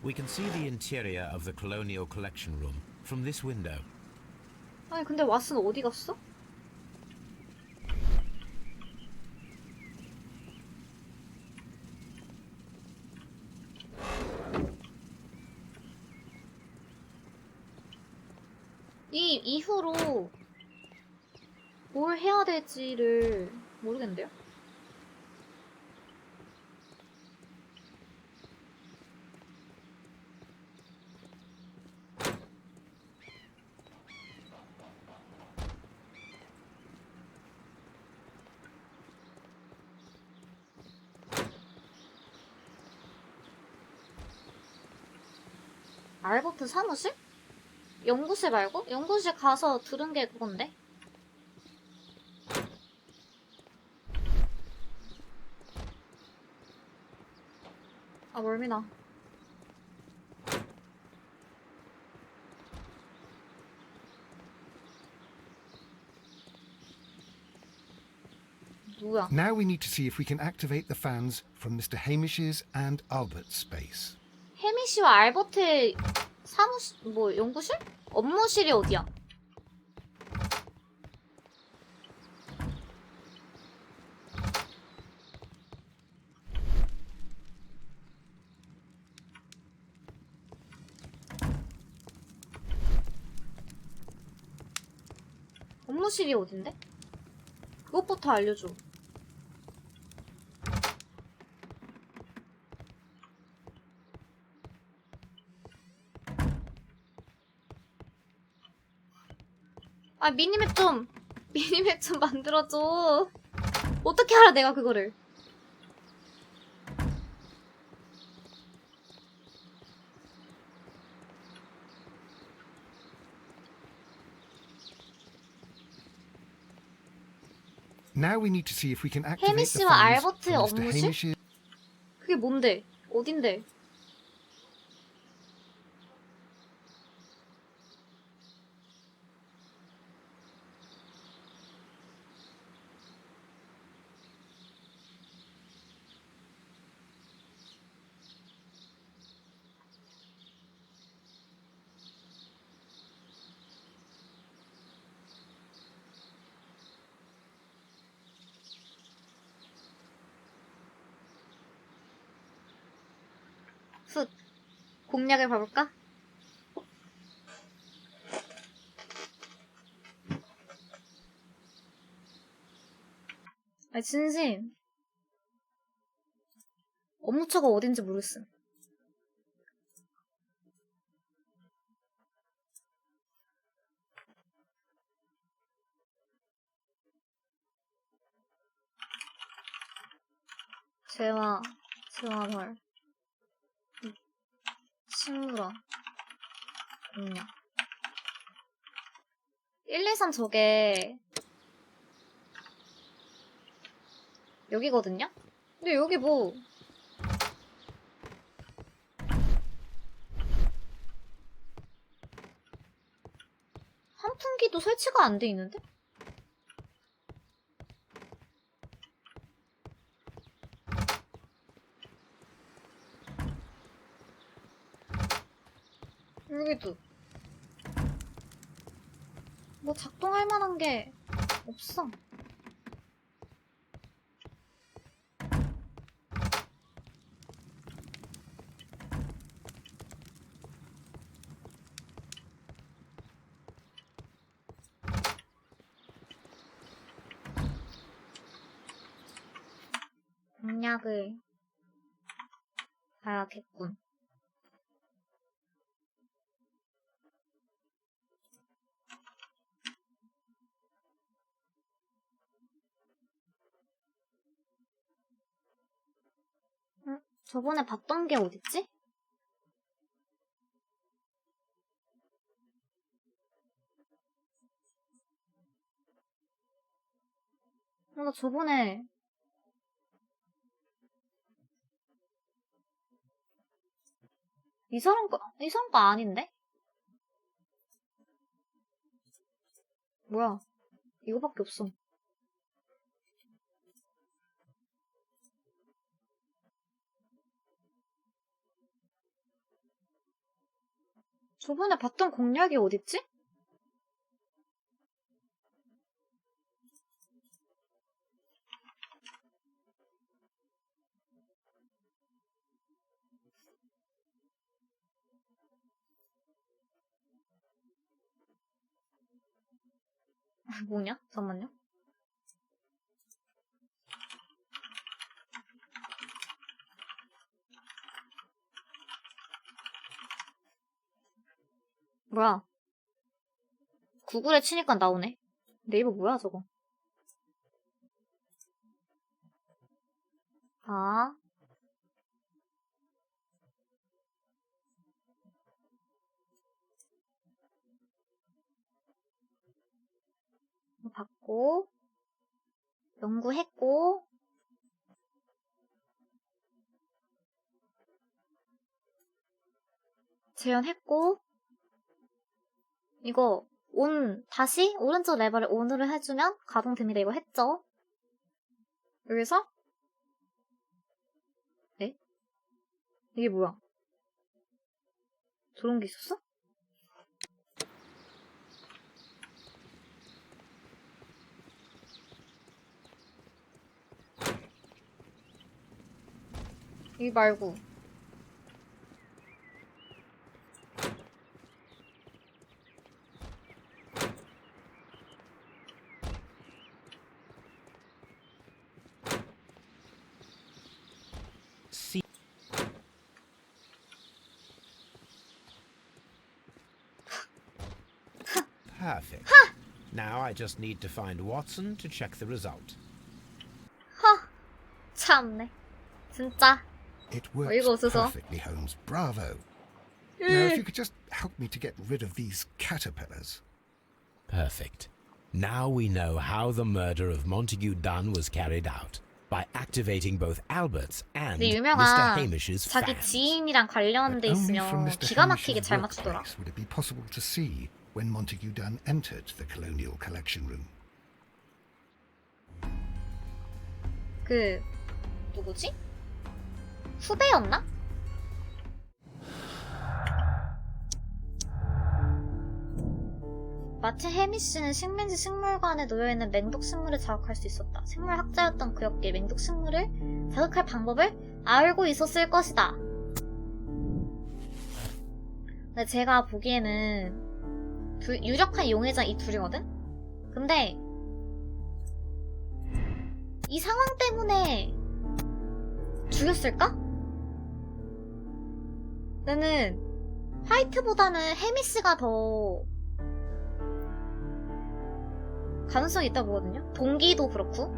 We can see the interior of the colonial collection room from this window. 아니, 근데 왓슨 어디 갔어? 이 이후로 뭘 해야 될지를 모르겠는데요? 알버트 사무실? 연구실 말고? 연구실 가서 들은 게 그건데? 아, 멀미나. 누구야? Now we need to see if we can activate the fans from Mr. Hamish's and Albert's space. 해미씨와 알버트의 사무실, 뭐, 연구실? 업무실이 어디야? 업무실이 어딘데? 그것부터 알려줘. 아, 미니맵 좀 만들어줘. 어떻게 알아, 내가 그거를. Now we need to see if we can activate 혜미 the 씨와 funds 알버트의 from Mr. 업무실? Hamish's. 그게 뭔데? 어딘데? 훗. 공략을 봐볼까? 아니, 진심. 업무처가 어딘지 모르겠음. 재화벌. 식물원. 공략. 1, 2, 3 저게 여기거든요? 근데 여기 뭐 환풍기도 설치가 안 돼 있는데? 여기도 뭐 작동할 만한 게 없어. 공략을 봐야겠군. 응? 저번에 봤던 게 어딨지? 나 저번에 이 사람 거 아닌데? 뭐야? 이거밖에 없어. 저번에 봤던 공략이 어딨지? 뭐냐? 잠깐만요. 뭐야? 구글에 치니까 나오네. 네이버 뭐야 저거? 아, 봤고, 연구했고, 재현했고, 이거 다시 오른쪽 레버를 ON으로 해주면 가동됩니다. 이거 했죠? 여기서 네? 이게 뭐야? 저런 게 있었어? 이 말고 Perfect. Now I just need to find Watson to check the result. 허, 참네. 진짜. It 이거 works 없어서. perfectly, Holmes. Bravo. Now, if you could just help me to get rid of these caterpillars. Perfect. Now we know how the murder of Montague Dunn was carried out. By activating both Albert's and 근데 Mr. 유명한 Hamish's 자기 fans. 지인이랑 관련돼 But only 있으면 from Mr. 기가 막히게 Hamish's 잘 맞추더라. workplace would it be possible to see when Montague Dunn entered the Colonial Collection Room. 그 누구지? 후배였나? 마틴 해미씨는 식민지 식물관에 놓여있는 맹독식물을 자극할 수 있었다. 생물학자였던 그였기에 맹독식물을 자극할 방법을 알고 있었을 것이다. 근데 제가 보기에는 유력한 용의자 이 둘이거든? 근데 이 상황 때문에 죽였을까? 나는 화이트보다는 해미씨가 더 가능성이 있다고 보거든요. 동기도 그렇고.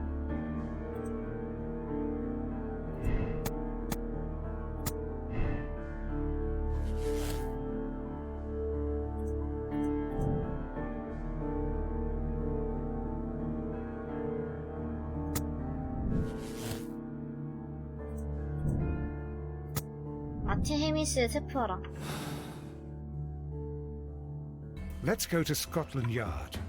마틴 해미씨를 체포하라. Let's go to Scotland Yard.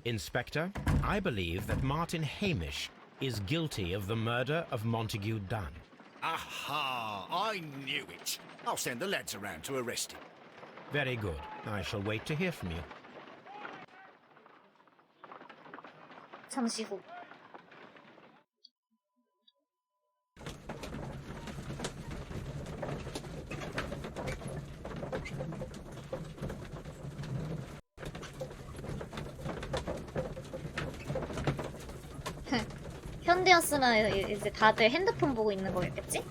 Inspector, I believe that Martin Hamish is guilty of the murder of Montague Dunn. Aha! I knew it. I'll send the lads around to arrest him. Very good. I shall wait to hear from you. 잠시 후. 현대였으면 이제 다들 핸드폰 보고 있는 거였겠지?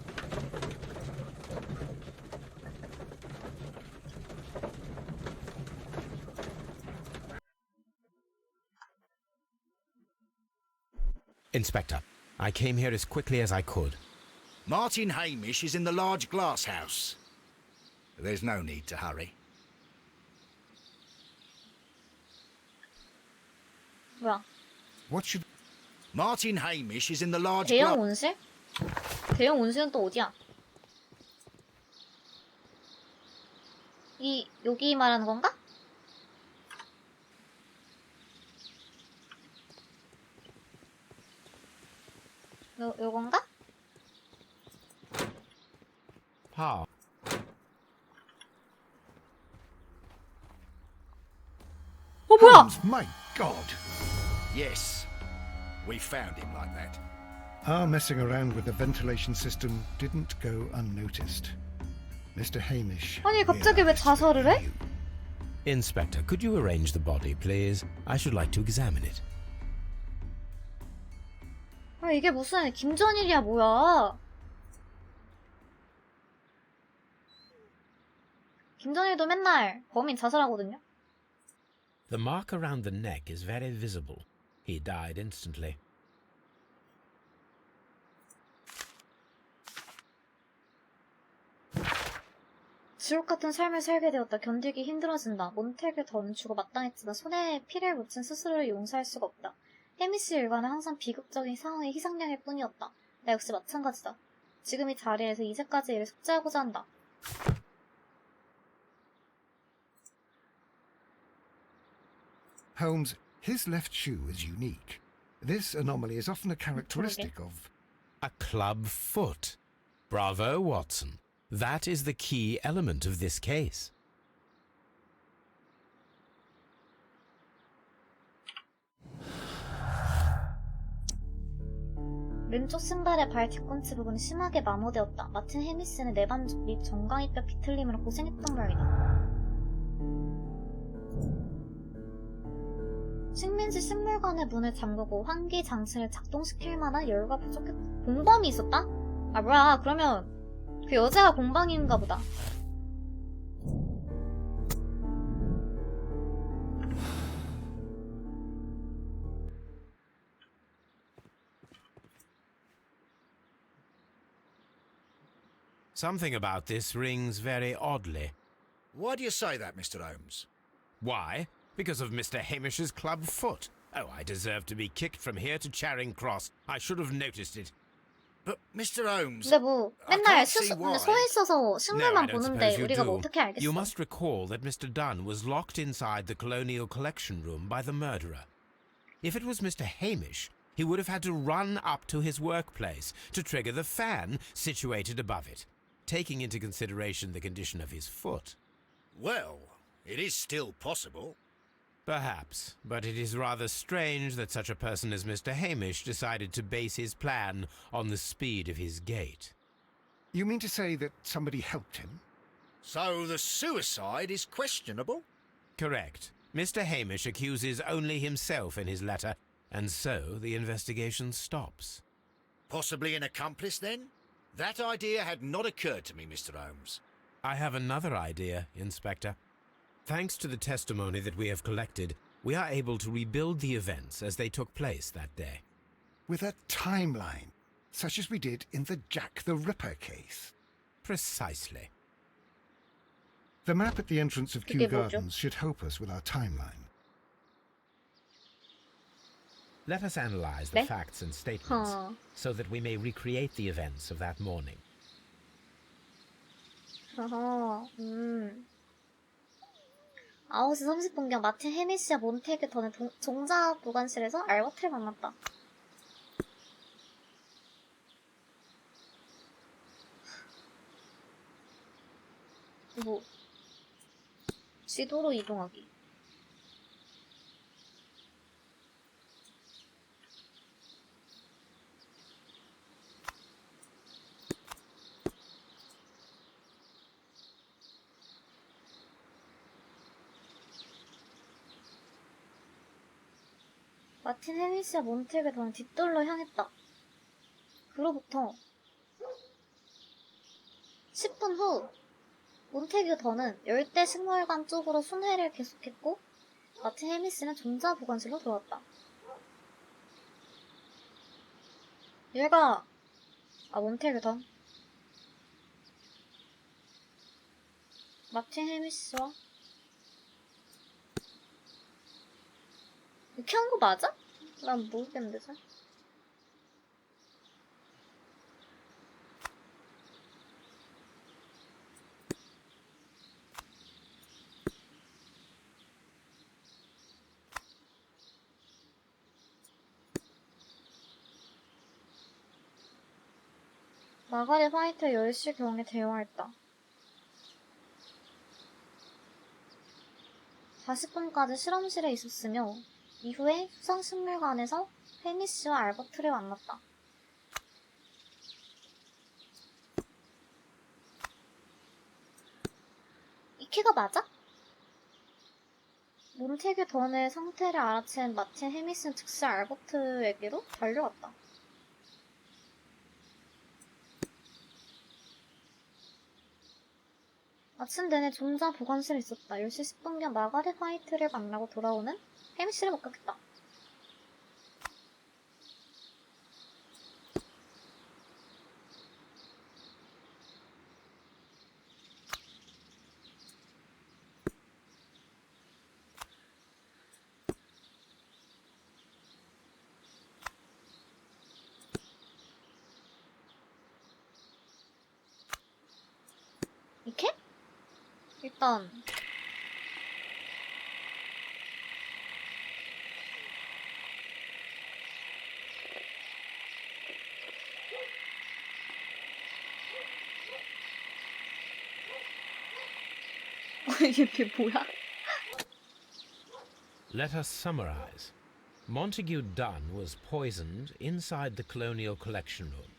Inspector, I came here as quickly as I could. Martin Hamish is in the large glass house. There's no need to hurry. 뭐야? What should... Martin Hamish is in the large 대형 glass... 온실? 대형 온실은 또 어디야? 여기 말하는 건가? 요건가? How? 뭐야? Holmes, my God! Yes. We found him like that. Our messing around with the ventilation system didn't go unnoticed. Mr. Hamish... 아니 갑자기 왜 자살을 해? Inspector, could you arrange the body, please? I should like to examine it. 아 이게 무슨 김전일이야 뭐야? 김전일도 맨날 범인 자살하거든요? The mark around the neck is very visible. He died instantly. 지옥 같은 삶을 살게 되었다. 견디기 힘들어진다. 몬테그 던 주고 마땅했지만 손에 피를 묻힌 스스로를 용서할 수가 없다. 해미씨 일과는 항상 비극적인 상황의 희생양일 뿐이었다. 나 역시 마찬가지다. 지금 이 자리에서 이제까지 일을 숙제하고자 한다. Holmes, his left shoe is unique. This anomaly is often a characteristic of... A club foot. Bravo, Watson. That is the key element of this case. 왼쪽 신발의 발 뒤꿈치 부분이 심하게 마모되었다. 마틴 해미스는 내반죽 및 정강이뼈 비틀림으로 고생했던 모양이다. 식민지 식물관의 문을 잠그고 환기 장치를 작동시킬 만한 여유가 부족했다. 공범이 있었다? 아 뭐야, 그러면 그 여자가 공범인가 보다. Something about this rings very oddly. Why do you say that, Mr. Holmes? Why? Because of Mr. Hamish's club foot. Oh, I deserve to be kicked from here to Charing Cross. I should have noticed it. But, Mr. Holmes... 근데 뭐 I 맨날 can't see why. 서 있어서 No, 식물만 I don't 보는데 suppose you 우리가 뭐 do. 어떻게 알겠어? You must recall that Mr. Dunn was locked inside the Colonial Collection Room by the murderer. If it was Mr. Hamish, he would have had to run up to his workplace to trigger the fan situated above it, taking into consideration the condition of his foot. Well, it is still possible. Perhaps, but it is rather strange that such a person as Mr. Hamish decided to base his plan on the speed of his gait. You mean to say that somebody helped him? So the suicide is questionable? Correct. Mr. Hamish accuses only himself in his letter, and so the investigation stops. Possibly an accomplice, then? That idea had not occurred to me, Mr. Holmes. I have another idea, Inspector. Thanks to the testimony that we have collected, we are able to rebuild the events as they took place that day. With a timeline, such as we did in the Jack the Ripper case. Precisely. The map at the entrance of Kew 그게 뭐죠? Gardens should help us with our timeline. Let us analyze the 네? facts and statements so that we may recreate the events of that morning. 어허, 9시 30분경 마틴 해미시와 몬테그 던의 종자 보관실에서 알버트를 만났다. 뭐 지도로 이동하기. 마틴 해미시와 몬테그 던은 뒷돌로 향했다. 그로부터 10분 후 몬테그 던은 열대 식물관 쪽으로 순회를 계속했고 마틴 해미시는 종자 보관실로 돌아왔다. 얘가 몬테그 던 마틴 해미시와 이렇게 한 거 맞아? 난 모르겠는데 잘. 마가렛 화이트 10시경에 대화했다. 40분까지 실험실에 있었으며 이후에 수상식물관에서 해미시와 알버트를 만났다. 이 키가 맞아? 몬테그 던의 상태를 알아챈 마틴 해미시는 즉시 알버트에게로 달려갔다. 아침 내내 종자 보관실에 있었다. 10시 10분경 마가렛 화이트를 만나고 돌아오는 해미시를 목격했다. 이렇게? 일단 이게 뭐야? Let us summarize. Montague Dunn was poisoned inside the Colonial Collection Room.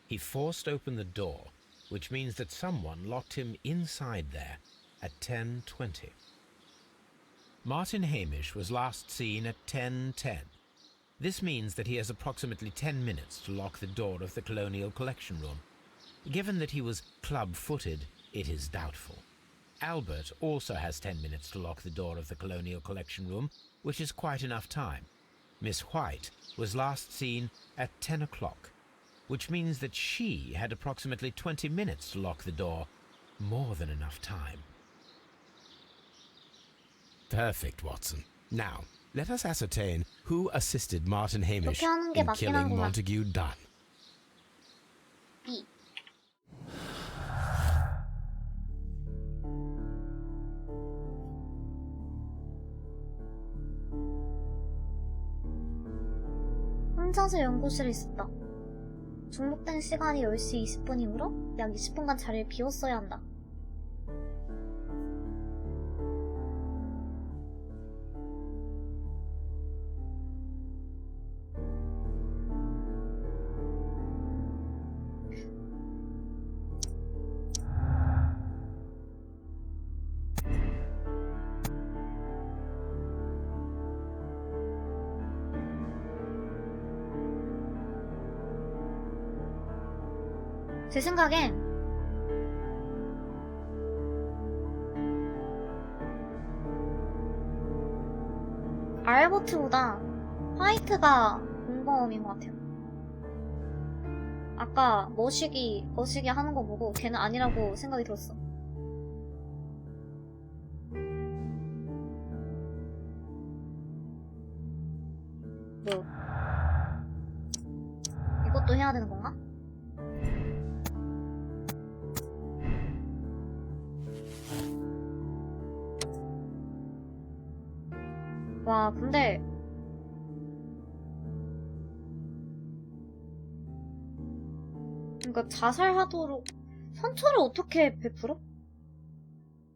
He forced open the door, which means that someone locked him inside there at 10:20. Martin Hamish was last seen at 10:10. This means that he has approximately 10 minutes to lock the door of the Colonial Collection Room. Given that he was club-footed, it is doubtful. Albert also has 10 minutes to lock the door of the Colonial Collection Room, which is quite enough time. Miss White was last seen at 10 o'clock, which means that she had approximately 20 minutes to lock the door. More than enough time. Perfect, Watson. Now, let us ascertain who assisted Martin Hamish 그렇게 하는 게 in 맞긴 killing 하구나. Montague Dunn. B. 혼자서 연구실에 있었다. 중복된 시간이 10시 20분이므로 약 20분간 자리를 비웠어야 한다. 제 생각엔 알버트보다 화이트가 공범인 것 같아요. 아까 머시기 하는 거 보고 걔는 아니라고 생각이 들었어. 뭐 이것도 해야 되는 건가? 와, 근데 그러니까 자살하도록 선처를 어떻게 베풀어?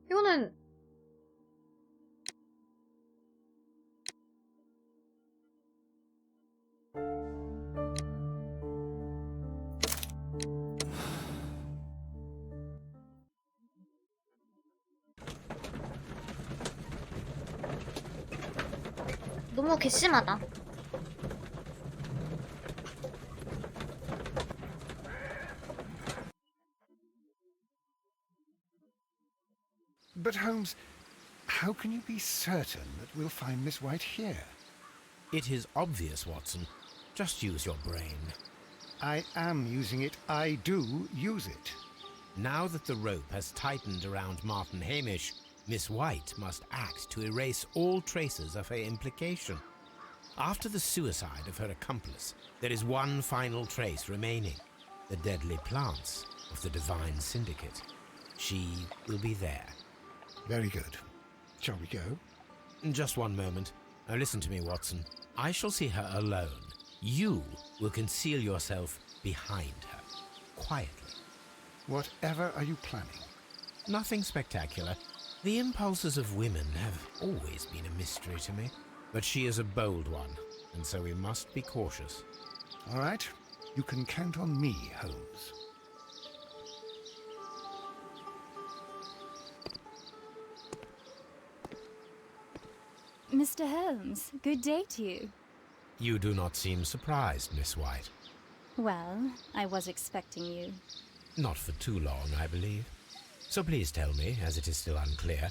이거는 너무 괘씸하다. But Holmes, how can you be certain that we'll find Miss White here? It is obvious, Watson. Just use your brain. I am using it. I do use it. Now that the rope has tightened around Martin Hamish, Miss White must act to erase all traces of her implication. After the suicide of her accomplice, there is one final trace remaining: the deadly plants of the Divine Syndicate. She will be there. Very good. Shall we go? Just one moment. Now listen to me, Watson. I shall see her alone. You will conceal yourself behind her, quietly. Whatever are you planning? Nothing spectacular. The impulses of women have always been a mystery to me. But she is a bold one, and so we must be cautious. All right. You can count on me, Holmes. Mr. Holmes, good day to you. You do not seem surprised, Miss White. Well, I was expecting you. Not for too long, I believe. So please tell me, as it is still unclear,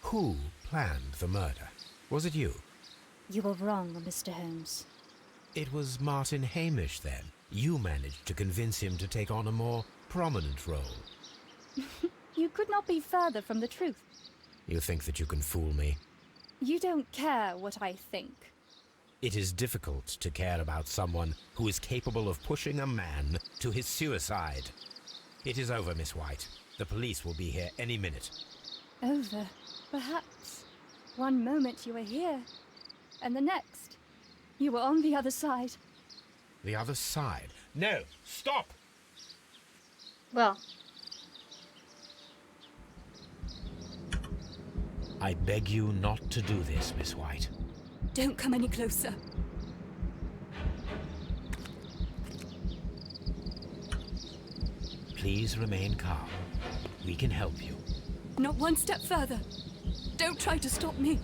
who planned the murder? Was it you? You were wrong, Mr. Holmes. It was Martin Hamish, then. You managed to convince him to take on a more prominent role. You could not be further from the truth. You think that you can fool me? You don't care what I think. It is difficult to care about someone who is capable of pushing a man to his suicide. It is over, Miss White. The police will be here any minute. Over, perhaps. One moment you were here, and the next, you were on the other side. The other side? No! Stop! 뭐야? I beg you not to do this, Miss White. Don't come any closer. Please remain calm. We can help you. Not one step further. Don't try to stop me.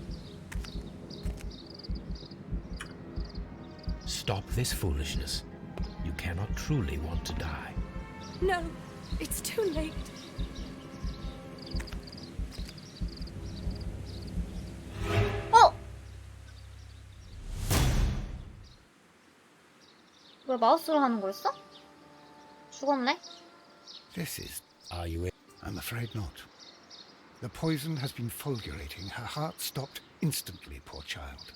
Stop this foolishness. You cannot truly want to die. No, it's too late. 어! 왜 마우스로 하는 거였어? 죽었네? This is... Are you I'm afraid not. The poison has been fulgurating. Her heart stopped instantly, poor child.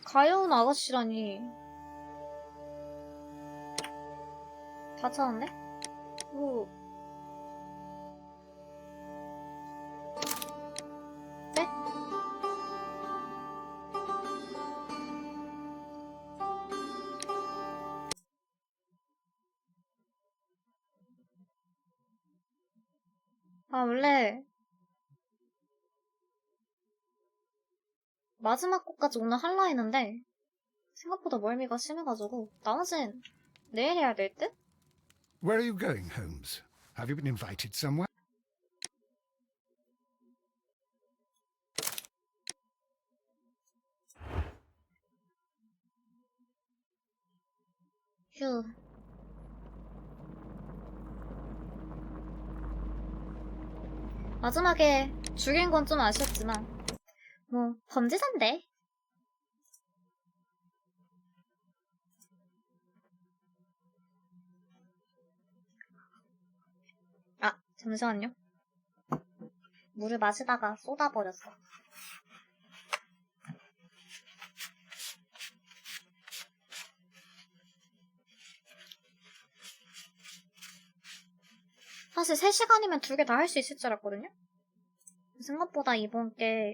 가여운 아가씨라니. 다 찾았네? 오. 네? 아, 원래 마지막 곡까지 오늘 할라 했는데 생각보다 멀미가 심해가지고 나머진 내일 해야 될 듯? Where are you going, Holmes? Have you been invited somewhere? 휴. 마지막에 죽인 건 좀 아쉬웠지만 뭐 범죄자인데. 아, 잠시만요. 물을 마시다가 쏟아버렸어. 사실 3시간이면 2개 다 할 수 있을 줄 알았거든요? 생각보다 이번 게